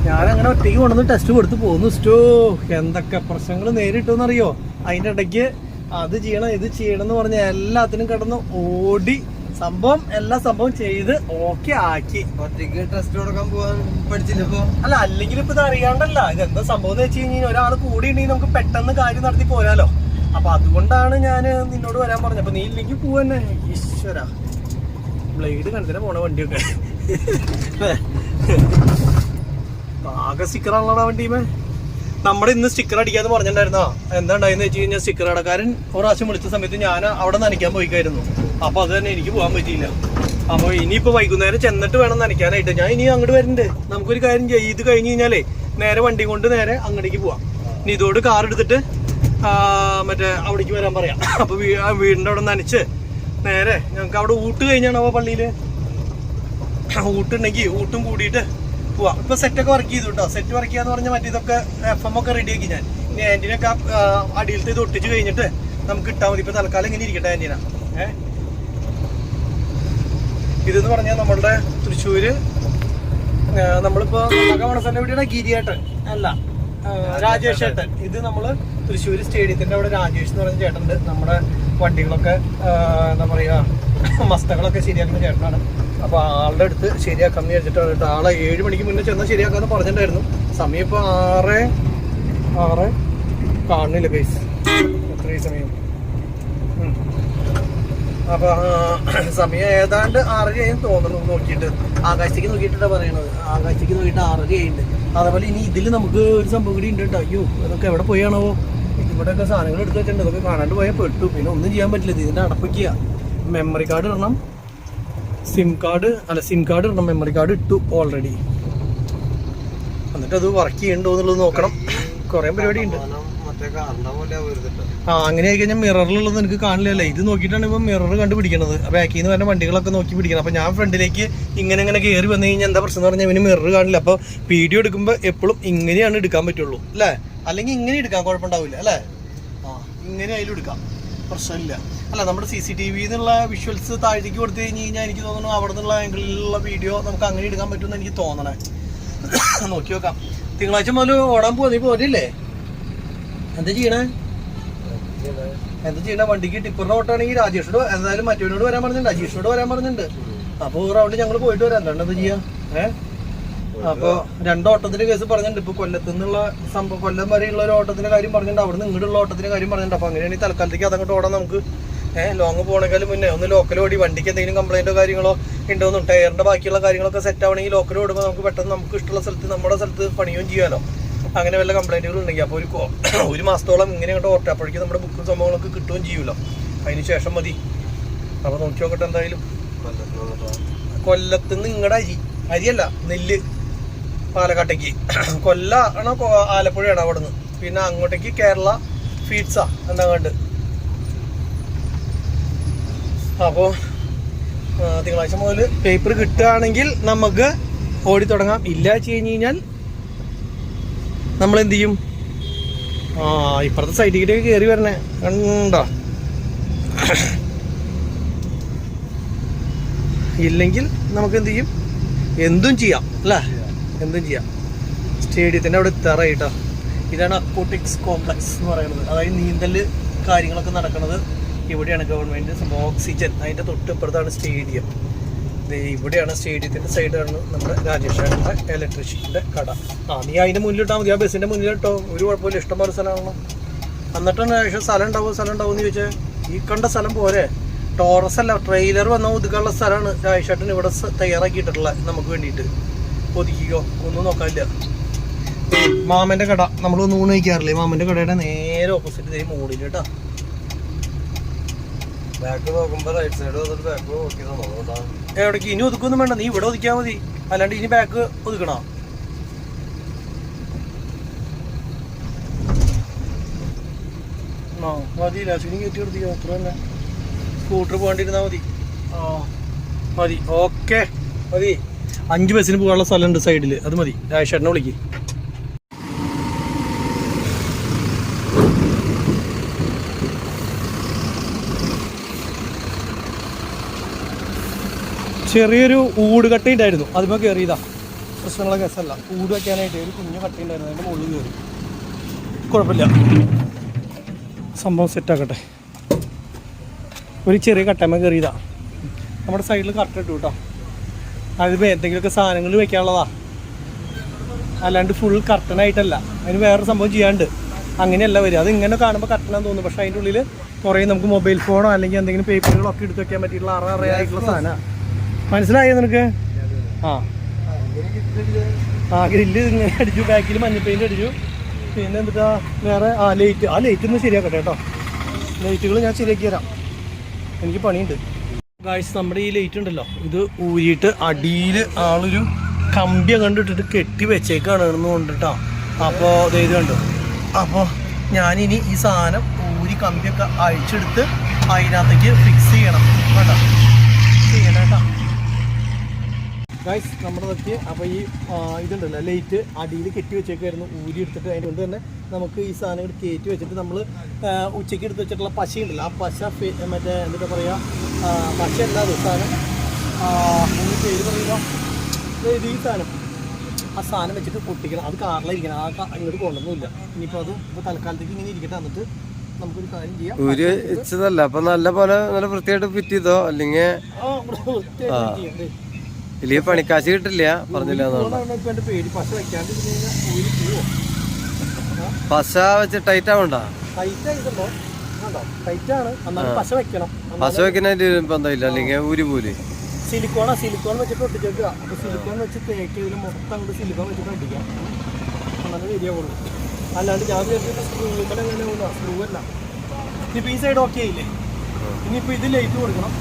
ഞാനങ്ങനെ ഒറ്റയ്ക്ക് കൊണ്ടുവന്ന് ടെസ്റ്റ് കൊടുത്ത് പോകുന്നു. എന്തൊക്കെ പ്രശ്നങ്ങൾ നേരിട്ടെന്നറിയോ. അതിൻ്റെ ഇടയ്ക്ക് അത് ചെയ്യണം ഇത് ചെയ്യണം എന്ന് പറഞ്ഞ എല്ലാത്തിനും കിടന്ന് ഓടി എല്ലാ സംഭവം ചെയ്ത് ഓക്കെ ആക്കി. ഒറ്റയ്ക്ക് ടെസ്റ്റ് കൊടുക്കാൻ പോകാൻ പഠിച്ചില്ലപ്പോ. അല്ല, അല്ലെങ്കിൽ ഇപ്പൊ ഇത് അറിയാണ്ടല്ല. ഇതെന്താ സംഭവം എന്ന് വെച്ച് കഴിഞ്ഞാൽ ഒരാൾ കൂടി ഉണ്ടെങ്കിൽ നമുക്ക് പെട്ടെന്ന് കാര്യം നടത്തി പോരാലോ. അപ്പൊ അതുകൊണ്ടാണ് ഞാൻ നിന്നോട് വരാൻ പറഞ്ഞത്. അപ്പൊ നീ ഇല്ലെങ്കിൽ പോവന്നെ. ഈശ്വര, ബ്ലേഡ് കണക്കിന് പോണ വണ്ടിയൊക്കെ ആകെ സ്റ്റിക്കറാണല്ലോ വണ്ടിയുമേ. നമ്മുടെ ഇന്ന് സ്റ്റിക്കർ അടിക്കാന്ന് പറഞ്ഞിട്ടുണ്ടായിരുന്നോ. എന്താ ഉണ്ടായെന്ന് വെച്ച് കഴിഞ്ഞാൽ സ്റ്റിക്കർ അടക്കാരൻ ഒരു പ്രാവശ്യം വിളിച്ച സമയത്ത് ഞാൻ അവിടെ നനയ്ക്കാൻ പോയിക്കായിരുന്നു. അപ്പൊ അത് തന്നെ എനിക്ക് പോകാൻ പറ്റിയില്ല. അപ്പോൾ ഇനിയിപ്പോ വൈകുന്നേരം ചെന്നിട്ട് വേണം നനയ്ക്കാനായിട്ട്. ഞാൻ ഇനി അങ്ങോട്ട് വരുന്നുണ്ട്. നമുക്കൊരു കാര്യം ചെയ്യും, ഇത് കഴിഞ്ഞ് കഴിഞ്ഞാലേ നേരെ വണ്ടി കൊണ്ട് നേരെ അങ്ങോട്ടേക്ക് പോവാം. ഇനി ഇതോട് കാർ എടുത്തിട്ട് മറ്റേ അവിടേക്ക് വരാൻ പറയാം. അപ്പൊ വീടിന്റെ അവിടെ നനച്ച് നേരെ ഞങ്ങൾക്ക് അവിടെ ഊട്ട് കഴിഞ്ഞാണ്. അപ്പോൾ പള്ളിയിൽ ഊട്ടുണ്ടെങ്കിൽ ഊട്ടും കൂടിയിട്ട് പോവാം. ഇപ്പൊ സെറ്റൊക്കെ വർക്ക് ചെയ്തു കേട്ടോ. സെറ്റ് വർക്ക് ചെയ്യാന്ന് പറഞ്ഞാൽ മറ്റേതൊക്കെ FM ഒക്കെ റെഡിയാക്കി ഞാൻ. ഇനി ആന്റീനൊക്കെ അടിയിലത്തെ ഇത് ഒട്ടിച്ച് കഴിഞ്ഞിട്ട് നമുക്ക് ഇട്ടാൽ മതി. ഇപ്പൊ തൽക്കാലം ഇങ്ങനെ ഇരിക്കട്ടെ ആന്റീന. ഇതെന്ന് പറഞ്ഞാൽ നമ്മളുടെ തൃശ്ശൂര് നമ്മളിപ്പോ മനസ്സിലെ എവിടെയാണ് ഗിരിയേട്ടൻ അല്ല രാജേഷ് ഏട്ടൻ. ഇത് നമ്മള് തൃശ്ശൂര് സ്റ്റേഡിയത്തിന്റെ അവിടെ രാജേഷ് എന്ന് പറഞ്ഞ ചേട്ടനുണ്ട്. നമ്മുടെ വണ്ടികളൊക്കെ എന്താ പറയാ മസ്തകളൊക്കെ ശരിയാക്കുന്ന ചേട്ടനാണ്. അപ്പൊ ആളുടെ അടുത്ത് ശരിയാക്കാൻ വിചാരിച്ചിട്ടാണ് കേട്ടോ. ആളെ 7 മണിക്ക് മുന്നേ ചെന്നാൽ ശരിയാക്കാന്ന് പറഞ്ഞിട്ടുണ്ടായിരുന്നു. സമയം ഇപ്പൊ 6 കാണുന്നില്ല ഗൈസ്. എത്രയും സമയം അപ്പൊ സമയം ഏതാണ്ട് 6:30 തോന്നുന്നു. നോക്കിയിട്ട് ആകാശത്തേക്ക് നോക്കിയിട്ടാ പറയണത്. ആകാശത്തേക്ക് നോക്കിയിട്ട് 6:30 അതേപോലെ ഇനി ഇതിൽ നമുക്ക് ഒരു സംഭവം കൂടി ഉണ്ട് കേട്ടോ. അയ്യോ, അതൊക്കെ എവിടെ പോയാണോ. ഇവിടെയൊക്കെ സാധനങ്ങൾ എടുത്ത് വെച്ചിട്ടുണ്ട്. ഇതൊക്കെ കാണാണ്ട് പോയാൽ പെട്ടു. പിന്നെ ഒന്നും ചെയ്യാൻ പറ്റില്ല. ഇതിന്റെ അടപ്പിക്കുക. മെമ്മറി കാർഡ് ഇടണം, സിം കാർഡ് ഇടണം. മെമ്മറി കാർഡ് ഇട്ടു ഓൾറെഡി. എന്നിട്ട് അത് വർക്ക് ചെയ്യണ്ടോ എന്നുള്ളത് നോക്കണം. കുറെ പരിപാടി ഉണ്ട്. അങ്ങനെ ആയി കഴിഞ്ഞാൽ മിററിലുള്ളത് എനിക്ക് കാണില്ലല്ലേ. ഇത് നോക്കിയിട്ടാണ് ഇപ്പം മിറർ കണ്ടുപിടിക്കണത്. ബാക്കിൽ നിന്ന് വരുന്ന വണ്ടികളൊക്കെ നോക്കി പിടിക്കണം. അപ്പൊ ഞാൻ ഫ്രണ്ടിലേക്ക് ഇങ്ങനെ കയറി വന്നു കഴിഞ്ഞാൽ എന്താ പ്രശ്നം എന്ന് പറഞ്ഞാൽ ഇവന് മിറർ കാണില്ല. അപ്പൊ വീഡിയോ എടുക്കുമ്പോൾ എപ്പോഴും ഇങ്ങനെയാണ് എടുക്കാൻ പറ്റുള്ളൂ അല്ലേ. അല്ലെങ്കിൽ ഇങ്ങനെ എടുക്കാം, കുഴപ്പമുണ്ടാവില്ല അല്ലേ. ഇങ്ങനെ അതിലും എടുക്കാം, പ്രശ്നമില്ല. അല്ല, നമ്മുടെ CCTV എന്നുള്ള വിഷ്വൽസ് താഴേക്ക് കൊടുത്തു കഴിഞ്ഞ് കഴിഞ്ഞാൽ എനിക്ക് തോന്നുന്നു അവിടെ നിന്നുള്ള ആംഗിളിലുള്ള വീഡിയോ നമുക്ക് അങ്ങനെ എടുക്കാൻ പറ്റുമെന്ന് എനിക്ക് തോന്നണേ. നോക്കി നോക്കാം. തിങ്കളാഴ്ച മുതൽ ഓടാൻ പോവാ. നീ പോരില്ലേ? എന്താ ചെയ്യണേ? വണ്ടിക്ക് ടിപ്പറിന്റെ ഓട്ടാണെങ്കിൽ രാജേഷിനോട് എന്തായാലും മറ്റവനോട് വരാൻ പറഞ്ഞിട്ടുണ്ട്, അജീഷിനോട് വരാൻ പറഞ്ഞിട്ടുണ്ട്. അപ്പൊ ഒരു റൗണ്ട് ഞങ്ങൾ പോയിട്ട് വരാം. എന്താണ് എന്താ ചെയ്യാ? അപ്പൊ 2 ഓട്ടത്തിന്റെ കേസ് പറഞ്ഞിട്ടുണ്ട്. ഇപ്പൊ കൊല്ലത്ത് നിന്നുള്ള സംഭവം, കൊല്ലം വരെയുള്ള ഒരു ഓട്ടത്തിന്റെ കാര്യം പറഞ്ഞിട്ടുണ്ട്. അവിടെ നിന്ന് ഇങ്ങോട്ടുള്ള ഓട്ടത്തിന്റെ കാര്യം പറഞ്ഞിട്ടുണ്ട്. അപ്പൊ അങ്ങനെയാണെങ്കിൽ തൽക്കാലത്തേക്ക് അതങ്ങോട്ട് ഓടാൻ നമുക്ക്. ലോങ് പോകണമെങ്കിലും മുന്നേ ഒന്ന് ലോക്കൽ ഓടി. വണ്ടിക്ക് എന്തെങ്കിലും കംപ്ലൈന്റോ കാര്യങ്ങളോ ഉണ്ടോന്നും ടയറിന്റെ ബാക്കിയുള്ള കാര്യങ്ങളൊക്കെ സെറ്റ് ആവണമെങ്കിൽ ലോക്കൽ ഓടുമ്പോൾ നമുക്ക് പെട്ടെന്ന് നമുക്ക് ഇഷ്ടമുള്ള സ്ഥലത്ത് നമ്മുടെ സ്ഥലത്ത് പണിയും ചെയ്യാലോ. അങ്ങനെ വല്ല കംപ്ലൈന്റുകൾ ഉണ്ടെങ്കിൽ അപ്പോൾ ഒരു മാസത്തോളം ഇങ്ങനെ അങ്ങോട്ട് ഓർട്ടെ. അപ്പോഴേക്കും നമ്മുടെ ബുക്കും സംഭവങ്ങളൊക്കെ കിട്ടുകയും ചെയ്യുമല്ലോ. അതിന് ശേഷം മതി. അപ്പോൾ നോക്കി നോക്കട്ടെ. എന്തായാലും കൊല്ലത്തുനിന്ന് ഇങ്ങടെ അരിയല്ല, നെല്ല് പാലക്കാട്ടേക്ക്. കൊല്ലമാണോ ആലപ്പുഴയാണോ അവിടെ നിന്ന്. പിന്നെ അങ്ങോട്ടേക്ക് കേരള ഫീഡ്സാ എന്താ കണ്ട്. അപ്പോൾ തിങ്കളാഴ്ച മുതൽ പേപ്പർ കിട്ടുകയാണെങ്കിൽ നമുക്ക് ഓടി തുടങ്ങാം. ഇല്ല വെച്ച് കഴിഞ്ഞ് കഴിഞ്ഞാൽ നമ്മളെന്ത് ചെയ്യും? ഇപ്പുറത്തെ സൈഡിലേക്ക് കയറി വരണേ കണ്ടോ. ഇല്ലെങ്കിൽ നമുക്ക് എന്ത് ചെയ്യും, എന്തും ചെയ്യാം അല്ലേ, എന്തും ചെയ്യാം. സ്റ്റേഡിയത്തിൻ്റെ അവിടെ എത്താറായിട്ടോ. ഇതാണ് അക്വാട്ടിക്സ് കോംപ്ലക്സ് എന്ന് പറയുന്നത്. അതായത് നീന്തൽ കാര്യങ്ങളൊക്കെ നടക്കുന്നത് ഇവിടെയാണ്. ഗവൺമെൻറ് ഓക്സിജൻ അതിൻ്റെ തൊട്ടിപ്പുറത്താണ് സ്റ്റേഡിയം. ഇവിടെയാണ് സ്റ്റേഡിയത്തിൻ്റെ സൈഡാണ് നമ്മുടെ രാജേഷേട്ടൻ്റെ ഇലക്ട്രിഷ്യൻ്റെ കട. നീ അതിൻ്റെ മുന്നിലിട്ടാൽ മതി, ആ ബസ്സിൻ്റെ മുന്നിലിട്ടോ, ഒരു കുഴപ്പമില്ല, ഇഷ്ടംപോലെ സ്ഥലമാണല്ലോ. എന്നിട്ടാണ് രാജേഷ് സ്ഥലം ഉണ്ടാവും എന്ന് ചോദിച്ചാൽ ഈ കണ്ട സ്ഥലം പോരെ, ടോറസ് അല്ല, ട്രെയിലർ വന്ന ഒതുക്കാനുള്ള സ്ഥലമാണ് രാജേഷേട്ടൻ ഇവിടെ തയ്യാറാക്കിയിട്ടുള്ളത് നമുക്ക് വേണ്ടിയിട്ട്. ഒതുക്കിക്കോ, ഒന്നും നോക്കാനില്ല. മാമൻ്റെ കട നമ്മളൊന്നും ഊണ് കഴിക്കാറില്ലേ, മാമൻ്റെ കടയുടെ നേരെ ഓപ്പോസിറ്റ് ഇതേ മോഡിൽ കേട്ടോ. ബാക്ക് നോക്കുമ്പോൾ റൈറ്റ് സൈഡ് വന്നിട്ട് ബാക്ക് നോക്കിയതാണോ? എവിടേക്ക് ഇനി ഒതുക്കൊന്നും വേണ്ട, നീ ഇവിടെ ഒതുക്കിയാൽ മതി, അല്ലാണ്ട് ഇനി ബാക്ക് ഒതുക്കണോ? ആ മതി, ലാസ്റ്റിന് കയറ്റി കൊടുത്തിക്കോ, അത്ര തന്നെ. സ്കൂട്ടർ പോകേണ്ടിരുന്നാൽ മതി. മതി, ഓക്കെ മതി. 5 ബസ്സിന് പോകാനുള്ള സ്ഥലമുണ്ട് സൈഡിൽ, അത് മതി. രാജേഷേട്ടനെ വിളിക്ക്. ചെറിയൊരു ഊട് കട്ടയുണ്ടായിരുന്നു, അതിപ്പോൾ കയറിയതാ. പ്രശ്നമുള്ള കേസല്ല. ഊട് വയ്ക്കാനായിട്ട് ഒരു കുഞ്ഞു കട്ടയുണ്ടായിരുന്നു, അതിൻ്റെ മുകളിൽ കയറി. കുഴപ്പമില്ല, സംഭവം സെറ്റാക്കട്ടെ. ഒരു ചെറിയ കട്ടമ്മ കയറിയതാ. നമ്മുടെ സൈഡിൽ കട്ട ഇട്ടു കേട്ടോ. അതിപ്പോൾ എന്തെങ്കിലുമൊക്കെ സാധനങ്ങൾ വെക്കാനുള്ളതാ, അല്ലാണ്ട് ഫുൾ കർട്ടനായിട്ടല്ല. അതിന് വേറൊരു സംഭവം ചെയ്യാണ്ട് അങ്ങനെയല്ല വരിക. അത് ഇങ്ങനെ കാണുമ്പോൾ കർട്ടനാന്ന് തോന്നുന്നു, പക്ഷേ അതിൻ്റെ ഉള്ളിൽ കുറേ നമുക്ക് മൊബൈൽ ഫോണോ അല്ലെങ്കിൽ എന്തെങ്കിലും പേപ്പറുകളൊക്കെ എടുത്ത് വെക്കാൻ പറ്റിയിട്ടുള്ള അറയായിട്ടുള്ള സാധനമാണ്. മനസ്സിലായോ നിനക്ക്? ഗ്രില്ല് ഇങ്ങനെ അടിച്ചു, ബാക്കിൽ മഞ്ഞ പെയിൻ്റ് അടിച്ചു. പിന്നെ എന്താ വേറെ ലൈറ്റ്, ലൈറ്റ് ഒന്ന് ശരിയാക്കട്ടെ കേട്ടോ. ലൈറ്റുകൾ ഞാൻ ശരിയാക്കി തരാം, എനിക്ക് പണിയുണ്ട്. ഗായ്സ്, നമ്മുടെ ഈ ലൈറ്റ് ഉണ്ടല്ലോ, ഇത് ഊരിയിട്ട് അടിയിൽ ആളൊരു കമ്പി അങ്ങോട്ട് ഇട്ടിട്ട് കെട്ടി വെച്ചേക്കാണ് കൊണ്ടിട്ടോ. അപ്പോൾ ഇത് കണ്ടു. അപ്പോൾ ഞാനിനി ഈ സാധനം ഊരി കമ്പിയൊക്കെ അഴിച്ചെടുത്ത് അതിനകത്തേക്ക് ഫിക്സ് ചെയ്യണം കേട്ടോ. ചെയ്യണം കേട്ടോ ഗൈസ്, നമ്മുടെ നോക്കി. അപ്പോൾ ഈ ഇതുണ്ടല്ലോ ലൈറ്റ് അടിയിൽ കെട്ടി വെച്ചേക്കായിരുന്നു, ഊരി എടുത്തിട്ട് അതിൻ്റെ കൊണ്ട് തന്നെ നമുക്ക് ഈ സാധനം കൂടി കയറ്റി വെച്ചിട്ട് നമ്മൾ ഉച്ചയ്ക്ക് എടുത്ത് വെച്ചിട്ടുള്ള പശ ഉണ്ടല്ലോ, ആ പശ മറ്റേ എന്താ പറയുക, പശ അല്ലാതെ സാധനം പേര് പറയുക, ഈ സാധനം, ആ സാധനം വെച്ചിട്ട് പൊട്ടിക്കണം. അത് കാറിലിരിക്കണം, അങ്ങോട്ട് കൊണ്ടൊന്നുമില്ല. ഇനിയിപ്പോൾ അത് ഇപ്പോൾ തൽക്കാലത്തേക്ക് ഇങ്ങനെ ഇരിക്കട്ടെ. എന്നിട്ട് നമുക്കൊരു കാര്യം ചെയ്യാം. വെച്ചതല്ല, അപ്പൊ നല്ല പോലെ നല്ല വൃത്തിയായിട്ട് ഫിറ്റ് ചെയ്തോ, അല്ലെങ്കിൽ ഇല്ലെങ്കിൽ പണിക്കാശ് കിട്ടില്ല. പറഞ്ഞില്ല പശ വെച്ച് ടൈറ്റ് ആവണ്ട. പശ വെക്കുന്നതിന്റെ ബന്ധമില്ല, അല്ലെങ്കിൽ ഊരി പോലെ സിലിക്കോൺ വെച്ചിട്ട് ഒട്ടിച്ചേക്കുക. അപ്പോൾ സിലിക്കോൺ വെച്ച് തേക്കിയതിൽ മൊത്തം അങ്ങോട്ട് സിലിക്കോൺ വെച്ചിട്ട് അടിക്കാം, അങ്ങനെ ശരിയാവുള്ളൂ. അല്ലാണ്ട് ഞാൻ വിചാരിച്ചിട്ട് സ്ക്രൂമ്മൽ എങ്ങനെ പോകുന്ന സ്ക്രൂ അല്ല. ഇനിയിപ്പോൾ ഈ സൈഡ് ഓക്കെ ആയില്ലേ, ഇനിയിപ്പോൾ ഇത് ലൈറ്റ് കൊടുക്കണം.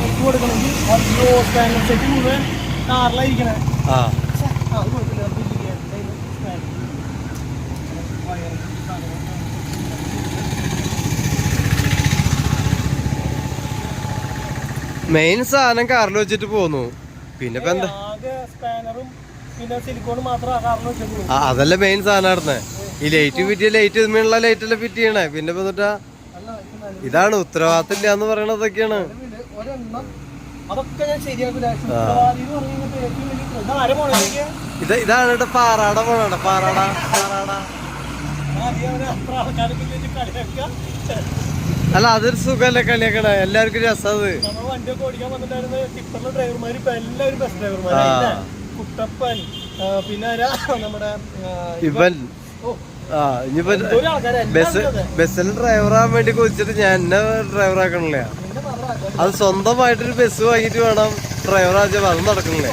ലൈറ്റ് കൊടുക്കണമെങ്കിൽ സ്പാനർ സെറ്റ് മുഴുവൻ കാറിലായിരിക്കണേ. അത് കുഴപ്പമില്ല. മെയിൻ സാധനം കാറിൽ വെച്ചിട്ട് പോന്നു. പിന്നെ ഇപ്പൊ എന്താ, അതല്ല മെയിൻ സാധനം നടന്നേ. ഈ ലൈറ്റ് ഫിറ്റ്, ലൈറ്റ് ഇതുമുള്ള ലൈറ്റ് എല്ലാം ഫിറ്റ് ചെയ്യണേ. പിന്നെ ഇപ്പൊ എന്നിട്ടാ ഇതാണ് ഉത്തരവാദിത്തം ഇല്ല എന്ന് പറയണതൊക്കെയാണ്. ഇതാണ് കേട്ടോ പാറാട പോണ പാറാട. അല്ല, അതൊരു സുഖല്ലേ കളിയാക്കണേ, എല്ലാവർക്കും രസം. അത് വണ്ടിയൊക്കെ ഓടിക്കാൻ വന്നിട്ടായിരുന്നു ടിപ്പറിലെ ഡ്രൈവർമാർ. ഇപ്പൊ എല്ലാവരും ബസ് ഡ്രൈവർമാർ. കുട്ടപ്പൻ, പിന്നെ നമ്മുടെ ഇവൻ. ഇനിയിപ്പോ ബസ്സിൽ ഡ്രൈവറാകാൻ വേണ്ടി കൊതിച്ചിട്ട് ഞാൻ എന്നെ ഡ്രൈവറാക്കണില്ല. അത് സ്വന്തമായിട്ടൊരു ബസ് വാങ്ങിട്ട് വേണം ഡ്രൈവറാച്ചാൽ അതും നടക്കണില്ലേ.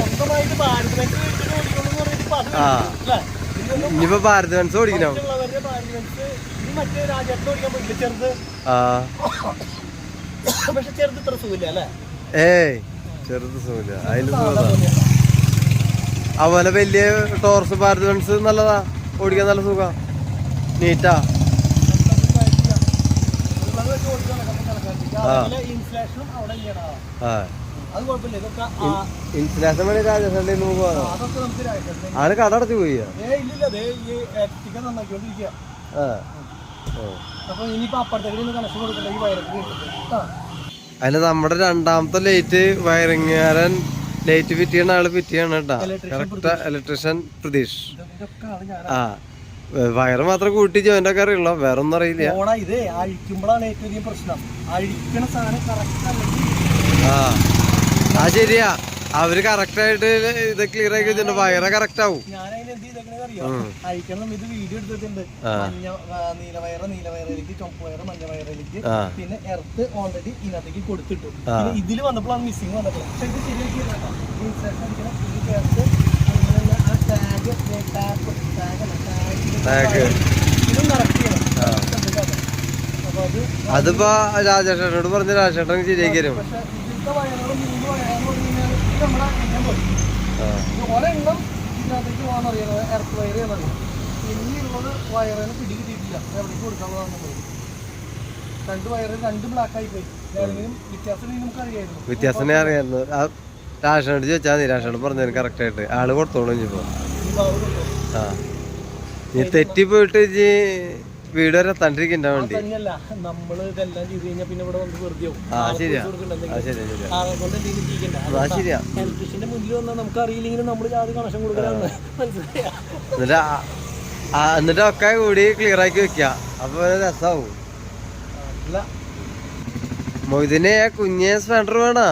ഇനിയിപ്പോ ഭാരത് ബെൻസ് ഓടിക്കണം. ഏയ് ചെറുത് സുഖമില്ല, അതില് അതുപോലെ വലിയ ടോർസ് ഭാരത് ബെൻസ് നല്ലതാ, ഓടിക്കാൻ നല്ല സുഖ, നീറ്റാ. ഇൻസുലേഷൻ വേണ്ടി രാജസ്ഥാനിൽ പോകാനോ? ആള് കട അടച്ചു പോയി. അപ്പൊ ഇനിയിപ്പോ അപ്പുറത്തേക്ക് കണക്ഷൻ കൊടുക്കണ്ട ഈ വയറൊക്കെ കിട്ടും. അതിന് നമ്മുടെ രണ്ടാമത്തെ ലൈറ്റ് വയറിങ്ങാരൻ ലൈറ്റ് ഫിറ്റ് ചെയ്യുന്ന ആള് ഫിറ്റ് ചെയ്യണം കേട്ടാ. Correct electrician Pratheesh. ഇതൊക്കെ ആണ് ഞാൻ. ആ വയറ് മാത്രം കൂട്ടി ജോയിന്റ് ഒക്കെ അറിയുള്ളൂ, വേറെ ഒന്നും അറിയില്ല. ഇത് അഴിക്കുമ്പോഴാണ് ഏറ്റവും വലിയ പ്രശ്നം. അഴിക്കണ സാധനം കറക്റ്റ് അല്ലെങ്കിൽ ആ ശരിയാ, അവര് കറക്റ്റ് ആയിട്ട് ഇത് ക്ലിയർ ആക്കി വെച്ചിട്ടുണ്ട്, വയറ് കറക്റ്റ് ആവും. ഞാൻ അതിന് എന്ത് ചെയ്തേക്കണേ അറിയാം, അഴിക്കണം ഇത് വീഡിയോ എടുത്തിട്ടുണ്ട്. മഞ്ഞ നീലവയറിലേക്ക്, ചുമപ്പ് വയറ്, മഞ്ഞ വയറിലേക്ക്, പിന്നെ എർത്ത് ഓൾറെഡി ഇതിനകത്തേക്ക് കൊടുത്തിട്ടു. പിന്നെ ഇതില് വന്നപ്പോഴാണ് മിസ്സിങ് വന്നപ്പോൾ. പക്ഷെ ഇത് ശരിയാക്കി ഇതും കറക്റ്റ് ചെയ്യണം. അപ്പൊ അത് അതിപ്പോ രാജേഷനോട് പറഞ്ഞ രാജേട്ടൻ ശരിയാക്കി തരും. പക്ഷെ ഇതിലത്തെ വയറുകൾ 3 വയറെന്ന് പറഞ്ഞു കഴിഞ്ഞാൽ ഇത് നമ്മുടെ എണ്ണം പോയി. ഒരെണ്ണം ഇതിനകത്തേക്ക് പോകാന്നറിയാം, എർത്ത് വയറ് എന്നറിയാം. പിന്നെയുള്ളത് വയറിന് പിടി കിട്ടിയിട്ടില്ല, എവിടേക്ക് കൊടുക്കാനുള്ളതാണെന്നുള്ളത്. 2 വയറ് 2 ബ്ലാക്ക് ആയി പോയി. ഏതെങ്കിലും വ്യത്യാസം നമുക്ക് അറിയായിരുന്നു. വ്യത്യാസം അറിയായിരുന്നു. രാജേഷനോട് ചോദിച്ചാൽ മതി, രാജേഷനോട് പറഞ്ഞു കറക്റ്റ് ആയിട്ട് ആള് കൊടുത്തോളൂ. ഇനിയിപ്പോ ആ നീ തെറ്റി പോയിട്ട് വീട് വരെ എത്താണ്ടിരിക്കണ്ട വേണ്ടി. തന്നെയല്ല, നമ്മള് ഇതെല്ലാം ചെയ്ത് കഴിഞ്ഞാൽ പിന്നെ ഇവിടെ വന്ന് വെറുതെ ഇലക്ട്രീഷ്യന്റെ മുന്നിൽ വന്നാൽ നമുക്ക് അറിയില്ലെങ്കിലും നമ്മള് ജാതി കണക്ഷൻ കൊടുക്കാനാണ് മനസ്സിലായ. എന്നിട്ട് ഒക്കെ കൂടി ക്ലിയർ ആക്കി വെക്ക, അപ്പൊ രസാവും. മൊയ്തിന് കുഞ്ഞെ സ്പെൻഡർ വേണോ?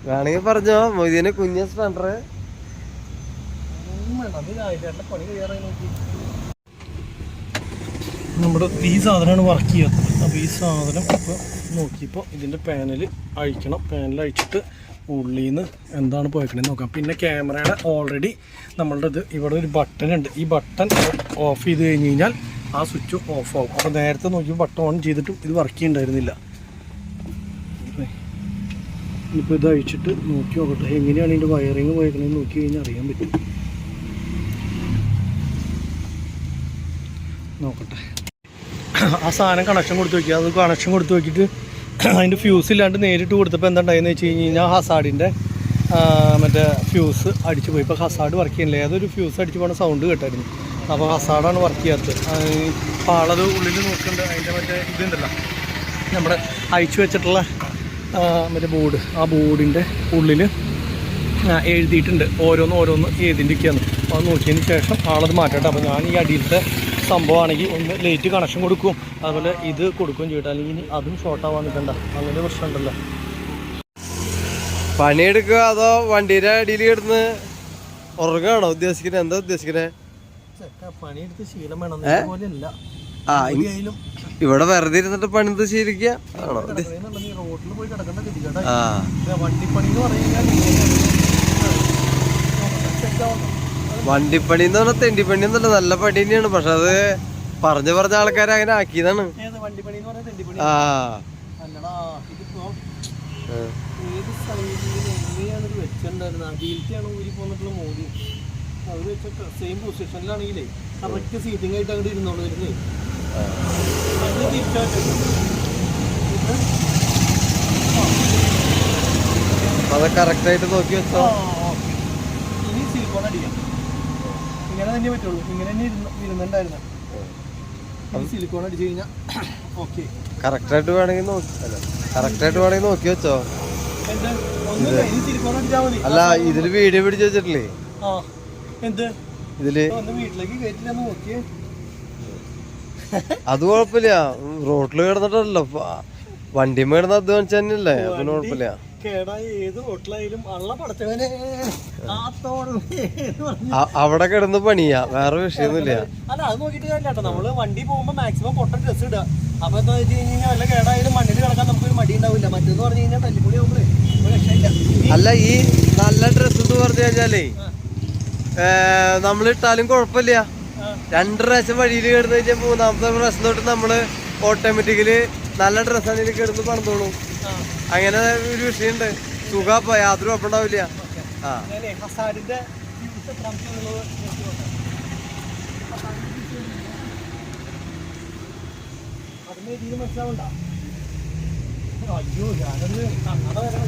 വേണമെങ്കിൽ പറഞ്ഞോ, മൊയ്തിന് കുഞ്ഞെ സ്പെൻഡർ. നമ്മുടെ ഈ സാധനമാണ് വർക്ക് ചെയ്യാത്തത്. അപ്പോൾ ഈ സാധനം ഇപ്പോൾ നോക്കിയപ്പോൾ ഇതിൻ്റെ പാനൽ അഴിക്കണം. പാനൽ അഴിച്ചിട്ട് ഉള്ളിൽ നിന്ന് എന്താണ് പോയിക്കണേന്ന് നോക്കാം. പിന്നെ ക്യാമറയുടെ ഓൾറെഡി നമ്മളുടെ ഇത് ഇവിടെ ഒരു ബട്ടൺ ഉണ്ട്. ഈ ബട്ടൺ ഓഫ് ചെയ്ത് കഴിഞ്ഞ് കഴിഞ്ഞാൽ ആ സ്വിച്ച് ഓഫ് ആവും. അപ്പോൾ നേരത്തെ നോക്കിയപ്പോൾ ബട്ടൺ ഓൺ ചെയ്തിട്ടും ഇത് വർക്ക് ചെയ്യുന്നുണ്ടായിരുന്നില്ല. ഇപ്പോൾ ഇത് അഴിച്ചിട്ട് നോക്കി നോക്കട്ടെ എങ്ങനെയാണ് ഇതിൻ്റെ വയറിങ് പോയിക്കണേന്ന് നോക്കി കഴിഞ്ഞാൽ അറിയാൻ പറ്റും. നോക്കട്ടെ, ആ സാധനം കണക്ഷൻ കൊടുത്ത് വയ്ക്കുക. അത് കണക്ഷൻ കൊടുത്ത് വയ്ക്കിട്ട് അതിൻ്റെ ഫ്യൂസ് ഇല്ലാണ്ട് നേരിട്ട് കൊടുത്തപ്പോൾ എന്താ ഉണ്ടായെന്ന് വെച്ച് കഴിഞ്ഞ് കഴിഞ്ഞാൽ ഹസാഡിൻ്റെ മറ്റേ ഫ്യൂസ് അടിച്ചു പോയി. ഇപ്പോൾ ഹസാഡ് വർക്ക് ചെയ്യണില്ല, ഏതൊരു ഫ്യൂസ് അടിച്ച് പോകുന്ന സൗണ്ട് കേട്ടായിരുന്നു. അപ്പോൾ ഹസാഡാണ് വർക്ക് ചെയ്യാത്തത്. അപ്പോൾ ആളത് ഉള്ളിൽ നോക്കുന്നുണ്ട്. അതിൻ്റെ മറ്റേ ഇതുണ്ടല്ലോ നമ്മുടെ അയച്ചു വെച്ചിട്ടുള്ള മറ്റേ ബോർഡ്, ആ ബോർഡിൻ്റെ ഉള്ളിൽ എഴുതിയിട്ടുണ്ട് ഓരോന്ന് ഏതിൻ്റെയൊക്കെയാണ്. അപ്പോൾ അത് നോക്കിയതിന് ശേഷം ആളത് മാറ്റട്ടെ. അപ്പോൾ ഞാൻ ഈ അടിയിലത്തെ സംഭവമാണെങ്കിൽ ഒന്ന് ലൈറ്റ് കണക്ഷൻ കൊടുക്കും, അതുപോലെ ഇത് കൊടുക്കുകയും ചെയ്യട്ടെ, അല്ലെങ്കിൽ അതും ഷോർട്ട് ആവാൻ നിൽക്കണ്ട. അങ്ങനെ പ്രശ്നം ഉണ്ടല്ലോ. പണിയെടുക്കുക അതോ വണ്ടിയുടെ അടിയിൽ കിടന്ന് ഉറങ്ങാണോ ഉദ്ദേശിക്കുന്നത്? എന്താ ഉദ്ദേശിക്കുന്നത്? പണിയെടുത്ത് ശീലം വേണം, പോലെയല്ല. ഇവിടെ വെറുതെ ഇരുന്നിട്ട് പണിത് ശീലിക്കുക ആണോ? റോഡിൽ പോയി കിടക്കേണ്ട ഗതികേടാ. വണ്ടിപ്പണി എന്ന് പറഞ്ഞു വണ്ടിപ്പണി എന്ന് പറഞ്ഞാൽ തെണ്ടിപ്പണി എന്നല്ല, നല്ല പണി തന്നെയാണ്. പക്ഷെ അത് പറഞ്ഞ ആൾക്കാരെ അങ്ങനെ ആക്കിയതാണ്. അത് വെച്ച സെയിം പൊസിഷനിലാണെങ്കിലേ കറക്റ്റ് സീറ്റിംഗ് ആയിട്ട് അങ്ങോട്ട് ഇരുന്നോളൂ. അത് കറക്റ്റ് ആയിട്ട് നോക്കി വെച്ചോ. ഇനി സിലിക്കോൺ അടിക്കാം. ഇങ്ങനെ തന്നെ പറ്റുള്ളൂ, ഇങ്ങനെ തന്നെ ഇരുന്നുണ്ടായിരുന്നു. സിലിക്കോൺ അടിച്ചു കഴിഞ്ഞാൽ ഓക്കെ. കറക്റ്റായിട്ട് വേണമെങ്കിൽ നോക്കി വെച്ചോ. സിലിക്കോൺ അടിച്ചാൽ മതി. അല്ല ഇതില് വീഡിയോ പിടിച്ചു വെച്ചിട്ടില്ലേ? എന്ത് ഇതില് വീട്ടിലേക്ക് കയറ്റില്ലെന്ന് നോക്കിയേ. അത് കുഴപ്പമില്ല, റോട്ടിൽ കിടന്നിട്ടല്ലോ, വണ്ടി മേടുന്ന അധ്വാനിച്ച തന്നെയല്ലേ, അതിന് കുഴപ്പമില്ല. അവിടെ കിടന്ന് പണിയാ, വേറെ വിഷയമൊന്നുമില്ല. അല്ല അത് നോക്കിട്ട് കാര്യട്ടോ, നമ്മള് വണ്ടി പോകുമ്പോ മാക്സിമം പൊട്ട ഡ്രസ് ഇടുക. അപ്പൊ എന്താ വെച്ച് കഴിഞ്ഞാൽ വല്ല കേടായാലും മണ്ണിൽ കിടക്കാൻ നമുക്കൊരു മടി ഉണ്ടാവില്ല. മറ്റേന്ന് പറഞ്ഞു കഴിഞ്ഞാൽ തല്ലിപ്പൊടി ആവുമ്പോഴേ ഒരു രക്ഷയില്ല. അല്ല ഈ നല്ല ഡ്രസ് എന്ന് പറഞ്ഞു കഴിഞ്ഞാലേ നമ്മളിട്ടാലും കുഴപ്പമില്ല. 2 പ്രാവശ്യം വഴിയിൽ കിടന്നു കഴിഞ്ഞാൽ 3ാമത്തെ പ്രാവശ്യം തൊട്ട് നമ്മള് ഓട്ടോമാറ്റിക്കലി നല്ല ഡ്രസ്സാണെങ്കിൽ കിടന്ന് പണിതോളൂ. അങ്ങനെ ഒരു വിഷയമുണ്ട്. സുഖാപ്പ, യാതൊരു കുഴപ്പമുണ്ടാവില്ല. അയ്യോ ഞാനൊന്ന് കണ്ണട വരെ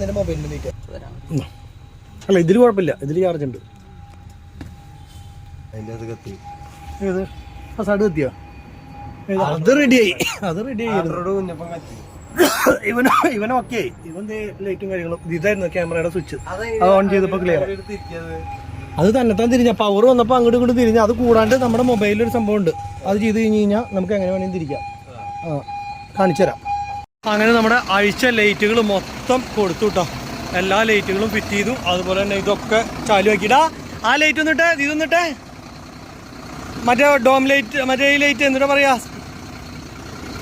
നിന്റെ മൊബൈലിൽ നീക്കാം. അല്ല ഇതിൽ കുഴപ്പമില്ല, ഇതിൽ ചാർജ് ഉണ്ട്. അതിന്റെ അത് കത്തി ഏത് ആ സൈഡ് കത്തിയോ? അത് റെഡിയായി, അത് റെഡിയായി. കുഞ്ഞപ്പം കത്തി. ഇവൻ ഓക്കെ, ഇവൻ ലൈറ്റും കാര്യങ്ങളും ഇതായിരുന്നു ക്യാമറയുടെ സ്വിച്ച്. അത് ഓൺ ചെയ്തപ്പോ ക്ലിയർ. അത് തന്നെത്താൻ തിരിഞ്ഞ പവർ വന്നപ്പോൾ അങ്ങോട്ട് ഇങ്ങോട്ട് തിരിഞ്ഞ. അത് കൂടാണ്ട് നമ്മുടെ മൊബൈലിൽ ഒരു സംഭവം ഉണ്ട്, അത് ചെയ്ത് കഴിഞ്ഞ് കഴിഞ്ഞാൽ നമുക്ക് എങ്ങനെ വേണമെങ്കിൽ തിരിക്കാം. കാണിച്ചു തരാം. അങ്ങനെ നമ്മുടെ അഴിച്ച ലൈറ്റുകൾ മൊത്തം കൊടുത്തു കേട്ടോ. എല്ലാ ലൈറ്റുകളും ഫിറ്റ് ചെയ്തു. അതുപോലെ തന്നെ ഇതൊക്കെ ചാലു ആക്കിയിട്ടാ. ആ ലൈറ്റ് ഒന്നിട്ടെ, ഇതൊന്നിട്ടെ, മറ്റേ ഡോം ലൈറ്റ്, മറ്റേ ഈ ലൈറ്റ് എന്നിട്ടാ പറയാ,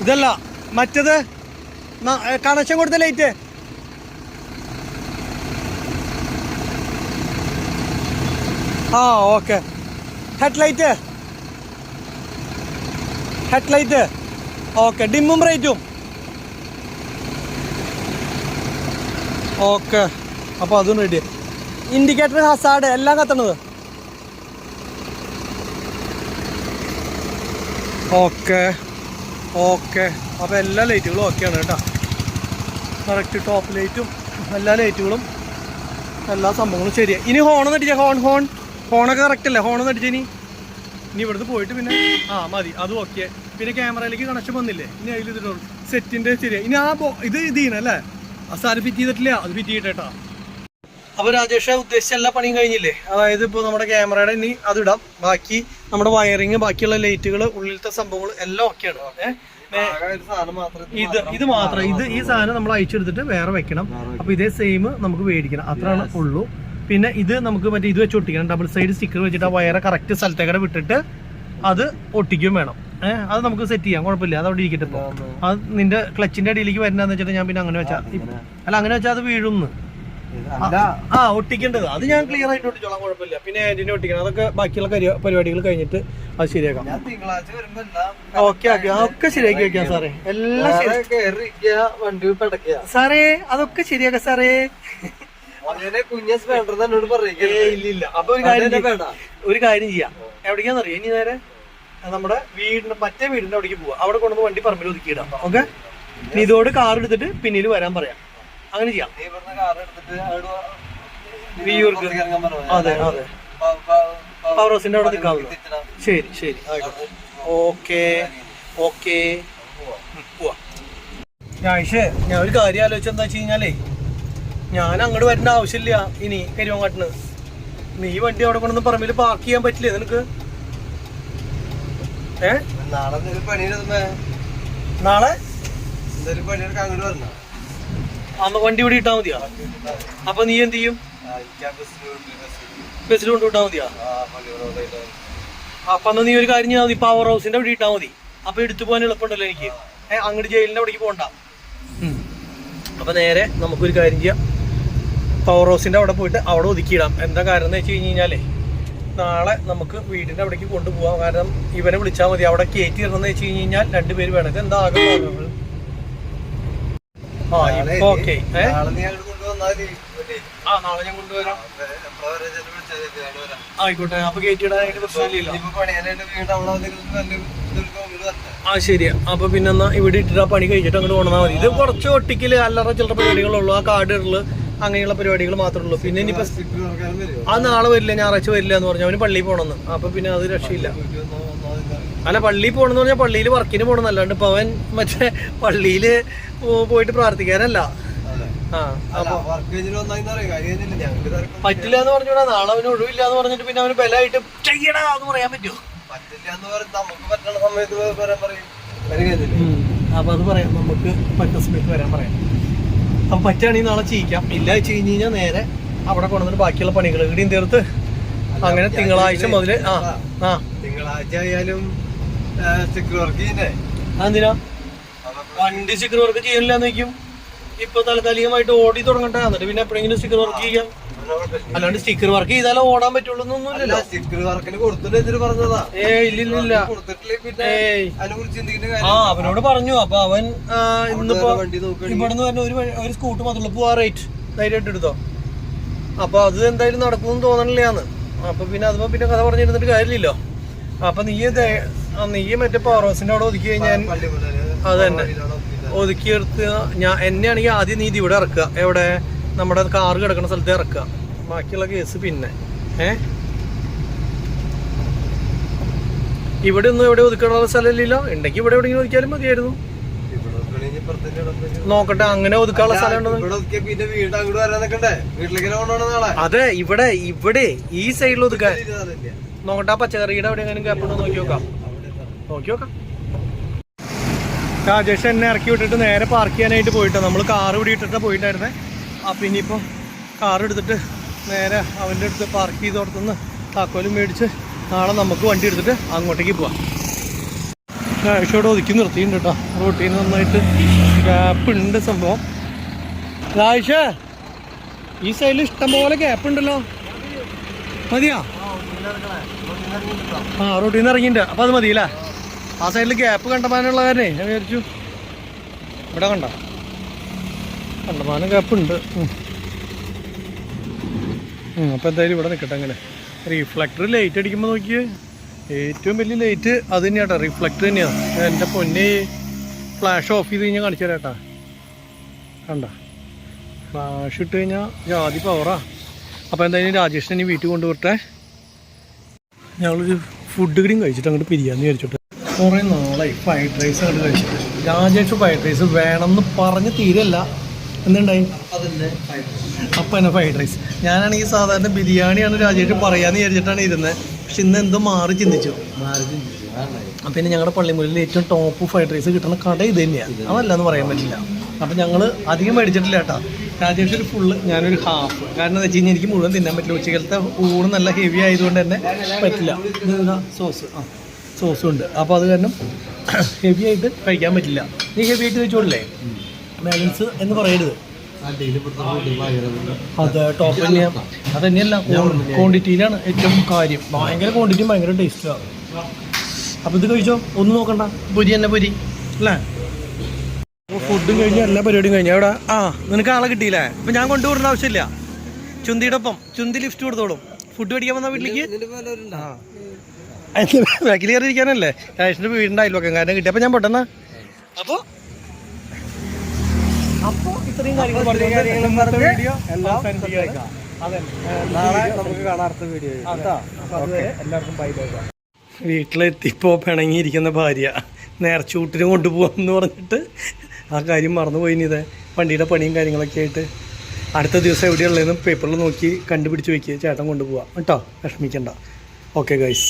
ഇതല്ല മറ്റേത് കണക്ഷൻ കൊടുത്ത ലൈറ്റ്. ആ ഓക്കെ. Headlight, headlight okay. ഡിമ്മും ബ്രൈറ്റും ഓക്കെ. അപ്പോൾ അതും റെഡി. ഇൻഡിക്കേറ്റർ, ഹസാർഡ് എല്ലാം കത്തണത് ഓക്കെ ഓക്കെ. അപ്പോൾ എല്ലാ ലൈറ്റുകളും ഓക്കെയാണ് കേട്ടോ. കറക്റ്റ് ടോപ്പ് ലൈറ്റും എല്ലാ ലൈറ്റുകളും എല്ലാ സംഭവങ്ങളും ശരിയാണ്. ഇനി ഹോണൊന്നും അടിച്ചാൽ ഹോണൊക്കെ കറക്റ്റ് അല്ലേ? ഹോണൊന്നും അടിച്ചാൽ ഇനി ഇവിടുന്ന് പോയിട്ട് പിന്നെ മതി, അതും ഓക്കെ. പിന്നെ ക്യാമറയിലേക്ക് കണക്ഷൻ വന്നില്ലേ, ഇനി അതിൽ ഇതിട്ടുള്ളൂ സെറ്റിൻ്റെ ശരിയാണ്. ഇനി ഇത് ചെയ്യണല്ലേ, ആ സാധനം ഫിറ്റ് ചെയ്തിട്ടില്ല, അത് ഫിറ്റ് ചെയ്തിട്ടാ. അപ്പോൾ രാജേഷ് ഉദ്ദേശിച്ച എല്ലാ പണിയും കഴിഞ്ഞില്ലേ? അതായത് ഇപ്പോൾ നമ്മുടെ ക്യാമറയുടെ ഇനി അതിടാം, ബാക്കി നമ്മുടെ വയറിങ്, ബാക്കിയുള്ള ലൈറ്റുകൾ, ഉള്ളിലത്തെ സംഭവങ്ങൾ എല്ലാം ഓക്കെയാണ്. ഇത് മാത്രം, ഈ സാധനം നമ്മൾ അയച്ചെടുത്തിട്ട് വേറെ വെക്കണം. അപ്പോൾ ഇതേ സെയിം നമുക്ക് മേടിക്കണം, അത്രയാണ് ഉള്ളൂ. പിന്നെ ഇത് നമുക്ക് മറ്റേ ഇത് വെച്ച് ഒട്ടിക്കണം, ഡബിൾ സൈഡ് സ്റ്റിക്കർ വെച്ചിട്ട് ആ വയറെ കറക്റ്റ് സ്ഥലത്തേക്കടെ വിട്ടിട്ട് അത് ഒട്ടിക്കുകയും വേണം. അത് നമുക്ക് സെറ്റ് ചെയ്യാം, കുഴപ്പമില്ല, അത് അവിടെ ഇരിക്കട്ടെ. ഇപ്പോൾ അത് നിന്റെ ക്ലച്ചിന്റെ അടിയിലേക്ക് വരണമെന്ന് വെച്ചിട്ട് ഞാൻ പിന്നെ അങ്ങനെ വെച്ചാൽ, അല്ല അങ്ങനെ വെച്ചാൽ അത് വീഴുന്നു. ഒട്ടിക്കേണ്ടത് അത് ഞാൻ ക്ലിയർ ആയിട്ട് ഒട്ടിച്ചോളാം, കുഴപ്പമില്ല. പിന്നെ ആന്റിനെ ഒട്ടിക്കണം, അതൊക്കെ ബാക്കിയുള്ള പരിപാടികൾ കഴിഞ്ഞിട്ട് അത് ശരിയാക്കാം. ഓക്കെ ഓക്കെ, അതൊക്കെ ശരിയാക്കി വെക്കാം സാറേ, എല്ലാം വണ്ടി പടക്കുക സാറേ, അതൊക്കെ ശരിയാക്കാം സാറേ. ഇല്ല. അപ്പൊ ഒരു കാര്യം ചെയ്യാം, എവിടേക്കാന്നറിയാം, ഇനി നേരെ നമ്മുടെ മറ്റേ വീടിന്റെ അവിടേക്ക് പോവാം. അവിടെ കൊണ്ടുവന്ന് വണ്ടി പറമ്പിൽ ഒതുക്കിയിടാം. ഓക്കെ, ഇനി ഇതോട് കാർ എടുത്തിട്ട് പിന്നീട് വരാൻ പറയാം, അങ്ങനെ ചെയ്യാം. അതെ അതെ, പവർ ഹൗസിന്റെ അവിടെ നിൽക്കാവുന്നു. ശരി ശരി, ആയിക്കോട്ടെ. ഓക്കെ ഓക്കെ, പോവാ. ഞാൻ ഒരു കാര്യം ആലോചിച്ച എന്താ വെച്ച് കഴിഞ്ഞാലേ, ഞാൻ അങ്ങോട്ട് വരേണ്ട ആവശ്യമില്ല ഇനി കരിവങ്ങാട്ടിന്. നീ വണ്ടി അവിടെ കൊണ്ടൊന്നും പറമ്പിൽ പാർക്ക് ചെയ്യാൻ പറ്റില്ലേ നിനക്ക്? നാളെ അന്ന് വണ്ടി ഇവിടെ ഇട്ടാ മതിയാ? അപ്പൊ നീ എന്ത് ചെയ്യും? ബസ്സിൽ കൊണ്ടുവിട്ടാ മതിയാ? അപ്പൊ അന്ന് നീ ഒരു കാര്യം ചെയ്യാൻ മതി, പവർ ഹൗസിന്റെ അവിടെ ഇട്ടാ മതി. അപ്പൊ എടുത്തു പോകാൻ എളുപ്പമുണ്ടല്ലോ എനിക്ക്. അങ്ങോട്ട് ജയിലിന്റെ അവിടേക്ക് പോകണ്ട. അപ്പൊ നേരെ നമുക്കൊരു കാര്യം ചെയ്യാം, പവർ ഹൗസിന്റെ അവിടെ പോയിട്ട് അവിടെ ഒതുക്കിയിടാം. എന്താ കാരണം എന്ന് വെച്ച് കഴിഞ്ഞ് കഴിഞ്ഞാലേ, നാളെ നമുക്ക് വീടിന്റെ അവിടേക്ക് കൊണ്ടുപോകാം. കാരണം ഇവനെ വിളിച്ചാൽ മതി, അവിടെ കയറ്റി ഇടണമെന്ന് വെച്ച് കഴിഞ്ഞ് കഴിഞ്ഞാൽ 2 പേര് വേണം. എന്താ ആകെ ഓക്കെ. നാളെ ഞാൻ കൊണ്ടുവരാം, ആയിക്കോട്ടെ. അപ്പൊ കയറ്റിയിടാനായിട്ട് പ്രശ്നമില്ലല്ലോ. ശരിയാ. അപ്പൊ പിന്നെ എന്നാ ഇവിടെ ഇട്ടിട്ട് ആ പണി കഴിച്ചിട്ട് അങ്ങോട്ട് കൊണ്ടുവന്നാൽ മതി. ഇത് കുറച്ച് ഒട്ടിക്കല് അല്ലറ ചില്ലറ പരിപാടികളുള്ളൂ, ആ കാർഡ് ഇടല് അങ്ങനെയുള്ള പരിപാടികൾ മാത്രമേ ഉള്ളൂ. പിന്നെ ഇനിയിപ്പോ അത് നാളെ വരില്ല, ഞായറാഴ്ച വരില്ല എന്ന് പറഞ്ഞു. അവന് പള്ളിയിൽ പോകണമെന്ന്. അപ്പൊ പിന്നെ അത് രക്ഷയില്ല. അല്ല, പള്ളിയിൽ പോകണമെന്ന് പറഞ്ഞാൽ പള്ളിയിൽ വർക്കിന് പോകണം, അല്ലാണ്ട് ഇപ്പൊ അവൻ മറ്റേ പള്ളിയില് പോയിട്ട് പ്രാർത്ഥിക്കാനല്ല. പറ്റില്ല എന്ന് പറഞ്ഞൂടാ, നാളെ അവന് ഒഴിവില്ല എന്ന് പറഞ്ഞിട്ട് പിന്നെ അവന് ബലമായിട്ട് ചെയ്യടാ എന്ന് പറയാൻ പറ്റുമോ? അപ്പൊ അത് പറയാം, നമുക്ക് പറ്റുന്ന സമയത്ത് വരാൻ പറയാം. അപ്പൊ പറ്റുകയാണെങ്കിൽ നാളെ ചെയ്യിക്കാം. ഇല്ല വെച്ച് കഴിഞ്ഞ് കഴിഞ്ഞാൽ നേരെ അവിടെ കൊണ്ടുവന്നിട്ട് ബാക്കിയുള്ള പണികൾ ഇവിടെയും തീർത്ത് അങ്ങനെ തിങ്കളാഴ്ച മുതല് തിങ്കളാഴ്ച ആയാലും സ്റ്റിക്കർ വർക്ക് ചെയ്യുന്നേ. അതെന്തിനാ വണ്ടി സ്റ്റിക്കർ വർക്ക് ചെയ്യണില്ലാന്ന് വെക്കും? ഇപ്പൊ താൽക്കാലികമായിട്ട് ഓടി തുടങ്ങട്ടെ, എന്നിട്ട് പിന്നെ എപ്പോഴെങ്കിലും സ്റ്റിക്കർ വർക്ക് ചെയ്യാം. അല്ലാണ്ട് സ്റ്റിക്കർ വർക്ക് ചെയ്താലേ ഓടാൻ പറ്റുള്ളൂന്നൊന്നുമില്ല. സ്റ്റിക്കർ വർക്കിന് കൊടുത്തിട്ട് പറഞ്ഞതാ. ഇല്ലില്ല. അവനോട് പറഞ്ഞു. അപ്പൊ അവൻ ഇന്നിപ്പോ ഇവിടുന്ന് തന്നെ ഒരു സ്കൂട്ട് മാത്രമല്ല, പോവാ റേറ്റ് ധൈര്യമായിട്ട് എടുത്തോ. അപ്പൊ അത് എന്തായാലും നടക്കുമെന്ന് തോന്നണില്ലാന്ന്. അപ്പൊ പിന്നെ അതുമ്പോ പിന്നെ കഥ പറഞ്ഞിരുന്നിട്ട് കാര്യമില്ലല്ലോ. അപ്പൊ നീ മറ്റേ പവർ ഹൗസിന്റെ അവിടെ ഒതുക്കി കഴിഞ്ഞാൽ അത് തന്നെ ഒതുക്കിയെടുത്ത് എന്നെയാണെങ്കിൽ ആദ്യം നീ ഇത് ഇവിടെ ഇറക്കുക. എവിടെ? നമ്മുടെ കാറ് കിടക്കുന്ന സ്ഥലത്ത് ഇറക്കുക. ബാക്കിയുള്ള കേസ് പിന്നെ. ഇവിടെ ഒന്നും എവിടെ ഒതുക്കാനുള്ള സ്ഥലമില്ലല്ലോ. ഉണ്ടെങ്കിൽ ഇവിടെ എവിടെയെങ്കിലും ഒതുക്കിയാലും മതിയായിരുന്നു. നോക്കട്ടെ അങ്ങനെ ഒതുക്കാനുള്ള സ്ഥലം അതെ. ഇവിടെ ഇവിടെ ഈ സൈഡിൽ ഒതുക്കാൻ നോക്കട്ടെ. ആ പച്ചക്കറിയുടെ അവിടെ എങ്ങനെ ഗ്യാപ്പ് ഉണ്ടോ നോക്കി നോക്കാം. രാജേഷ് എന്നെ ഇറക്കി വിട്ടിട്ട് നേരെ പാർക്ക് ചെയ്യാനായിട്ട് പോയിട്ടോ. നമ്മൾ കാർ ഇവിടെ ഇട്ടിട്ടാണ് പോയിട്ടായിരുന്നേ. അപ്പം ഇനിയിപ്പോൾ കാർ എടുത്തിട്ട് നേരെ അവൻ്റെ അടുത്ത് പാർക്ക് ചെയ്ത് കൊടുത്തുനിന്ന് താക്കോലും മേടിച്ച് നാളെ നമുക്ക് വണ്ടി എടുത്തിട്ട് അങ്ങോട്ടേക്ക് പോവാം. രാജേഷോടെ ഒതുക്കി നിർത്തിയിട്ടുണ്ട് കേട്ടോ. റോട്ടിൽ നിന്ന് നന്നായിട്ട് ഗ്യാപ്പ് ഉണ്ട് സംഭവം. രാജേഷ് ഈ സൈഡിൽ ഇഷ്ടംപോലെ ഗ്യാപ്പ് ഉണ്ടല്ലോ. മതിയാ? റോട്ടിൽ നിന്ന് ഇറങ്ങിയിട്ടുണ്ട്. അപ്പം അത് മതിയല്ലേ? ആ സൈഡിൽ ഗ്യാപ്പ് കണ്ടമാനുള്ള കാരണേ ഞാൻ വിചാരിച്ചു. ഇവിടെ കണ്ടമാനം ഗ്യാപ്പ് ഉണ്ട്. അപ്പം എന്തായാലും ഇവിടെ നിൽക്കട്ടെ. അങ്ങനെ റിഫ്ലക്ടർ ലൈറ്റ് അടിക്കുമ്പോൾ നോക്കിയേ, ഏറ്റവും വലിയ ലൈറ്റ് അത് തന്നെയാട്ടോ, റിഫ്ലക്ടർ തന്നെയാണ്. എൻ്റെ പൊന്നെ ഫ്ലാഷ് ഓഫ് ചെയ്ത് കഴിഞ്ഞാൽ കാണിച്ചു തരാട്ടാ. കണ്ട ഫ്ലാഷ് ഇട്ട് കഴിഞ്ഞാൽ ജാതി പവറാ. അപ്പോൾ എന്തായാലും രാജേഷിനെ ഇനി വീട്ടിൽ കൊണ്ടുപോട്ടെ. ഞങ്ങളൊരു ഫുഡ് കടിയും കഴിച്ചിട്ട് അങ്ങോട്ട് പിരിയാന്ന് വിചാരിച്ചോട്ടെ. കുറേ നാളായി ഫ്രൈഡ് റൈസ് അങ്ങോട്ട് കഴിച്ചിട്ട്. രാജേഷ് ഫ്രൈഡ് റൈസ് വേണമെന്ന് പറഞ്ഞ് തീരല്ല. എന്തുണ്ടായി? അപ്പം തന്നെ ഫ്രൈഡ് റൈസ്. ഞാനാണെങ്കിൽ സാധാരണ ബിരിയാണിയാണ് രാജേഷ് പറയാന്ന് വിചാരിച്ചിട്ടാണ് ഇരുന്നത്. പക്ഷെ ഇന്ന് എന്തോ മാറി ചിന്തിച്ചു. പിന്നെ ഞങ്ങളുടെ പള്ളിമുറിയിൽ ഏറ്റവും ടോപ്പ് ഫ്രൈഡ് റൈസ് കിട്ടുന്ന കട ഇത് തന്നെയാണ്. അതല്ല എന്ന് പറയാൻ പറ്റില്ല. അപ്പം ഞങ്ങൾ അധികം മേടിച്ചിട്ടില്ല കേട്ടോ. രാജേഷ് ഒരു ഫുള്ള്, ഞാനൊരു ഹാഫ്. കാരണം എന്താ വെച്ച് കഴിഞ്ഞാൽ എനിക്ക് മുഴുവൻ തിന്നാൻ പറ്റില്ല. ഉച്ചക്കലത്തെ ഊണ് നല്ല ഹെവി ആയതുകൊണ്ട് തന്നെ പറ്റില്ല. സോസും ഉണ്ട്. അപ്പോൾ അത് കാരണം ഹെവി ആയിട്ട് കഴിക്കാൻ പറ്റില്ല. നീ ഹെവി ആയിട്ട് കഴിച്ചോളല്ലേ? ബാലൻസ് എന്ന് പറയരുത്. അത് ടോപ്പ് തന്നെയാണ്. അത് തന്നെയല്ല, ക്വാണ്ടിറ്റിയിലാണ് ഏറ്റവും കാര്യം. ഭയങ്കര ക്വാണ്ടിറ്റിയും ഭയങ്കര ടേസ്റ്റാണ്. അപ്പോൾ ഇത് കഴിച്ചോ, ഒന്നും നോക്കണ്ട. പൊരി തന്നെ പൊരി അല്ലേ? അപ്പോൾ ഫുഡും കഴിഞ്ഞു, എല്ലാ പരിപാടിയും കഴിഞ്ഞു. അവിടെ നിനക്ക് ആളെ കിട്ടിയില്ലേ? അപ്പം ഞാൻ കൊണ്ടുപോകേണ്ട ആവശ്യമില്ല. ചുന്തിയുടെ ഒപ്പം ചുന്തി ലിഫ്റ്റ് കൊടുത്തോളും. ഫുഡ് മേടിക്കാൻ വന്നാൽ വീട്ടിലേക്ക് ബാക്കിൽ കയറി ഇരിക്കാനല്ലേ? രാജേഷിൻ്റെ വീടിൻ്റെ അയൽവക്കംകാരനെ കിട്ടി. അപ്പം ഞാൻ പെട്ടെന്ന് അപ്പോൾ ഇത്രയും കാര്യങ്ങൾ വീഡിയോ എല്ലാവർക്കും ബൈ ബൈ. വീട്ടിലെത്തിപ്പോൾ പിണങ്ങിയിരിക്കുന്ന ഭാര്യ നേർച്ചൂട്ടിന് കൊണ്ടുപോകാമെന്ന് പറഞ്ഞിട്ട് ആ കാര്യം മറന്നുപോയി. ഇതേ വണ്ടിയുടെ പണിയും കാര്യങ്ങളൊക്കെ ആയിട്ട് അടുത്ത ദിവസം എവിടെയുള്ളതെന്നും പേപ്പറിൽ നോക്കി കണ്ടുപിടിച്ച് വയ്ക്കുക. ചേട്ടൻ കൊണ്ടുപോകാം കേട്ടോ, വിഷമിക്കണ്ട. Okay guys.